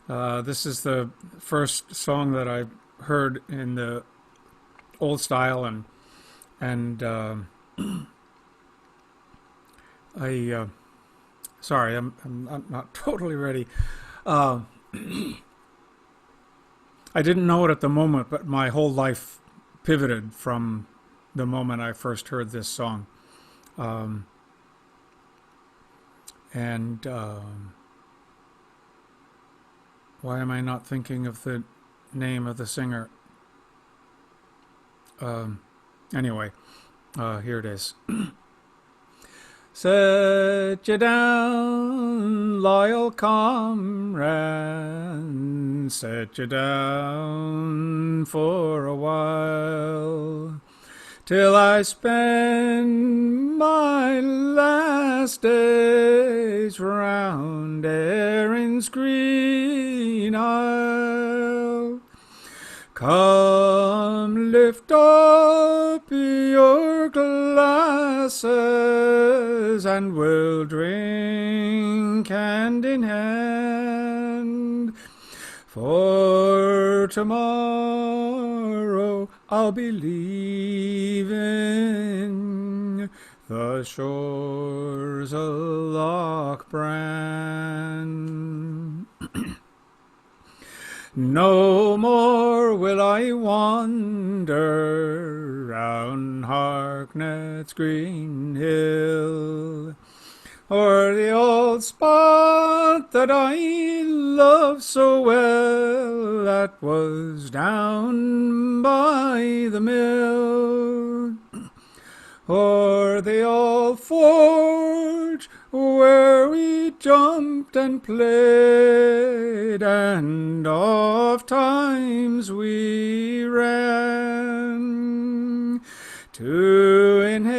Speaker 7: This is the first song that I heard in the old style, and sorry, I'm not totally ready. I didn't know it at the moment, but my whole life pivoted from the moment I first heard this song. Why am I not thinking of the name of the singer? Anyway, here it is. Set you down, loyal comrade, set you down for a while, till I spend my last days round Erin's green isle. Come, lift up your glasses, and we'll drink hand in hand. For tomorrow I'll be leaving the shores of Lochbran. No more will I wander round Harknet's green hill, or the old spot that I loved so well, that was down by the mill, or the old forge where we jumped and played, and oft times we ran to inhale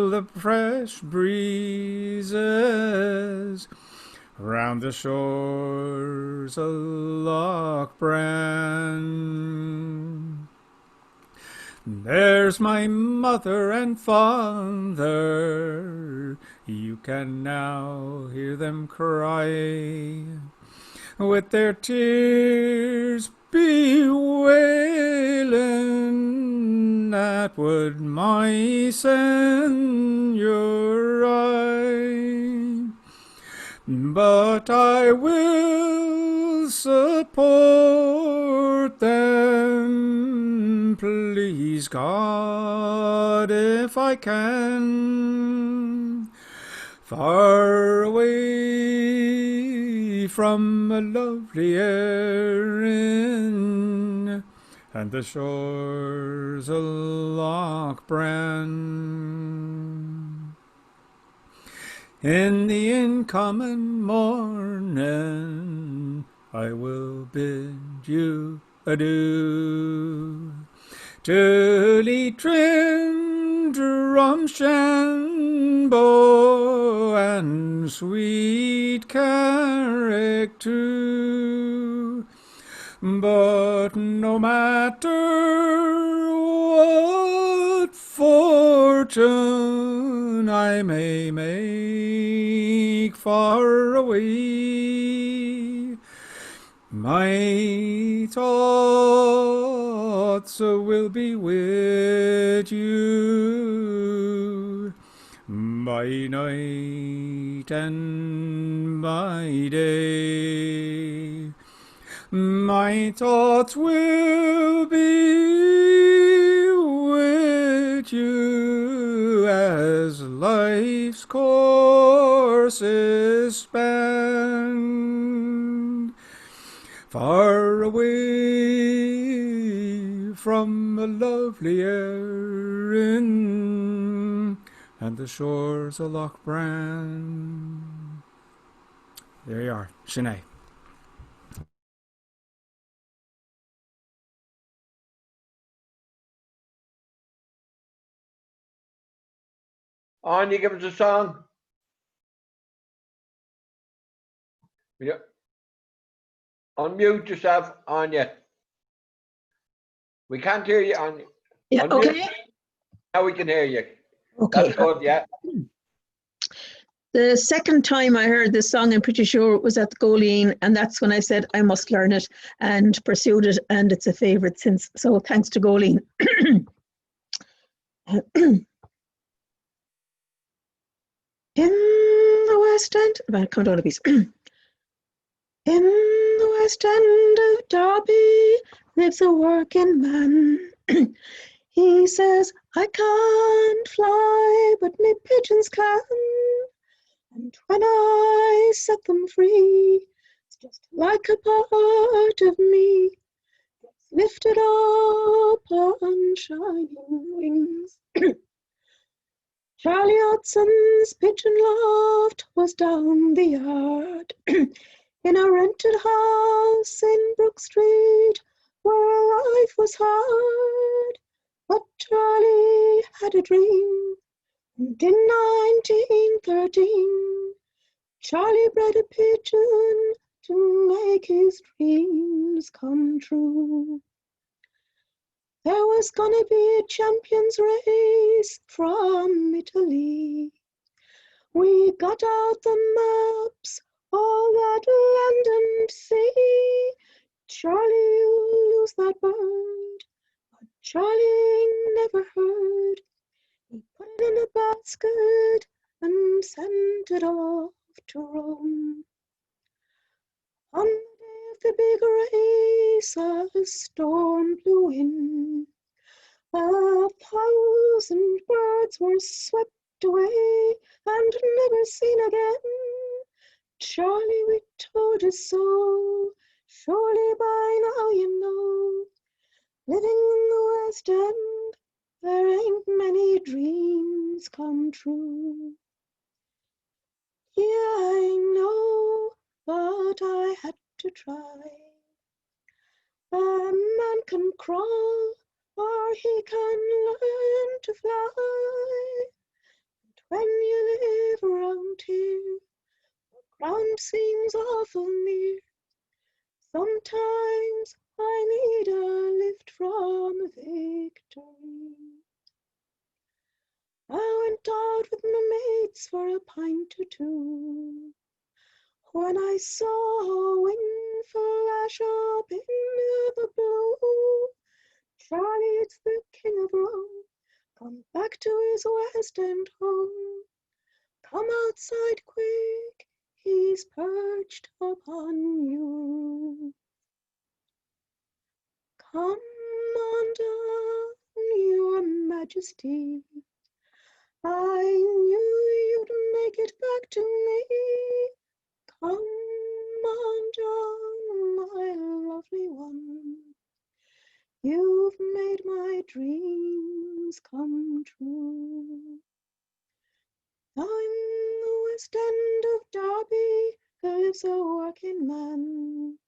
Speaker 7: the fresh breezes round the shores of Lochbran. There's my mother and father, you can now hear them cry, with their tears bewailing Atwood, my Senor. But I will support them, please God, if I can, far away from a lovely Erin and the shores of Lochbran. In the incoming morning I will bid you adieu, to Leitrim, Drumshanbo, and sweet Carrick too. But no matter what fortune I may make far away, my thoughts will be with you by night and by day. My thoughts will be with you as life's course is spent. Far away from a lovely Erin and the shores of Lochbran. There you are, Sinead.
Speaker 6: Anya, give us a song. Yeah. Unmute yourself, Anya. We can't hear you, Anya.
Speaker 9: Yeah,
Speaker 6: Unmute.
Speaker 9: okay.
Speaker 6: Now we can hear you.
Speaker 9: Okay.
Speaker 6: That's good, yeah.
Speaker 9: The second time I heard this song, I'm pretty sure it was at the Góilín, and that's when I said I must learn it and pursued it, and it's a favourite since. So thanks to Góilín. In the West End, well, come down a piece. In the West End of Derby lives a working man. He says, I can't fly, but me pigeons can. And when I set them free, it's just like a part of me gets lifted up on shining wings. Charlie Odson's pigeon loft was down the yard in a rented house in Brook Street where life was hard. But Charlie had a dream, and in 1913 Charlie bred a pigeon to make his dreams come true. There was gonna be a champions race from Italy. We got out the maps, all that land and sea. Charlie, you'll lose that bird, but Charlie never heard. He put it in a basket and sent it off to Rome. On the day of the big race, a storm blew in. 1,000 birds were swept away and never seen again. Charlie, we told you so. Surely by now you know. Living in the West End, there ain't many dreams come true. Yeah, I know, but I had to try. A man can crawl, or he can learn to fly. And when you live around here, the ground seems awful near. Sometimes I need a lift from victory. I went out with my mates for a pint or two, when I saw a wing flash up in the blue. Charlie, it's the King of Rome, come back to his West End home. Come outside quick, he's perched upon you. Come on down, your majesty. I knew you'd make it back to me. Come on down, my lovely one. You've made my dreams come true. Now in the West End of Derby lives a working man.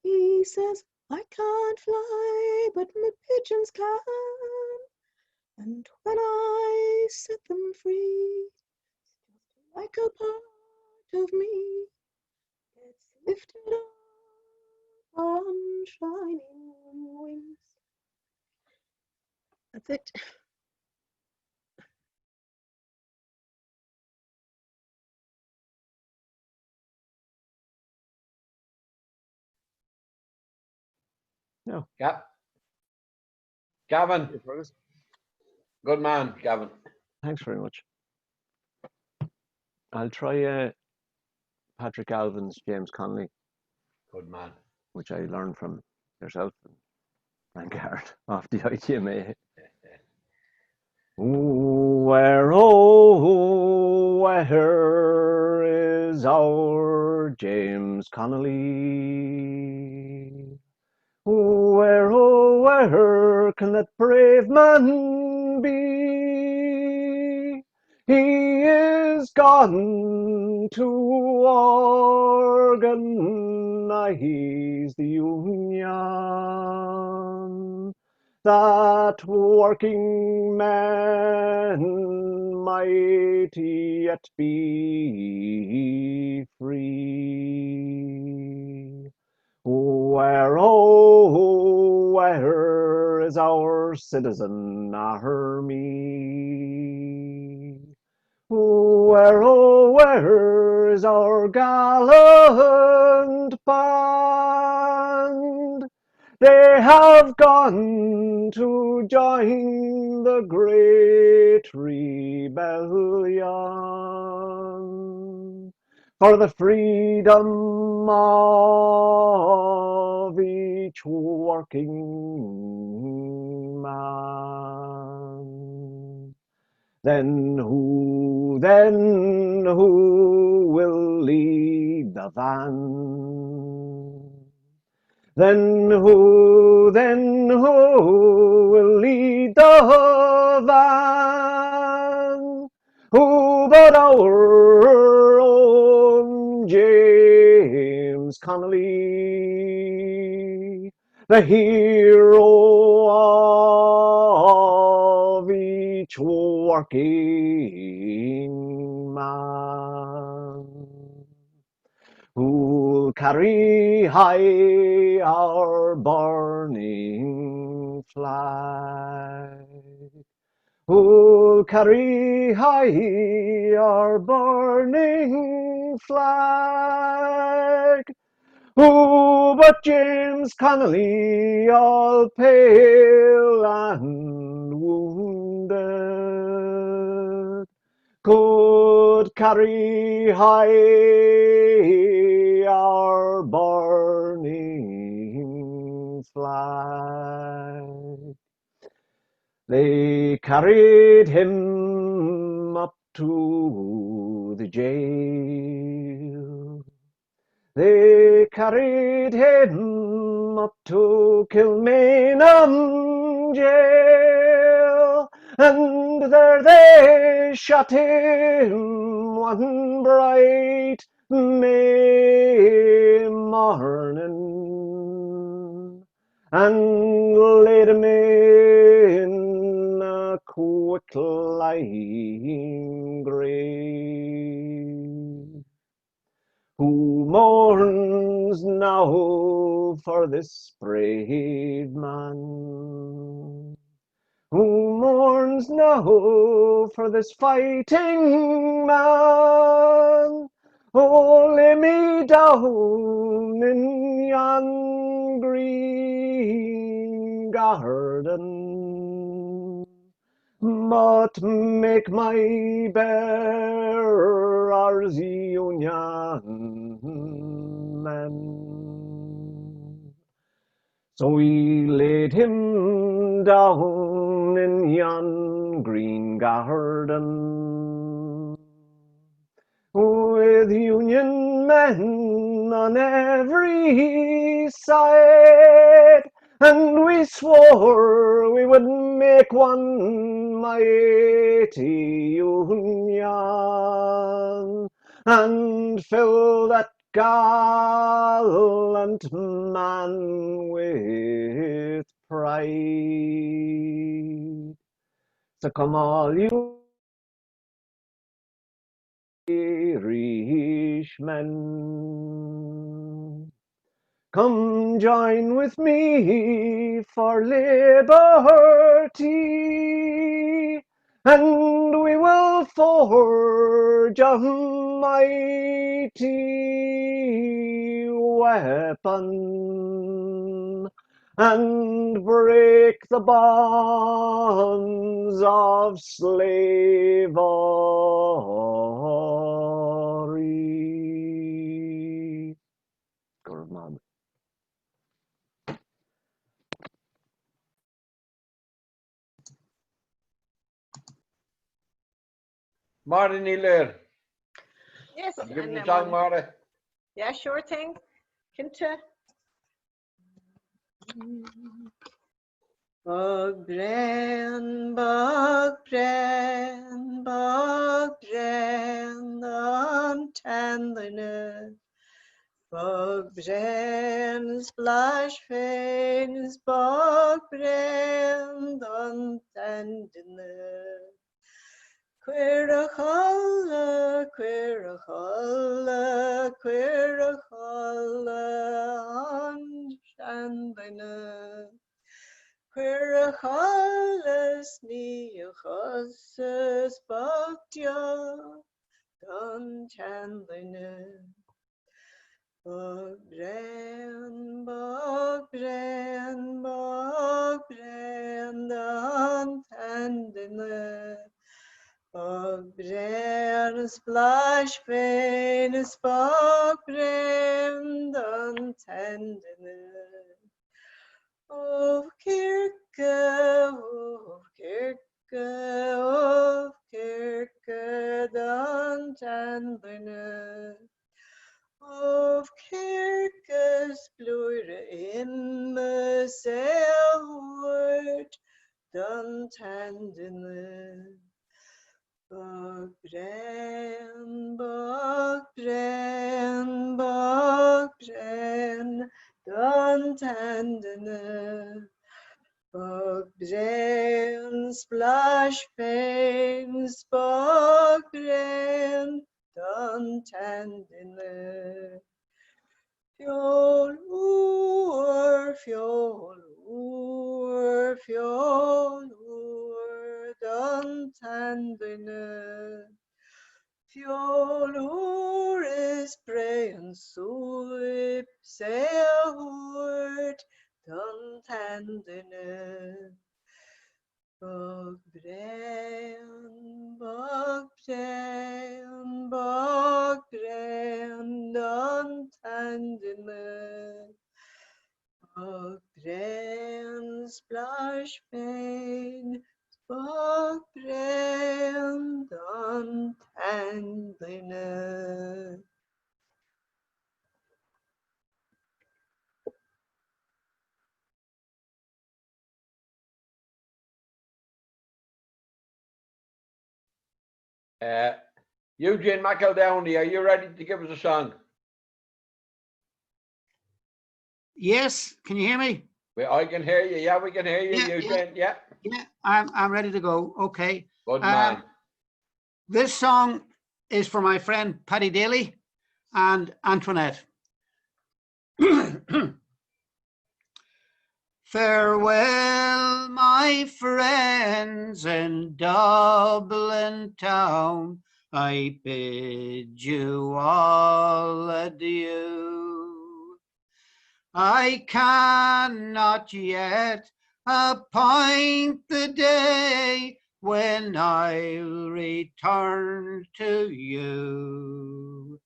Speaker 9: He says, I can't fly, but my pigeons can. And when I set them free, like a part of me gets lifted up on shining wings. That's it.
Speaker 6: No. Yeah. Gavin. Good man, Gavin.
Speaker 19: Thanks very much. I'll try Patrick Alvin's James Connolly.
Speaker 6: Good man.
Speaker 19: Which I learned from yourself and Frank Hart off the ITMA. Where, oh, where is our James Connolly? Where, oh, where where can that brave man be? He is gone to organize the union, that working men might yet be free. Where, oh, where is our citizen army? Where, oh, where is our gallant band? They have gone to join the great rebellion for the freedom of each working man. Then who will lead the van? Then who will lead the van? Who but our own James Connolly, the hero of each working man? Who'll carry high our burning flag? Who'll carry high our burning flag? Who but James Connolly, all pale and wounded, could carry high our burning flag. They carried him up to the jail. They carried him up to Kilmainham jail, and there they shot him one bright May morning, and laid him in a quick lying grave. Who mourns now for this brave man? Who mourns now for this fighting man? Oh, lay me down in yon green garden, but make my bearers union men. So we laid him down in yon green garden, with Union men on every side, and we swore we would make one mighty union, and fill that gallant man with pride. So come all you Irishmen, come join with me for liberty, and we will forge a mighty weapon, and break the bonds of slavery. Good man.
Speaker 6: Marty Neeler.
Speaker 20: Yes,
Speaker 6: Give
Speaker 20: and
Speaker 6: me a song, Marty.
Speaker 20: yeah, sure thing. Kinta. Bog bren, on tenderness. Bog bren, splash fanes, bog bren, on tenderness. Queer a chola, queer a chola, queer a chola, on tenderness. Queer a cholas ní a chosas bogdio don chandlina. Bog bren, bog bren, bog bren don tandina. Bog bren splash vein, bog bren don tandina. Of kirke, of kirke, of kirke, dan tanderne. Of kirkes bloeire in me zeilwoord, dan tanderne. Bog bren, bog bren, bog bren, dan tanderne. Bog bren, splash pains, bog bren, dan tanderne. Fjol oer, fjol oer, fjol oer, dan tanderne. Fjol oer is brei en soep, zeilwoord, dan tanderne. Bog bren, bog bren, bog bren, dan tanderne. Bog bren, splash pain, bog bren, dan tanderne.
Speaker 6: Eugene McEldowney, are you ready to give us a song?
Speaker 2: Yes, can you hear me?
Speaker 6: Well, I can hear you. Yeah, we can hear you, Eugene. Yeah.
Speaker 2: I'm ready to go. Okay.
Speaker 6: Good man.
Speaker 2: This song is for my friend Paddy Daly and Antoinette. Farewell, my friends in Dublin town. I bid you all adieu. I cannot yet appoint the day when I'll return to you.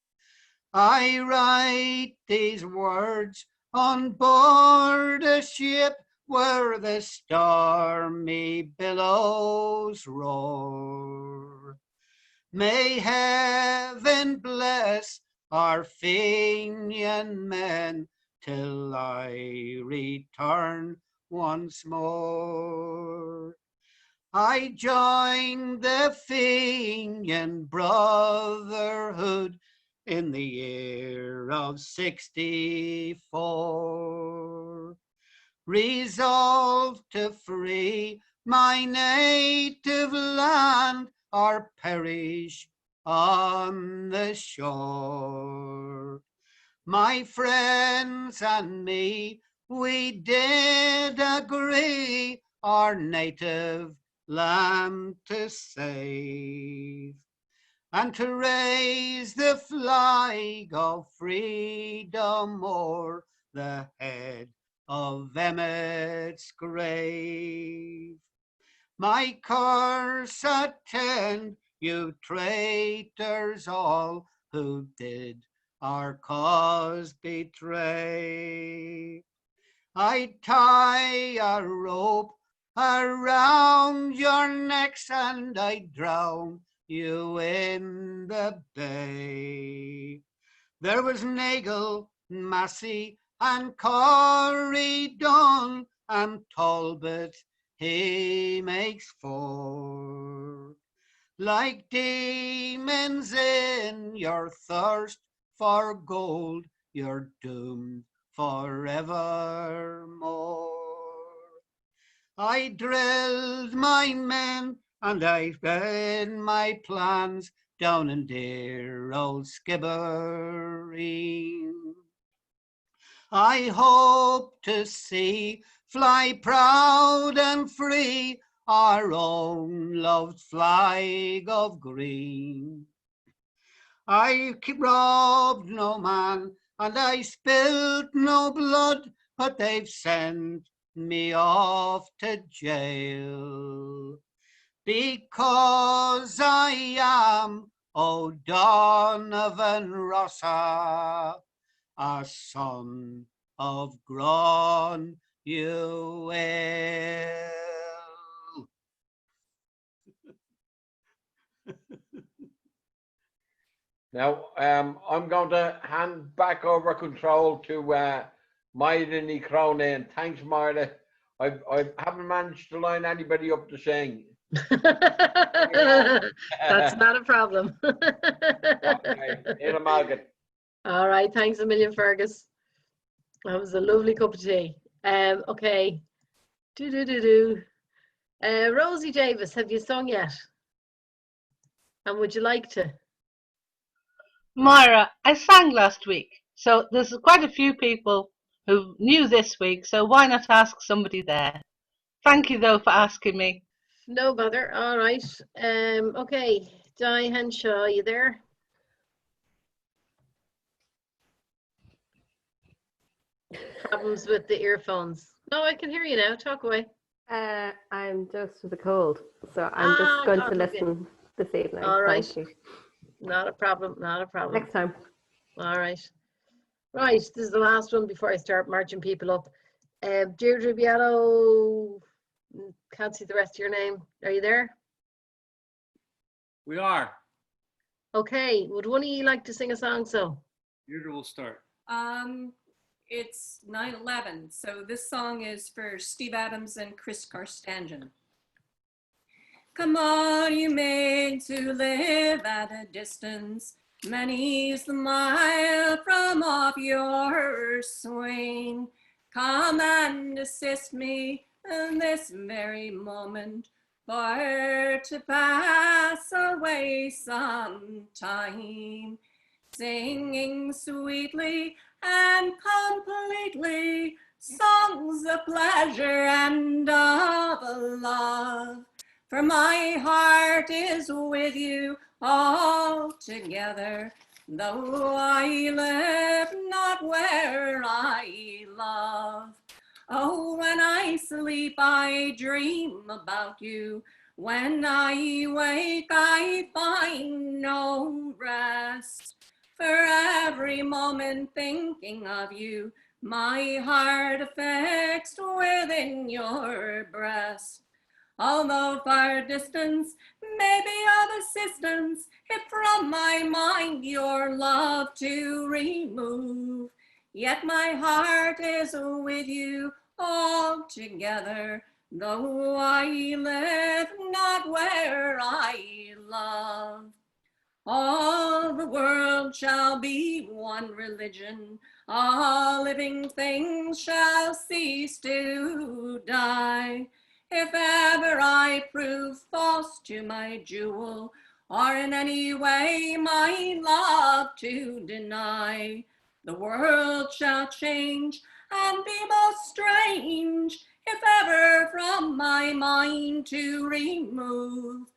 Speaker 2: I write these words on board a ship where the stormy billows roar. May heaven bless our Fenian men till I return once more. I joined the Fenian Brotherhood in the year of '64, resolved to free my native land or perish on the shore. My friends and me, we did agree our native land to save and to raise the flag of freedom o'er the head of Emmet's grave. My curse attend you traitors all who did our cause betray. I tie a rope around your necks and I drown you in the bay. There was Nagle, Massey and Corydon and Talbot he makes for. Like demons in your thirst for gold, you're doomed forevermore. I drilled my men and I laid my plans down in dear old Skibbereen. I hope to see fly proud and free our own loved flag of green. I robbed no man and I spilled no blood, but they've sent me off to jail because I am O'Donovan Rossa, a son of Granuel.
Speaker 6: Now, I'm going to hand back over control to Maida Ní Crone, and thanks, Maida. I haven't managed to line anybody up to sing.
Speaker 1: That's not a problem.
Speaker 6: Okay, in a market.
Speaker 1: All right, thanks a million, Fergus. That was a lovely cup of tea. Okay. Rosie Davis, have you sung yet? And would you like to?
Speaker 13: Myra, I sang last week, so there's quite a few people who knew this week, so why not ask somebody there? Thank you, though, for asking me.
Speaker 1: No bother. All right. Okay. Di Henshaw, you there? Problems with the earphones. No, I can hear you now. Talk away.
Speaker 21: I'm just with a cold, so I'm just going to listen this evening.
Speaker 1: All right.
Speaker 21: Thank you.
Speaker 1: Not a problem. Not a problem.
Speaker 21: Next time.
Speaker 1: All right. Right. This is the last one before I start marching people up. Deirdre Biello. Can't see the rest of your name. Are you there?
Speaker 23: We are.
Speaker 1: Okay. Would one of you like to sing a song? So
Speaker 23: Deirdre will start.
Speaker 24: It's 9/11, so this song is for Steve Adams and Chris Karstanjan. Come on, you made to live at a distance, many's the mile from off your swain. Come and assist me in this very moment, for to pass away some time, singing sweetly and completely songs of pleasure and of love. For my heart is with you altogether, though I live not where I love. Oh, when I sleep, I dream about you. When I wake, I find no rest. For every moment thinking of you, my heart fixed within your breast. Although far distance may be of assistance, if from my mind your love to remove, yet my heart is with you altogether, though I live not where I love. All the world shall be one religion, all living things shall cease to die. If ever I prove false to my jewel, or in any way my love to deny, the world shall change and be most strange, if ever from my mind to remove.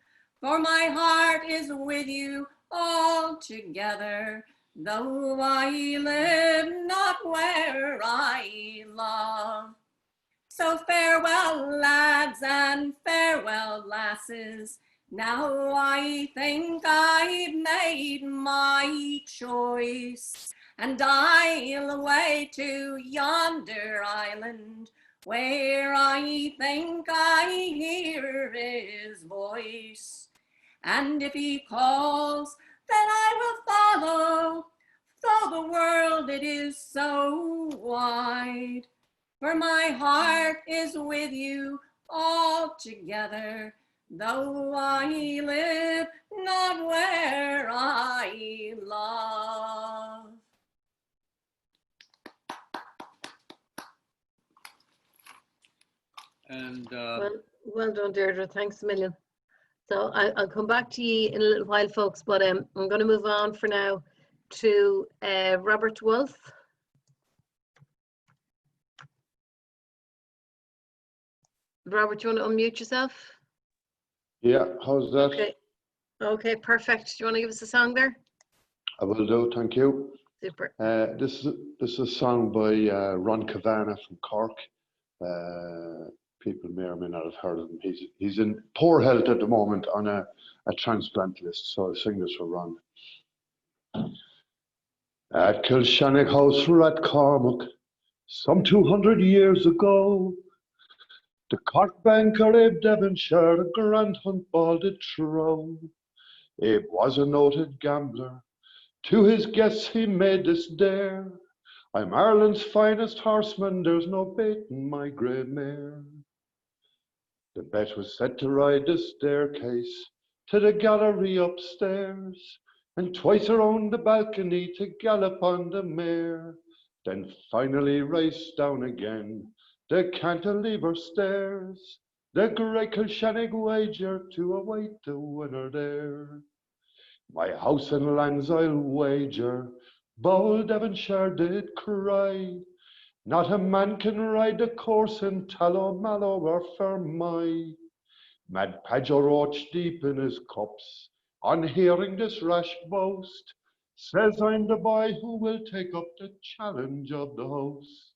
Speaker 24: For my heart is with you altogether, though I live not where I love. So farewell, lads, and farewell, lasses. Now I think I've made my choice, and I'll away to yonder island, where I think I hear his voice. And if he calls, then I will follow, though the world it is so wide. For my heart is with you all together, though I live not where I love.
Speaker 23: And
Speaker 1: well done, Deirdre. Thanks a million. So I'll come back to you in a little while, folks, but I'm going to move on for now to Robert Wolf. Robert, you want to unmute yourself?
Speaker 10: Yeah, how's that?
Speaker 1: Okay. Okay, perfect. Do you want to give us a song there?
Speaker 10: I will do, thank you.
Speaker 1: Super.
Speaker 10: This is a song by Ron Kavanagh from Cork. People may or may not have heard of him. He's in poor health at the moment on a transplant list, so I'll sing this for Ron. At Kilshannig House at Cormac, some 200 years ago, the Cork banker Abe Devonshire a grand hunt ball did throw. Abe was a noted gambler. To his guests he made this dare: I'm Ireland's finest horseman, there's no baiting my grey mare. The bet was set to ride the staircase to the gallery upstairs, and twice around the balcony to gallop on the mare, then finally race down again the cantilever stairs, the grey Kilshannig wager to await the winner there. My house and lands I'll wager, bold Devonshire did cry, not a man can ride the course in Tallow, Mallow or Fermoy. Mad Padger roached deep in his cups on hearing this rash boast, says I'm the boy who will take up the challenge of the host.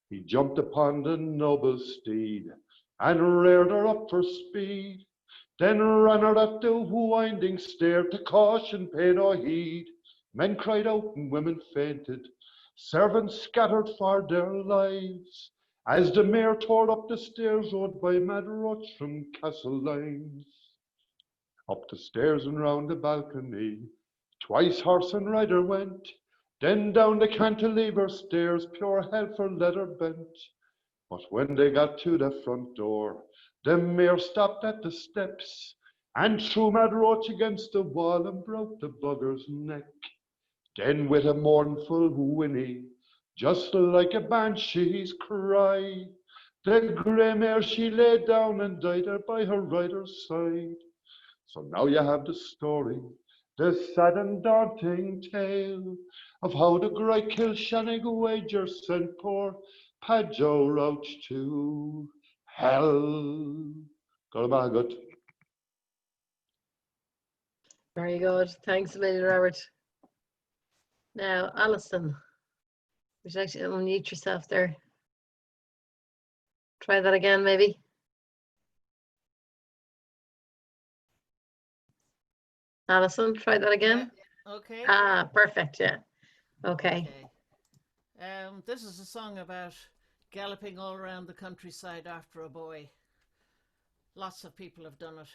Speaker 10: He jumped upon the noble steed and reared her up for speed, then ran her at the winding stair to caution pay no heed. Men cried out and women fainted, servants scattered for their lives, as the mare tore up the stairs rode by Mad Roach from Castlelines. Up the stairs and round the balcony, twice horse and rider went, then down the cantilever stairs pure hell for leather bent. But when they got to the front door, the mare stopped at the steps and threw Mad Roach against the wall and broke the bugger's neck. Then with a mournful whinny, just like a banshee's cry, the grey mare she lay down and died there by her rider's side. So now you have the story, the sad and daunting tale of how the grey Kilshannig wager sent poor Padjo Roach to hell. Good.
Speaker 1: Very good. Thanks a million, Robert. Now, Alison, would you like to unmute yourself there? Try that again, maybe. Alison, try that again.
Speaker 11: Yeah. Okay.
Speaker 1: Ah, perfect. Yeah. Okay.
Speaker 11: This is a song about galloping all around the countryside after a boy. Lots of people have done it.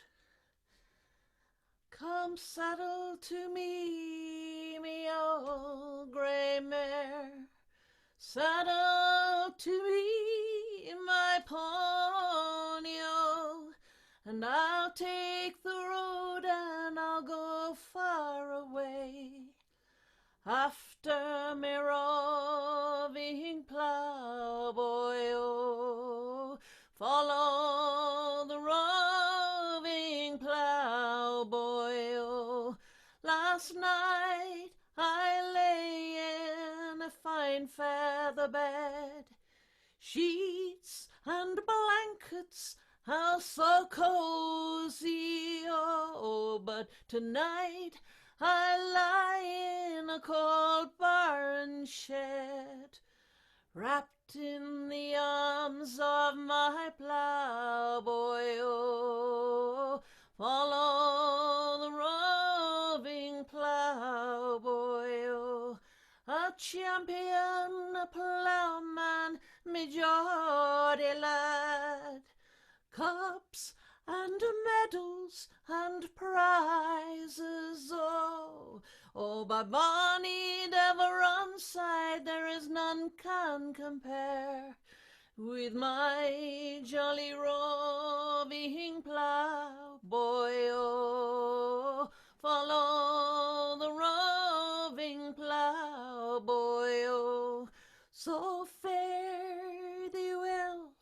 Speaker 11: Come saddle to me, me old grey mare. Saddle to me, my pony, oh, and I'll take the road and I'll go far away. After me roving ploughboy, oh, follow the roving ploughboy, oh. Last night I lay in a fine feather bed, sheets and blankets how so cozy, oh, but tonight I lie in a cold barn shed, wrapped in the arms of my ploughboy, oh, follow the roving ploughboy, oh, a champion, a ploughman, me Geordie lad, cups and medals and prizes, oh, oh, by bonny Deveronside there is none can compare with my jolly road. So fare thee well,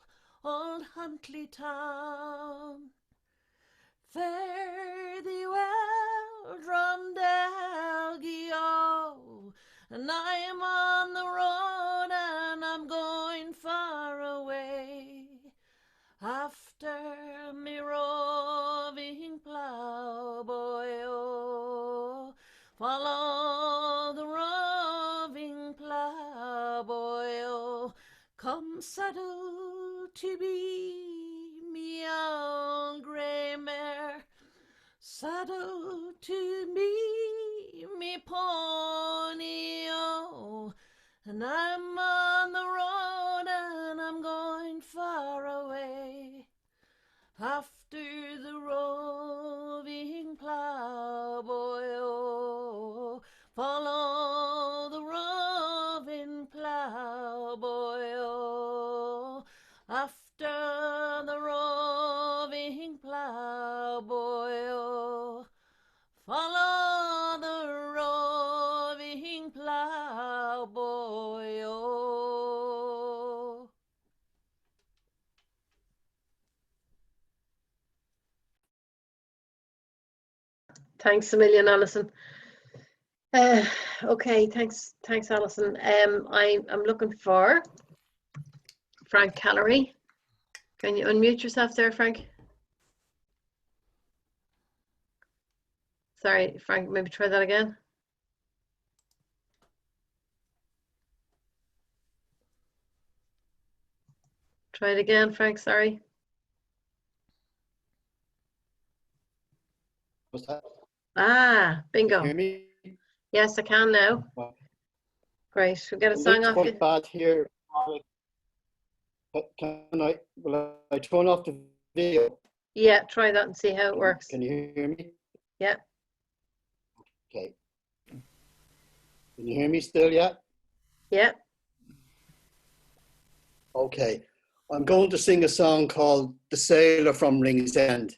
Speaker 11: old Huntly town. Fare thee well, Drumdelgio, and I am on the road and I'm going far away. After me roving ploughboy, oh, follow the roving ploughboy, oh, come saddle to be me old grey mare, saddle to me pony, oh, and I'm on the road and I'm going far away. After the roving ploughboy, oh, follow the roving ploughboy, oh, after the roving ploughboy, oh, follow the roving ploughboy, oh.
Speaker 1: Thanks a million, Alison. Okay, thanks, Alison. I'm looking for Frank Callery. Can you unmute yourself there, Frank? Sorry, Frank, maybe try that again. Try it again, Frank, sorry.
Speaker 3: What's that?
Speaker 1: Ah, bingo.
Speaker 3: Can you hear me?
Speaker 1: Yes, I can now. Great, we'll get a song off you.
Speaker 3: Quite bad here. Will I turn off the video?
Speaker 1: Yeah, try that and see how it works.
Speaker 3: Can you hear me?
Speaker 1: Yeah.
Speaker 3: Okay. Can you hear me still yet?
Speaker 1: Yeah.
Speaker 3: Okay. I'm going to sing a song called The Sailor from Ringsend.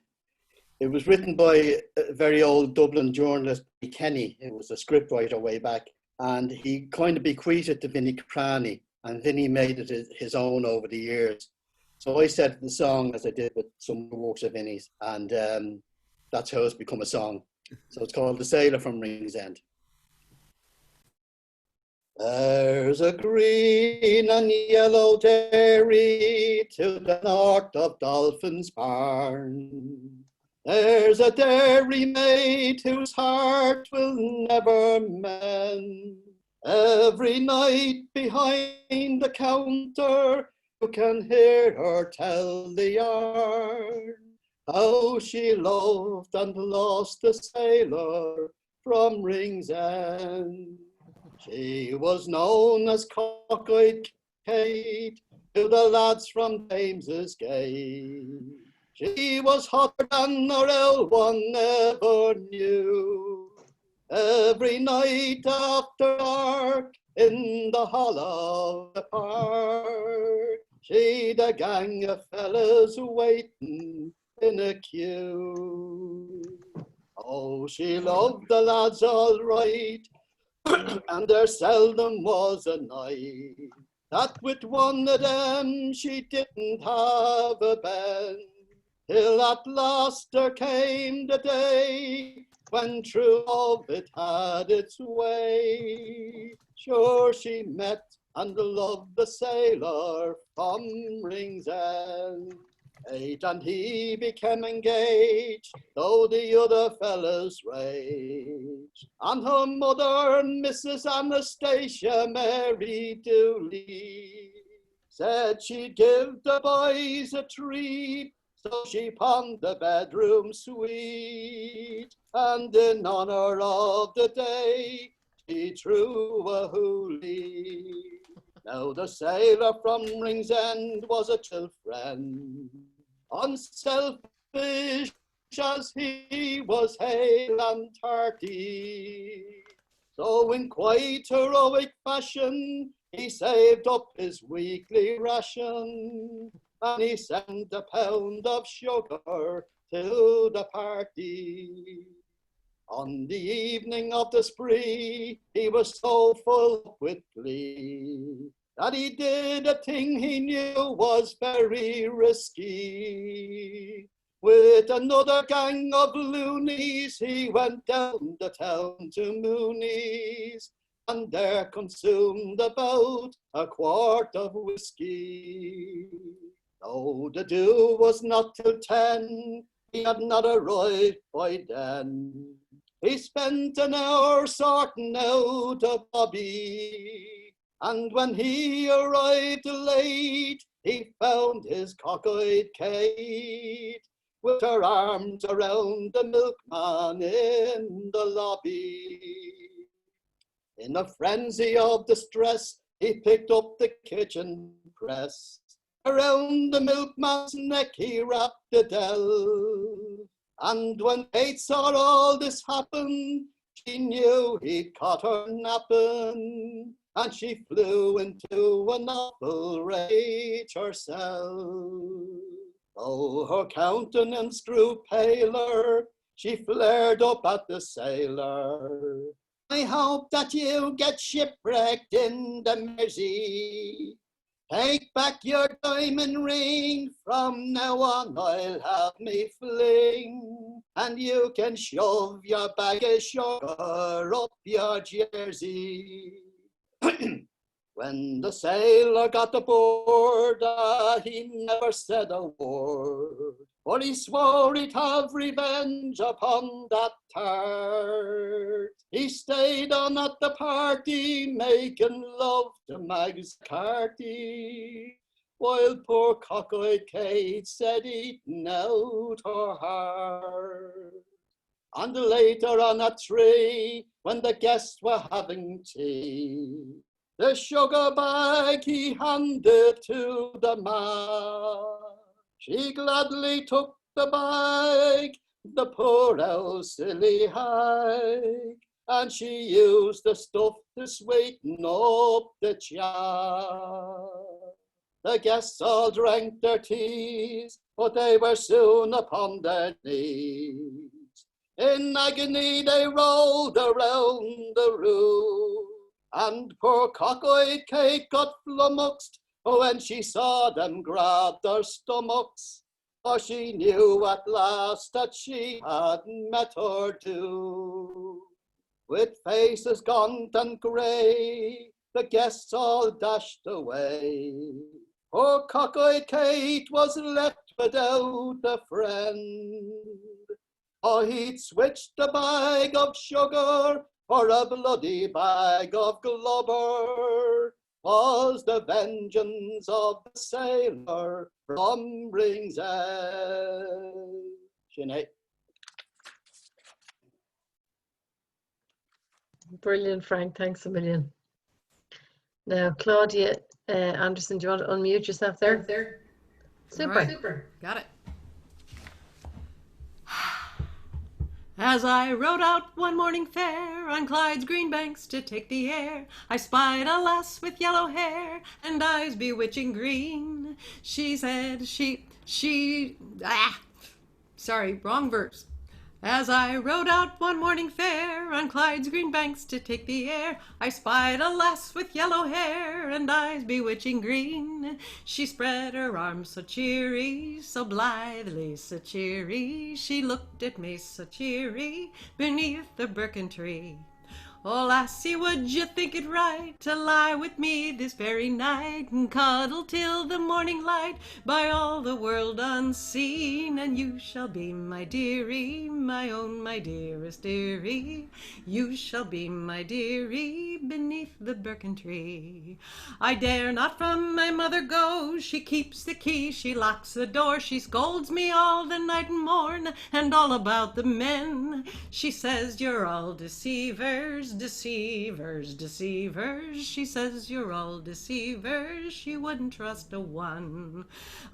Speaker 3: It was written by a very old Dublin journalist, Kenny. It was a scriptwriter way back. And he kind of bequeathed it to Vinnie Cranney. And Vinnie made it his own over the years. So I said the song as I did with some works of Vinnie's. And that's how it's become a song. So it's called The Sailor from Ringsend. There's a green and yellow dairy to the north of Dolphin's Barn. There's a dairy maid whose heart will never mend. Every night behind the counter, you can hear her tell the yarn. How she loved and lost the sailor from Ringsend. She was known as Cockeyed Kate to the lads from James's Gate. She was hotter than her one ever knew. Every night after dark in the hollow of the park, she'd a gang of fellas waiting in a queue. Oh, she loved the lads all right, and there seldom was a night that with one of them she didn't have a bend. Till at last there came the day when true love it had its way. Sure she met and loved the sailor from Ringsend. And he became engaged, though the other fellas raged. And her mother, Mrs. Anastasia Mary Dooley, said she'd give the boys a treat, so she pawned the bedroom suite. And in honor of the day, she threw a hoolie. Now the sailor from Ringsend was a chill friend, unselfish as he was hale and hearty. So in quite heroic fashion, he saved up his weekly ration, and he sent a pound of sugar to the party. On the evening of the spree, he was so full with glee that he did a thing he knew was very risky. With another gang of loonies, he went down the town to Mooney's, and there consumed about a quart of whiskey. Though the due was not till 10, he had not arrived by then. He spent an hour sorting out a bobby, and when he arrived late, he found his cock-eyed Kate with her arms around the milkman in the lobby. In a frenzy of distress, he picked up the kitchen press. Around the milkman's neck he wrapped the dell. And when Kate saw all this happen, she knew he'd caught her napping, and she flew into an awful rage herself. Though her countenance grew paler, she flared up at the sailor. I hope that you get shipwrecked in the Mersey. Take back your diamond ring, from now on I'll have me fling, and you can shove your bag of sugar up your jersey. When the sailor got aboard, he never said a word, for he swore he'd have revenge upon that tart. He stayed on at the party, making love to Mags Carty, while poor cock-eyed Kate said eating out her heart. And later on a tree, when the guests were having tea, the sugar bag he handed to the man. She gladly took the bag, the poor old silly hag, and she used the stuff to sweeten up the chat. The guests all drank their teas, but they were soon upon their knees. In agony they rolled around the room, and poor cock-eyed Kate got flummoxed when she saw them grab their stomachs, for she knew at last that she had met her doom. With faces gaunt and grey, the guests all dashed away. Poor cock-eyed Kate was left without a friend, for he'd switched the bag of sugar for a bloody bag of glubber, was the vengeance of the sailor from Ringsend. Sinead.
Speaker 1: Brilliant, Frank. Thanks a million. Now, Claudia Anderson, do you want to unmute yourself there? Super.
Speaker 11: Right. Super. Got it. As I rode out one morning fair on Clyde's green banks to take the air, I spied a lass with yellow hair and eyes bewitching green. She said sorry, wrong verse. As I rode out one morning fair on Clyde's green banks to take the air, I spied a lass with yellow hair and eyes bewitching green. She spread her arms so cheery, so blithely so cheery. She looked at me so cheery beneath the birken tree. Oh, lassie, would you think it right to lie with me this very night and cuddle till the morning light by all the world unseen? And you shall be my dearie, my own, my dearest dearie. You shall be my dearie beneath the birken tree. I dare not from my mother go. She keeps the key, she locks the door. She scolds me all the night and morn and all about the men. She says you're all deceivers, deceivers, deceivers. She says you're all deceivers. She wouldn't trust a one.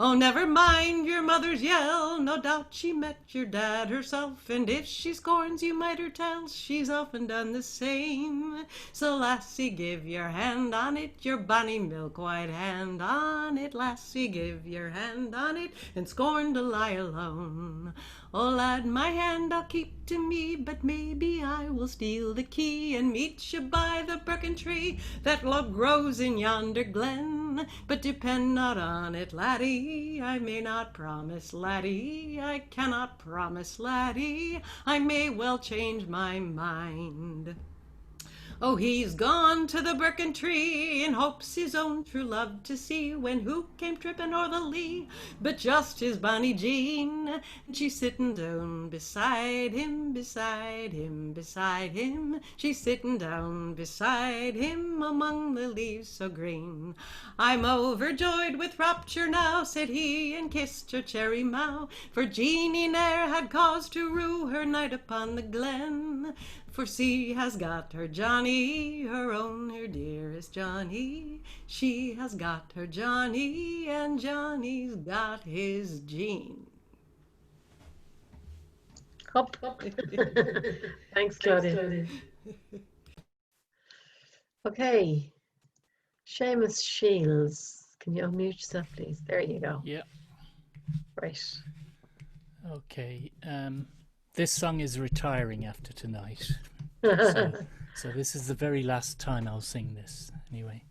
Speaker 11: Oh, never mind your mother's yell. No doubt she met your dad herself, and if she scorns you might her tell, she's often done the same. So lassie, give your hand on it, your bonny milk white hand on it. Lassie, give your hand on it, and scorn to lie alone. Oh lad, my hand I'll keep to me, but maybe I will steal the key me and meet you by the birken tree that grows in yonder glen. But depend not on it, laddie, I may not promise, laddie, I cannot promise, laddie, I may well change my mind. Oh, he's gone to the birken tree in hopes his own true love to see, when who came tripping o'er the lea but just his bonny Jean, and she's sitting down beside him, beside him, beside him, she's sitting down beside him among the leaves so green. I'm overjoyed with rapture now, said he, and kissed her cherry mouth, for Jeanie ne'er had cause to rue her night upon the glen. For she has got her Johnny, her own, her dearest Johnny. She has got her Johnny, and Johnny's got his Jean.
Speaker 1: Up. Thanks, Claudia. Okay. Seamus Shields, can you unmute yourself, please? There you go.
Speaker 12: Yeah.
Speaker 1: Right.
Speaker 12: Okay. This song is retiring after tonight. So this is the very last time I'll sing this, anyway.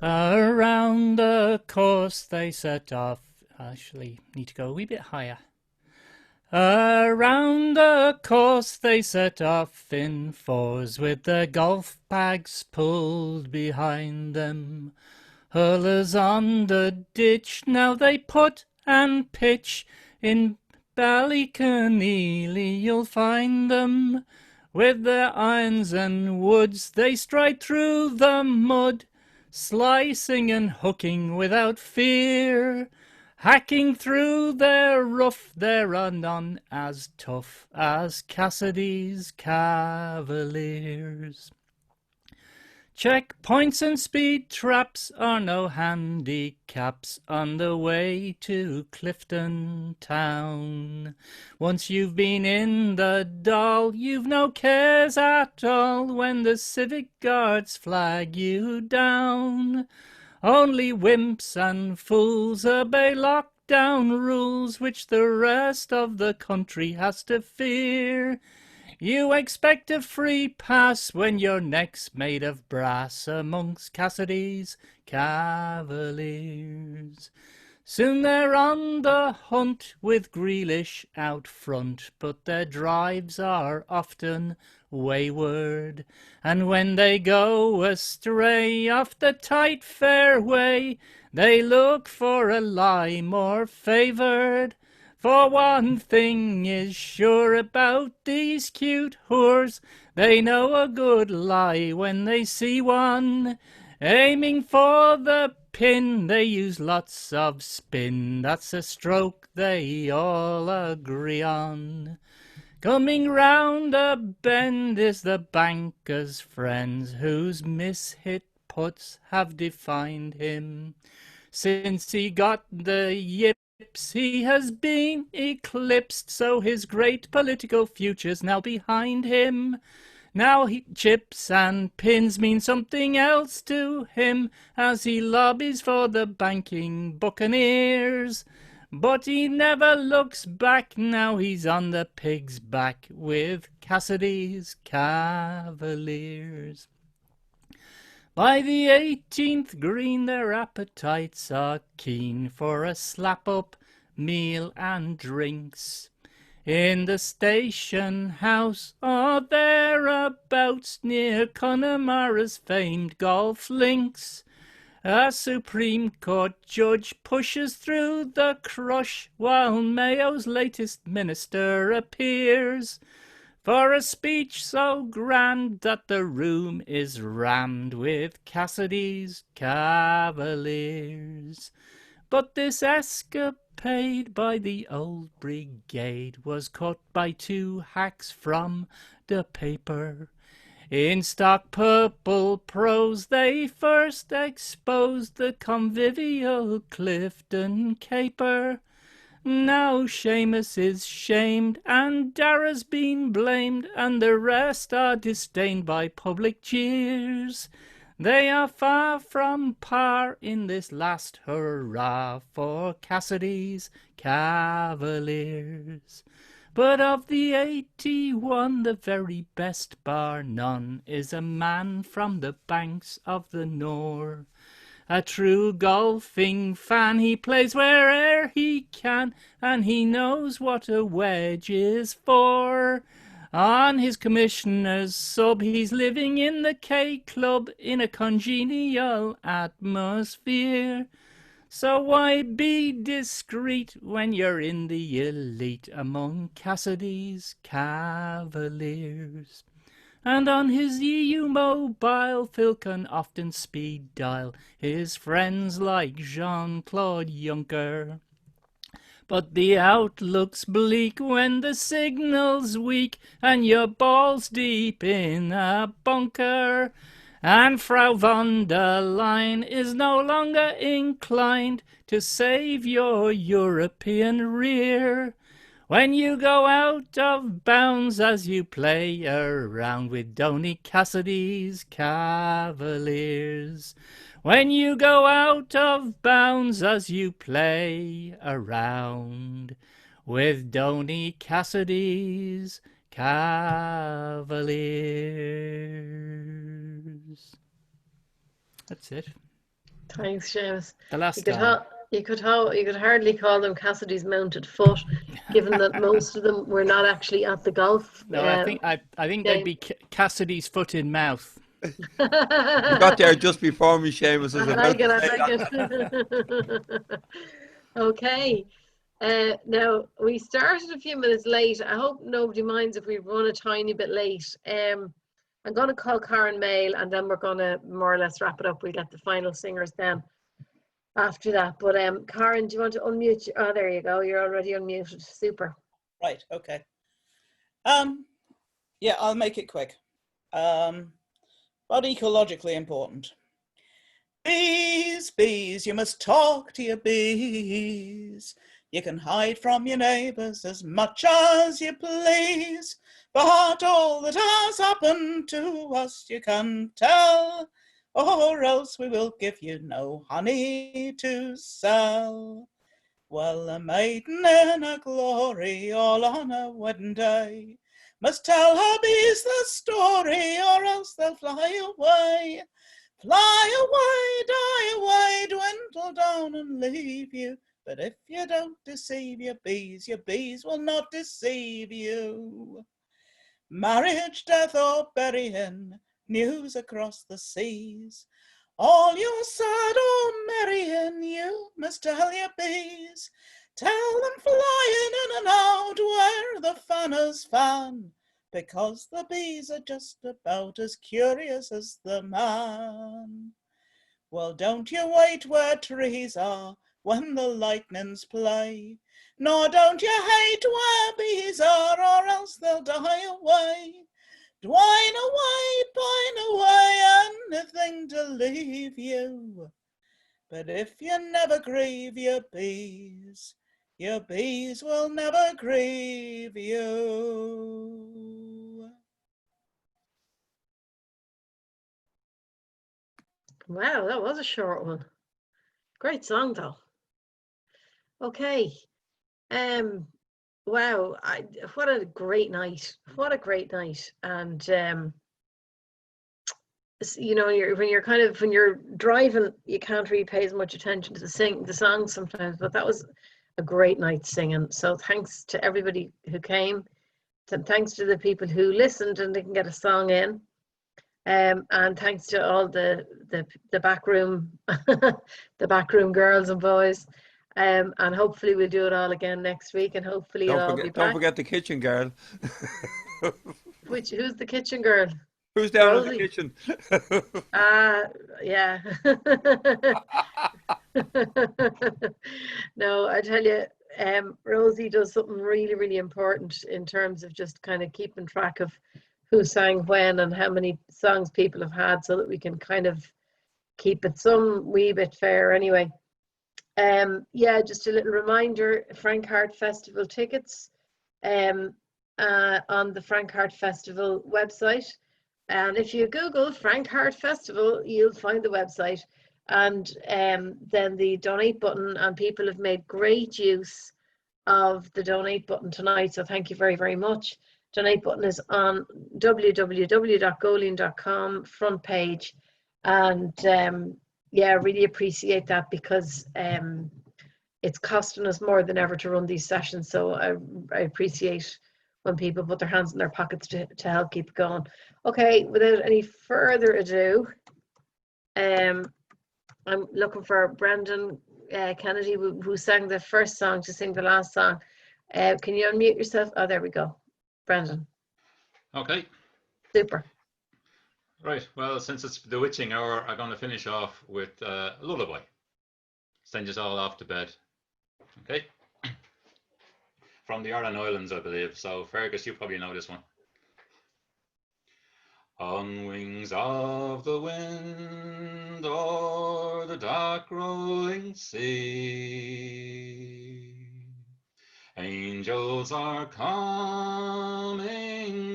Speaker 12: Around the course they set off. Actually, need to go a wee bit higher. Around the course they set off in fours, with their golf bags pulled behind them. Hurlers on the ditch, now they put and pitch. In Ballyconneely you'll find them. With their irons and woods they stride through the mud, slicing and hooking without fear. Hacking through their rough, there are none as tough as Cassidy's Cavaliers. Checkpoints and speed traps are no handicaps on the way to Clifton town. Once you've been in the Dáil, you've no cares at all when the civic guards flag you down. Only wimps and fools obey lockdown rules, which the rest of the country has to fear. You expect a free pass when your neck's made of brass amongst Cassidy's Cavaliers. Soon they're on the hunt with Grealish out front, but their drives are often wayward, and when they go astray off the tight fairway, they look for a lie more favoured. For one thing is sure about these cute whores, they know a good lie when they see one. Aiming for the pin, they use lots of spin, that's a stroke they all agree on. Coming round a bend is the banker's friends, whose mishit puts have defined him. Since he got the yips, he has been eclipsed, so his great political future's now behind him. Now chips and pins mean something else to him, as he lobbies for the banking buccaneers. But he never looks back, now he's on the pig's back with Cassidy's Cavaliers. By the 18th green their appetites are keen for a slap-up meal and drinks. In the station house or thereabouts near Connemara's famed golf links, a Supreme Court judge pushes through the crush while Mayo's latest minister appears for a speech so grand that the room is rammed with Cassidy's Cavaliers. But this escapade by the old brigade was caught by two hacks from the paper. In stock purple prose they first exposed the convivial Clifton caper. Now Seamus is shamed, and Dara's been blamed, and the rest are disdained by public cheers. They are far from par in this last hurrah for Cassidy's Cavaliers. But of the 81, the very best, bar none, is a man from the banks of the Nore. A true golfing fan, he plays where'er he can, and he knows what a wedge is for. On his commissioner's sub, he's living in the K Club in a congenial atmosphere. So why be discreet when you're in the elite among Cassidy's Cavaliers? And on his EU mobile, Phil can often speed dial his friends like Jean-Claude Juncker. But the outlook's bleak when the signal's weak and your ball's deep in a bunker. And Frau von der Leyen is no longer inclined to save your European rear. When you go out of bounds as you play around with Donny Cassidy's Cavaliers. When you go out of bounds as you play around with Donny Cassidy's Cavaliers. That's it.
Speaker 1: Thanks, Seamus.
Speaker 12: The last
Speaker 1: You could,
Speaker 12: time.
Speaker 1: you could hardly call them Cassidy's mounted foot, given that most of them were not actually at the golf.
Speaker 12: No, I think they'd be Cassidy's foot in mouth.
Speaker 4: You got there just before me, Seamus.
Speaker 1: I like it. Okay. Now, we started a few minutes late. I hope nobody minds if we run a tiny bit late. I'm going to call Karen Mail, and then we're going to more or less wrap it up. We'll get the final singers then after that. But Karen, do you want to unmute? Oh, there you go. You're already unmuted. Super.
Speaker 15: Right. Okay. Yeah, I'll make it quick. But ecologically important. Bees, bees, you must talk to your bees. You can hide from your neighbours as much as you please, but all that has happened to us you can tell, or else we will give you no honey to sell. Well, a maiden in her glory, all on her wedding day, must tell her bees the story, or else they'll fly away. Fly away, die away, dwindle down and leave you. But if you don't deceive your bees will not deceive you. Marriage, death, or burying, news across the seas. All you're sad or merrying, you must tell your bees. Tell them flying in and out where the fanners fan, because the bees are just about as curious as the man. Well, don't you wait where trees are when the lightnings play, nor don't you hate where bees are, or else they'll die away. Dwine away, pine away, anything to leave you. But if you never grieve your bees will never grieve you.
Speaker 1: Wow, that was a short one. Great song, though. Okay. Wow, what a great night. What a great night. And you know, when you're driving, you can't really pay as much attention to the songs sometimes, but that was a great night singing. So thanks to everybody who came, and thanks to the people who listened and didn't get a song in, and thanks to all the backroom the backroom girls and boys, and hopefully we'll do it all again next week, and hopefully you'll all be back.
Speaker 4: Don't forget the kitchen girl.
Speaker 1: Who's the kitchen girl?
Speaker 4: Who's down
Speaker 1: Rosie?
Speaker 4: in the kitchen?
Speaker 1: Yeah. No, I tell you, Rosie does something really, really important in terms of just kind of keeping track of who sang when and how many songs people have had, so that we can kind of keep it some wee bit fair anyway. Yeah, just a little reminder, Frank Hart Festival tickets on the Frank Hart Festival website. And if you Google Frank Hart Festival, you'll find the website and then the donate button. And people have made great use of the donate button tonight. So thank you very, very much. Donate button is on www.góilín.com front page. And yeah, really appreciate that because it's costing us more than ever to run these sessions. So I appreciate when people put their hands in their pockets to help keep it going. Okay, without any further ado, I'm looking for Brendan Kennedy, who sang the first song, to sing the last song. Can you unmute yourself? Oh, there we go. Brendan.
Speaker 8: Okay.
Speaker 1: Super.
Speaker 8: Right. Well, since it's the witching hour, I'm going to finish off with a lullaby. Send us all off to bed. Okay. From the Aran Islands, I believe. So, Fergus, you probably know this one. On wings of the wind o'er the dark rolling sea, angels are coming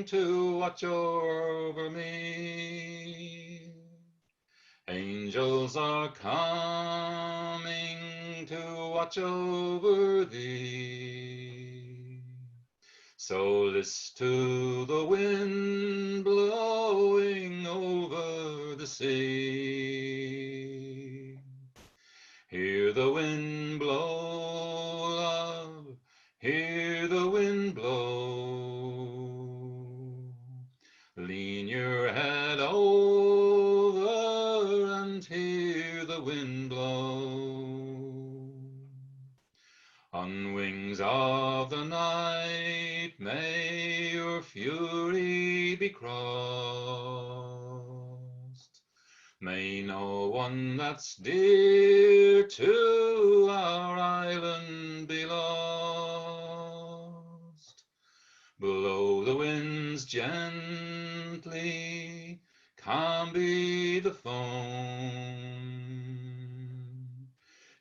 Speaker 8: to watch over me. Angels are coming to watch over thee. So list to the wind blowing over the sea. Hear the wind blow, love, hear the wind blow. Lean your head over and hear the wind blow. On wings of the night may your fury be crossed. May no one that's dear to our island be lost. Blow the winds gently, calm be the foam.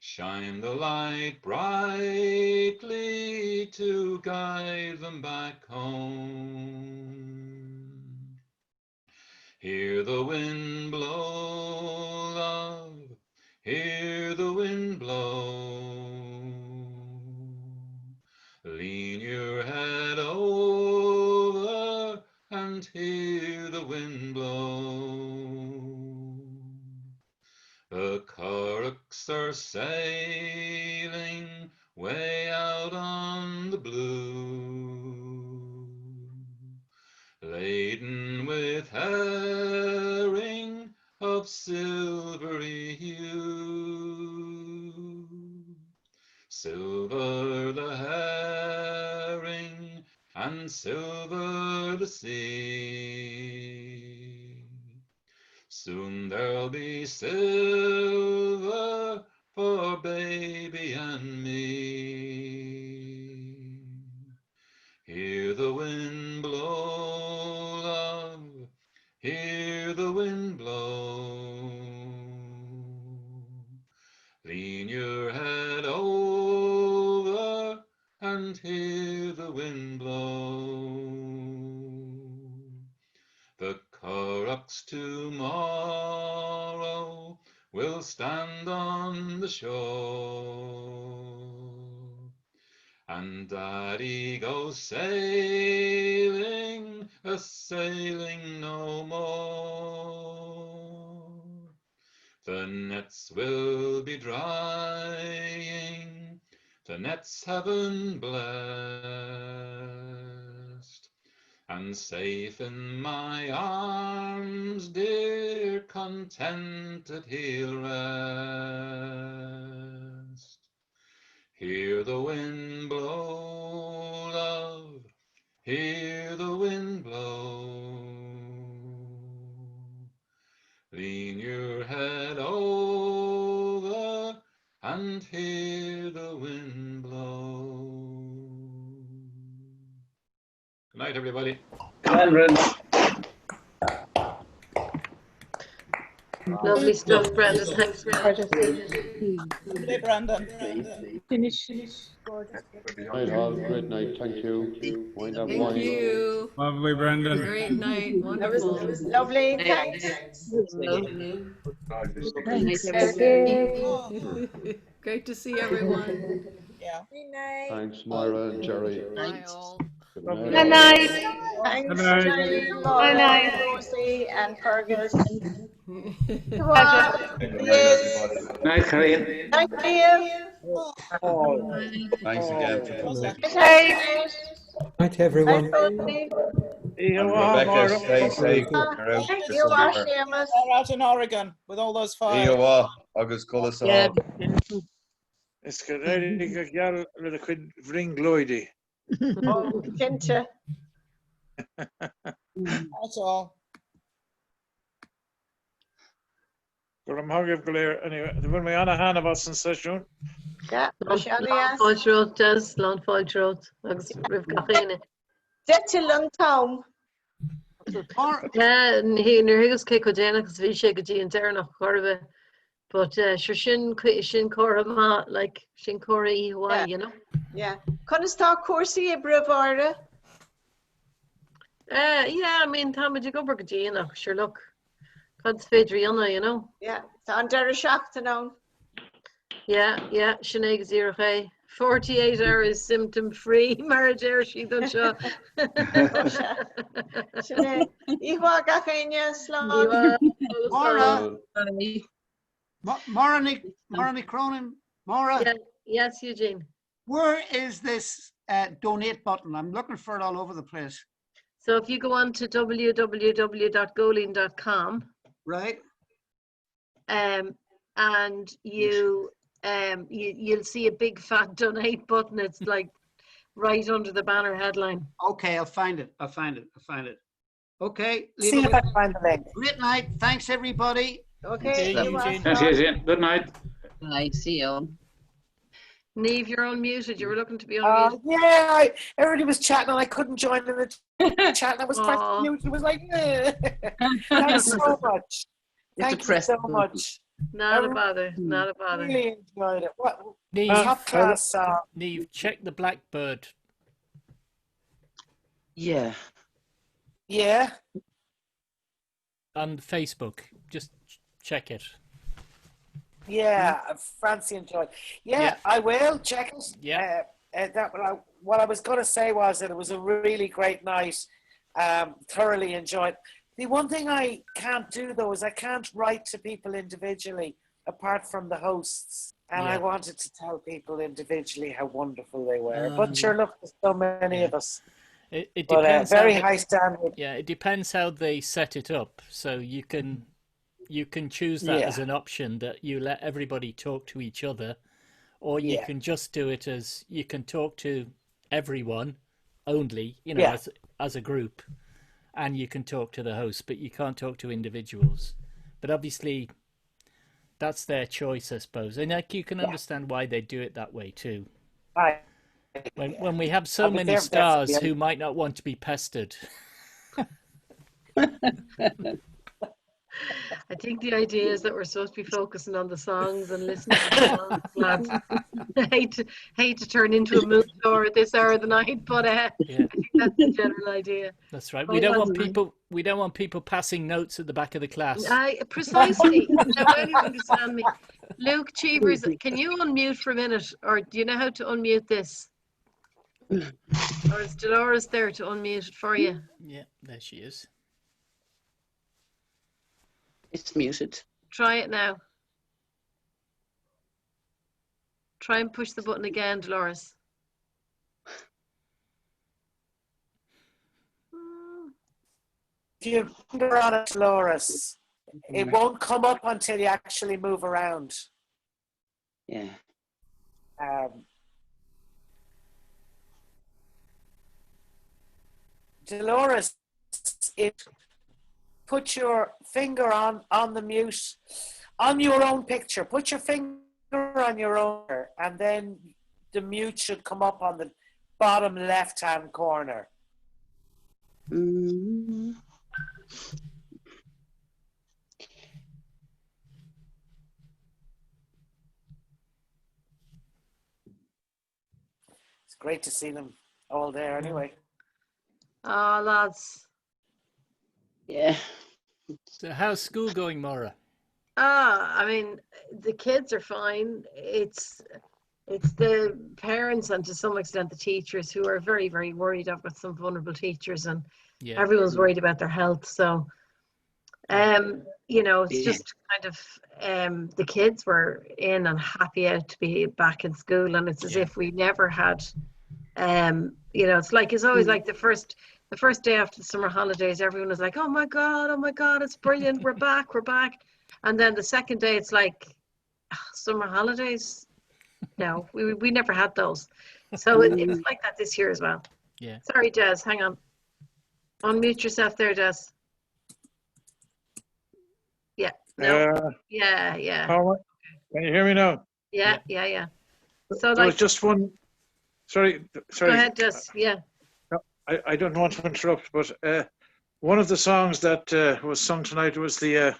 Speaker 8: Shine the light brightly to guide them back home. Hear the wind blow, love, hear the wind blow. Lean your head over and hear the wind blow. The currachs are sailing way out on the blue, laden with herring of silvery hue. Silver the herring and silver the sea. Soon there'll be silver for baby and me. Hear the wind blow, love, hear the wind blow. Lean your head over and hear the wind blow. The currachs tomorrow will stand on the shore, and Daddy goes sailing, a-sailing no more. The nets will be drying, the nets heaven blessed, and safe in my arms, dear, contented he'll rest. Hear the wind blow, love, hear the wind blow. Lean your head over and hear the wind blow. Good night, everybody.
Speaker 1: Lovely stuff, Brendan. Thanks very much.
Speaker 15: Lovely, Brandon.
Speaker 18: Finish.
Speaker 10: Night all, great night, thank you. Wind up
Speaker 11: Thank
Speaker 10: wine.
Speaker 11: you.
Speaker 7: Lovely, Brendan.
Speaker 11: Great night.
Speaker 1: That was
Speaker 11: Wonderful.
Speaker 1: lovely. Thanks.
Speaker 11: Lovely.
Speaker 1: Thanks.
Speaker 11: Great to see everyone.
Speaker 15: Yeah.
Speaker 1: Good night.
Speaker 10: Thanks, Moira and Jerry.
Speaker 11: Bye all.
Speaker 10: Good
Speaker 13: Good
Speaker 10: night.
Speaker 13: night.
Speaker 1: Thanks,
Speaker 7: night.
Speaker 1: Jenny,
Speaker 13: Good
Speaker 1: Laura,
Speaker 13: night.
Speaker 1: Rosie, and Fergus. Come
Speaker 13: Pleasure.
Speaker 1: on. Yes.
Speaker 23: Night, Colleen.
Speaker 1: Night, Liam.
Speaker 4: Thanks again for coming.
Speaker 1: Night,
Speaker 5: Night,
Speaker 1: Night,
Speaker 5: everyone.
Speaker 1: Rosie.
Speaker 4: And Rebecca, stay safe. You're out
Speaker 1: Thank
Speaker 4: this
Speaker 1: you,
Speaker 4: summer.
Speaker 1: Seamus.
Speaker 15: They're out in Oregon with all those fires.
Speaker 4: Iowa, August Gullisall.
Speaker 23: It's good. Go geall le a chuid bhring glóide.
Speaker 1: Oh, Kinta.
Speaker 15: That's all.
Speaker 23: Gur am thugibh go léir anyway. Bhfuil mé anna hána bh san sesiún.
Speaker 1: Yeah, Shania.
Speaker 16: Fáiltrót, Des, Lán Fáiltrót, agus rih gachéine.
Speaker 1: Dettilan Town.
Speaker 16: Hí nuair higus cé go déana agus bhí sé go dtí an dearnach chorbh, but sure sin chora má, like sin chora íhuaí, you know?
Speaker 1: Yeah. Conistá cuasaí I Brevara.
Speaker 16: Yeah, I mean, tá muid go go déanach, sure look. Cod's féidir anna, you know?
Speaker 1: Yeah. Tá an deire seachta ná.
Speaker 16: Yeah, Sinead Zirche. 48 hours symptom free marriage air she done seo.
Speaker 1: Sinead. Íhuaí gachéine slán.
Speaker 2: Maura Cronin, Maura.
Speaker 16: Yeah, yes, Eugene.
Speaker 2: Where is this donate button? I'm looking for it all over the place.
Speaker 16: So if you go on to www.góilín.com,
Speaker 2: right,
Speaker 16: and you'll see a big fat donate button. It's like right under the banner headline.
Speaker 2: Okay, I'll find it. Okay.
Speaker 15: See if I can find the link.
Speaker 2: Great night. Thanks, everybody.
Speaker 1: Okay.
Speaker 23: Thanks, Eugene. Good night.
Speaker 17: Bye. See you.
Speaker 16: Niamh, you're unmuted. You were looking to be unmuted.
Speaker 5: Yeah, everybody was chatting and I couldn't join in the chat and I was pressing mute. It was like, thanks so much. Thank you so much.
Speaker 16: Not a bother.
Speaker 5: Really enjoyed it. What
Speaker 12: Niamh,
Speaker 5: class
Speaker 12: Niamh, check the Blackbird.
Speaker 5: Yeah.
Speaker 12: On Facebook. Just check it.
Speaker 5: Yeah, Francie enjoyed. Yeah, I will check it.
Speaker 12: Yeah.
Speaker 5: What I was going to say was that it was a really great night. Thoroughly enjoyed. The one thing I can't do though is I can't write to people individually apart from the hosts. And I wanted to tell people individually how wonderful they were. But sure, look, there's so many of us.
Speaker 12: It
Speaker 5: But,
Speaker 12: depends.
Speaker 5: very high standard.
Speaker 12: Yeah, it depends how they set it up. So you can choose that as an option that you let everybody talk to each other, or you can just do it as you can talk to everyone only, you know, as a group, and you can talk to the host, but you can't talk to individuals. But obviously, that's their choice, I suppose, and like you can understand why they do it that way too. When we have so many stars who might not want to be pestered.
Speaker 16: I think the idea is that we're supposed to be focusing on the songs and listening to the songs, lads. I hate to turn into a mood store at this hour of the night, but I think that's the general idea.
Speaker 12: That's right. We don't want people passing notes at the back of the class.
Speaker 16: Precisely. Now, why do you understand me? Luke Cheevers, can you unmute for a minute, or do you know how to unmute this? Or is Dolores there to unmute it for you?
Speaker 12: Yeah, there she is.
Speaker 17: It's muted.
Speaker 16: Try it now. Try and push the button again, Dolores.
Speaker 5: If you finger on it, Dolores, it won't come up until you actually move around.
Speaker 17: Yeah.
Speaker 5: Dolores, put your finger on the mute, on your own picture. Put your finger on your own, and then the mute should come up on the bottom left-hand corner.
Speaker 17: Mm-hmm.
Speaker 5: great to see them all there anyway.
Speaker 16: Oh, lads.
Speaker 17: Yeah.
Speaker 12: So how's school going, Maura?
Speaker 16: I mean, the kids are fine. It's the parents and to some extent the teachers who are very, very worried. I've got some vulnerable teachers and
Speaker 12: Yeah.
Speaker 16: everyone's worried about their health. So, you know, it's just kind of the kids were in and happy out to be back in school, and it's as if we never had. You know, it's always like the first day after the summer holidays, everyone is like, oh my God, it's brilliant, we're back. And then the second day, it's like, summer holidays? No, we never had those. So it's like that this year as well.
Speaker 12: Yeah.
Speaker 16: Sorry, Des, hang on. Unmute yourself there, Des. Yeah. No. Yeah.
Speaker 23: Can you hear me now?
Speaker 16: Yeah. So
Speaker 23: There was
Speaker 16: like,
Speaker 23: just one. Sorry.
Speaker 16: go ahead, Des. Yeah.
Speaker 23: I don't want to interrupt, but one of the songs that was sung tonight was the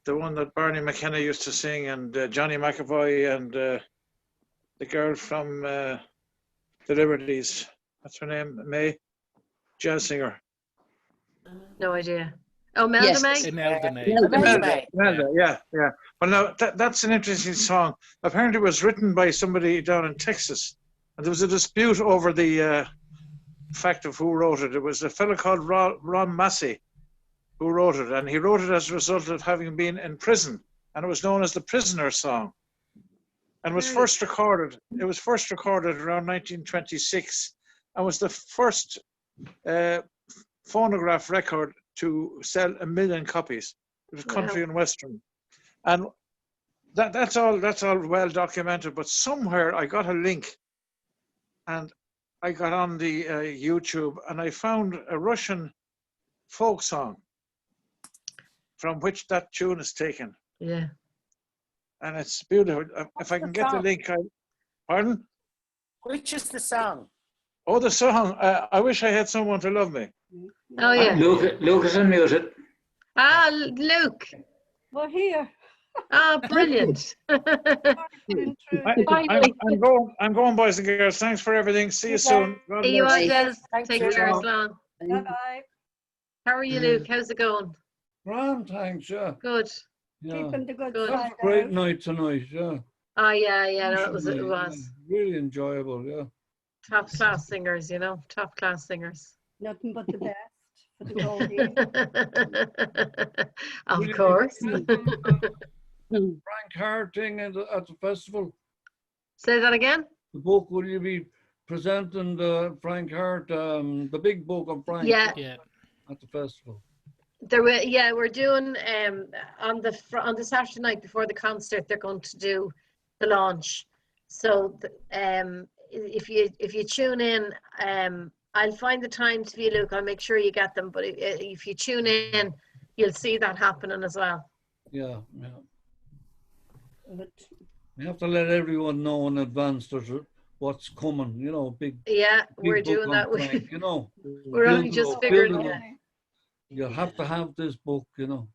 Speaker 23: one that Barney McKenna used to sing, and Johnny McAvoy, and the girl from the Liberties. What's her name? May, jazz singer.
Speaker 16: No idea. Oh, Melda May?
Speaker 12: Imelda May.
Speaker 23: Melda, yeah. Well, now that's an interesting song. Apparently, it was written by somebody down in Texas, and there was a dispute over the fact of who wrote it. It was a fellow called Ron Massey who wrote it, and he wrote it as a result of having been in prison, and it was known as the Prisoner Song, and was first recorded. It was first recorded around 1926, and was the first phonograph record to sell 1 million copies. It was country and western, and that's all well documented. But somewhere I got a link, and I got on the YouTube, and I found a Russian folk song from which that tune is taken.
Speaker 16: Yeah.
Speaker 23: And it's beautiful. If I can get the link, pardon?
Speaker 5: Which is the song?
Speaker 23: Oh, the song. I wish I had someone to love me.
Speaker 16: Oh, yeah.
Speaker 9: Luke is unmuted.
Speaker 16: Ah, Luke.
Speaker 24: Well, here.
Speaker 16: Ah, brilliant.
Speaker 23: I'm going, boys and girls. Thanks for everything. See you soon. God
Speaker 16: See you
Speaker 23: bless.
Speaker 16: all, Des. Take care, Islam.
Speaker 24: Bye-bye.
Speaker 16: How are you, Luke? How's it going?
Speaker 14: Grand, thanks, yeah.
Speaker 16: Good.
Speaker 14: Yeah.
Speaker 24: Keeping the good
Speaker 16: Good.
Speaker 24: side
Speaker 14: Great
Speaker 24: out.
Speaker 14: night tonight, yeah.
Speaker 16: Oh, yeah, no, it was.
Speaker 14: Yeah, really enjoyable, yeah.
Speaker 16: Top class singers, you know, top class singers.
Speaker 24: Nothing but the best for the Góilín.
Speaker 16: Of course.
Speaker 14: Frank Hart thing at the festival.
Speaker 16: Say that again?
Speaker 14: The book, will you be presenting the Frank Hart, the big book of Frank
Speaker 16: Yeah.
Speaker 14: at the festival?
Speaker 16: We're doing on the Saturday night before the concert. They're going to do the launch. So if you tune in, I'll find the times for you, Luke. I'll make sure you get them. But if you tune in, you'll see that happening as well.
Speaker 14: Yeah. We have to let everyone know in advance what's coming. You know, big.
Speaker 16: Yeah,
Speaker 14: big
Speaker 16: we're
Speaker 14: book
Speaker 16: doing
Speaker 14: on
Speaker 16: that.
Speaker 14: Frank, you know,
Speaker 16: We're only just figuring it out.
Speaker 14: You'll have to have this book, you know.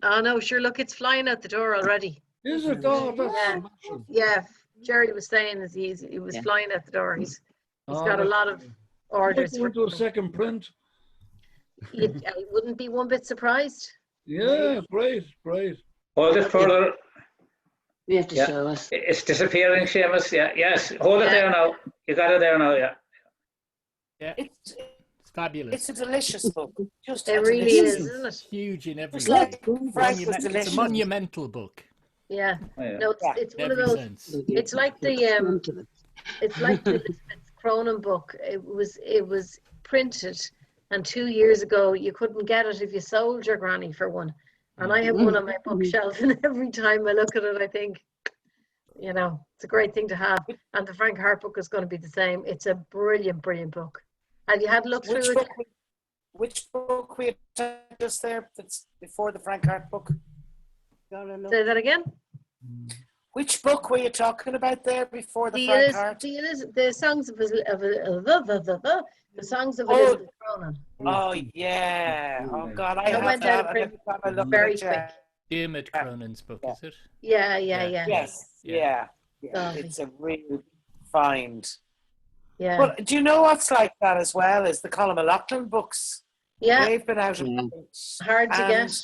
Speaker 16: Oh no, sure. Look, it's flying out the door already.
Speaker 14: Is it? Oh, that's smashing.
Speaker 16: Yeah. Jerry was saying he was flying out the door. He's got a lot of orders.
Speaker 14: We'll do a second print.
Speaker 16: I wouldn't be one bit surprised.
Speaker 14: Yeah, great.
Speaker 9: Hold it further.
Speaker 17: You have to show us.
Speaker 9: It's disappearing, Seamus. Yeah, yes. Hold it there now. You got it there now, yeah.
Speaker 12: Yeah. It's fabulous.
Speaker 5: It's a delicious book. Just
Speaker 16: It really is, isn't it?
Speaker 12: Huge in every
Speaker 5: It's
Speaker 12: way.
Speaker 5: like Frank was
Speaker 12: It's
Speaker 5: delicious.
Speaker 12: a monumental book.
Speaker 16: Yeah.
Speaker 9: Oh, yeah.
Speaker 16: No, it's one of
Speaker 12: Every
Speaker 16: those.
Speaker 12: sense.
Speaker 16: It's like the Cronin book. It was printed, and 2 years ago you couldn't get it if you sold your granny for one. And I have one on my bookshelf, and every time I look at it, I think, you know, it's a great thing to have. And the Frank Hart book is going to be the same. It's a brilliant book. Have you had a look through it?
Speaker 5: Which book we had just there that's before the Frank Hart book?
Speaker 16: Say that again?
Speaker 5: Which book were you talking about there before the Frank Hart?
Speaker 16: The songs of the songs of Elizabeth Cronin.
Speaker 5: Oh yeah! Oh God, I have
Speaker 16: went
Speaker 5: that.
Speaker 16: out of print
Speaker 5: I look
Speaker 16: very
Speaker 5: at it,
Speaker 16: quick.
Speaker 12: Dermot Cronin's book, is it?
Speaker 16: Yeah.
Speaker 5: Yes, yeah. It's a real find.
Speaker 1: Yeah.
Speaker 5: But do you know what's like that as well? Is the Colin McLaughlin books?
Speaker 1: Yeah.
Speaker 5: They've been out of print.
Speaker 1: Hard to get.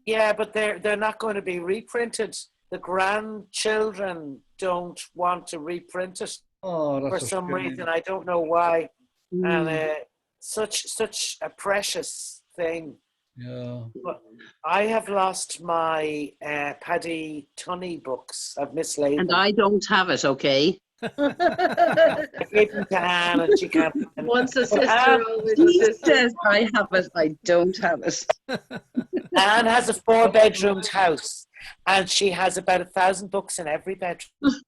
Speaker 5: Yeah, but they're not going to be reprinted. The grandchildren don't want to reprint it for some reason. I don't know why. And such a precious thing.
Speaker 14: Yeah.
Speaker 5: But I have lost my Paddy Tunney books. I've mislaid
Speaker 6: And
Speaker 5: them.
Speaker 6: I don't have it, okay?
Speaker 5: I gave them to Anne and she can't.
Speaker 1: Once a sister, always a
Speaker 6: He
Speaker 1: sister.
Speaker 6: says I have it, I don't have it.
Speaker 5: Anne has a 4-bedroomed house and she has about 1,000 books in every bedroom.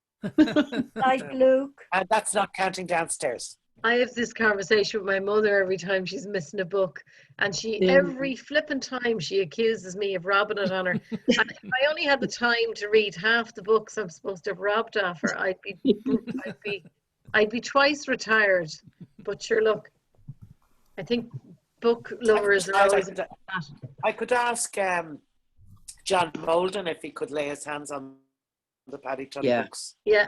Speaker 19: Like Luke.
Speaker 5: And that's not counting downstairs.
Speaker 1: I have this conversation with my mother every time she's missing a book, and every flipping time she accuses me of robbing it on her. And if I only had the time to read half the books I'm supposed to have robbed off her, I'd be twice retired. But sure, look, I think book lovers are always.
Speaker 5: I could ask John Molden if he could lay his hands on the Paddy Tunney books.
Speaker 1: Yeah.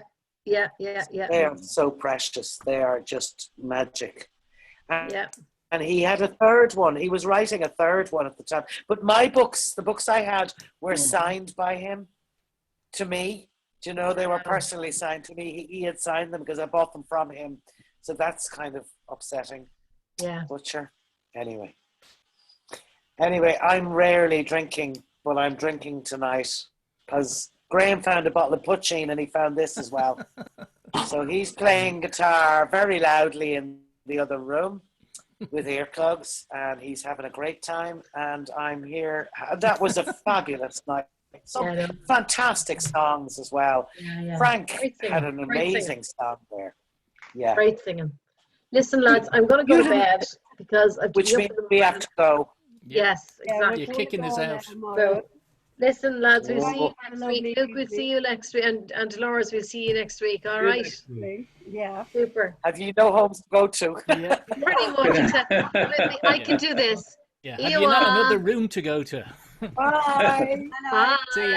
Speaker 5: They are so precious. They are just magic.
Speaker 1: Yeah.
Speaker 5: And he had a third one. He was writing a third one at the time. But my books, the books I had, were signed by him to me. Do you know, they were personally signed to me. He had signed them because I bought them from him. So that's kind of upsetting.
Speaker 1: Yeah.
Speaker 5: But sure. Anyway, I'm rarely drinking, but I'm drinking tonight because Graham found a bottle of poutine and he found this as well. So he's playing guitar very loudly in the other room with earplugs and he's having a great time. And I'm here. That was a fabulous night. Some fantastic songs as well.
Speaker 1: Yeah.
Speaker 5: Frank
Speaker 1: Singing,
Speaker 5: had an amazing song there. Yeah.
Speaker 1: Great singing. Listen, lads, I'm going to go to bed because I've
Speaker 5: Which means we have to go.
Speaker 1: Yes, exactly.
Speaker 12: You're kicking us out.
Speaker 1: So, listen, lads, we'll see you
Speaker 19: Have a
Speaker 1: next
Speaker 19: lovely
Speaker 1: week. Luke, we'll see you next week. And Dolores, we'll see you next week. All right?
Speaker 19: Yeah.
Speaker 1: Super.
Speaker 5: Have you no homes to go to?
Speaker 12: Yeah.
Speaker 1: Pretty much. Except, I can do this.
Speaker 12: Yeah. Have you not
Speaker 1: Ewa.
Speaker 12: another room to go to?
Speaker 5: Bye.
Speaker 1: Bye.
Speaker 12: See ya.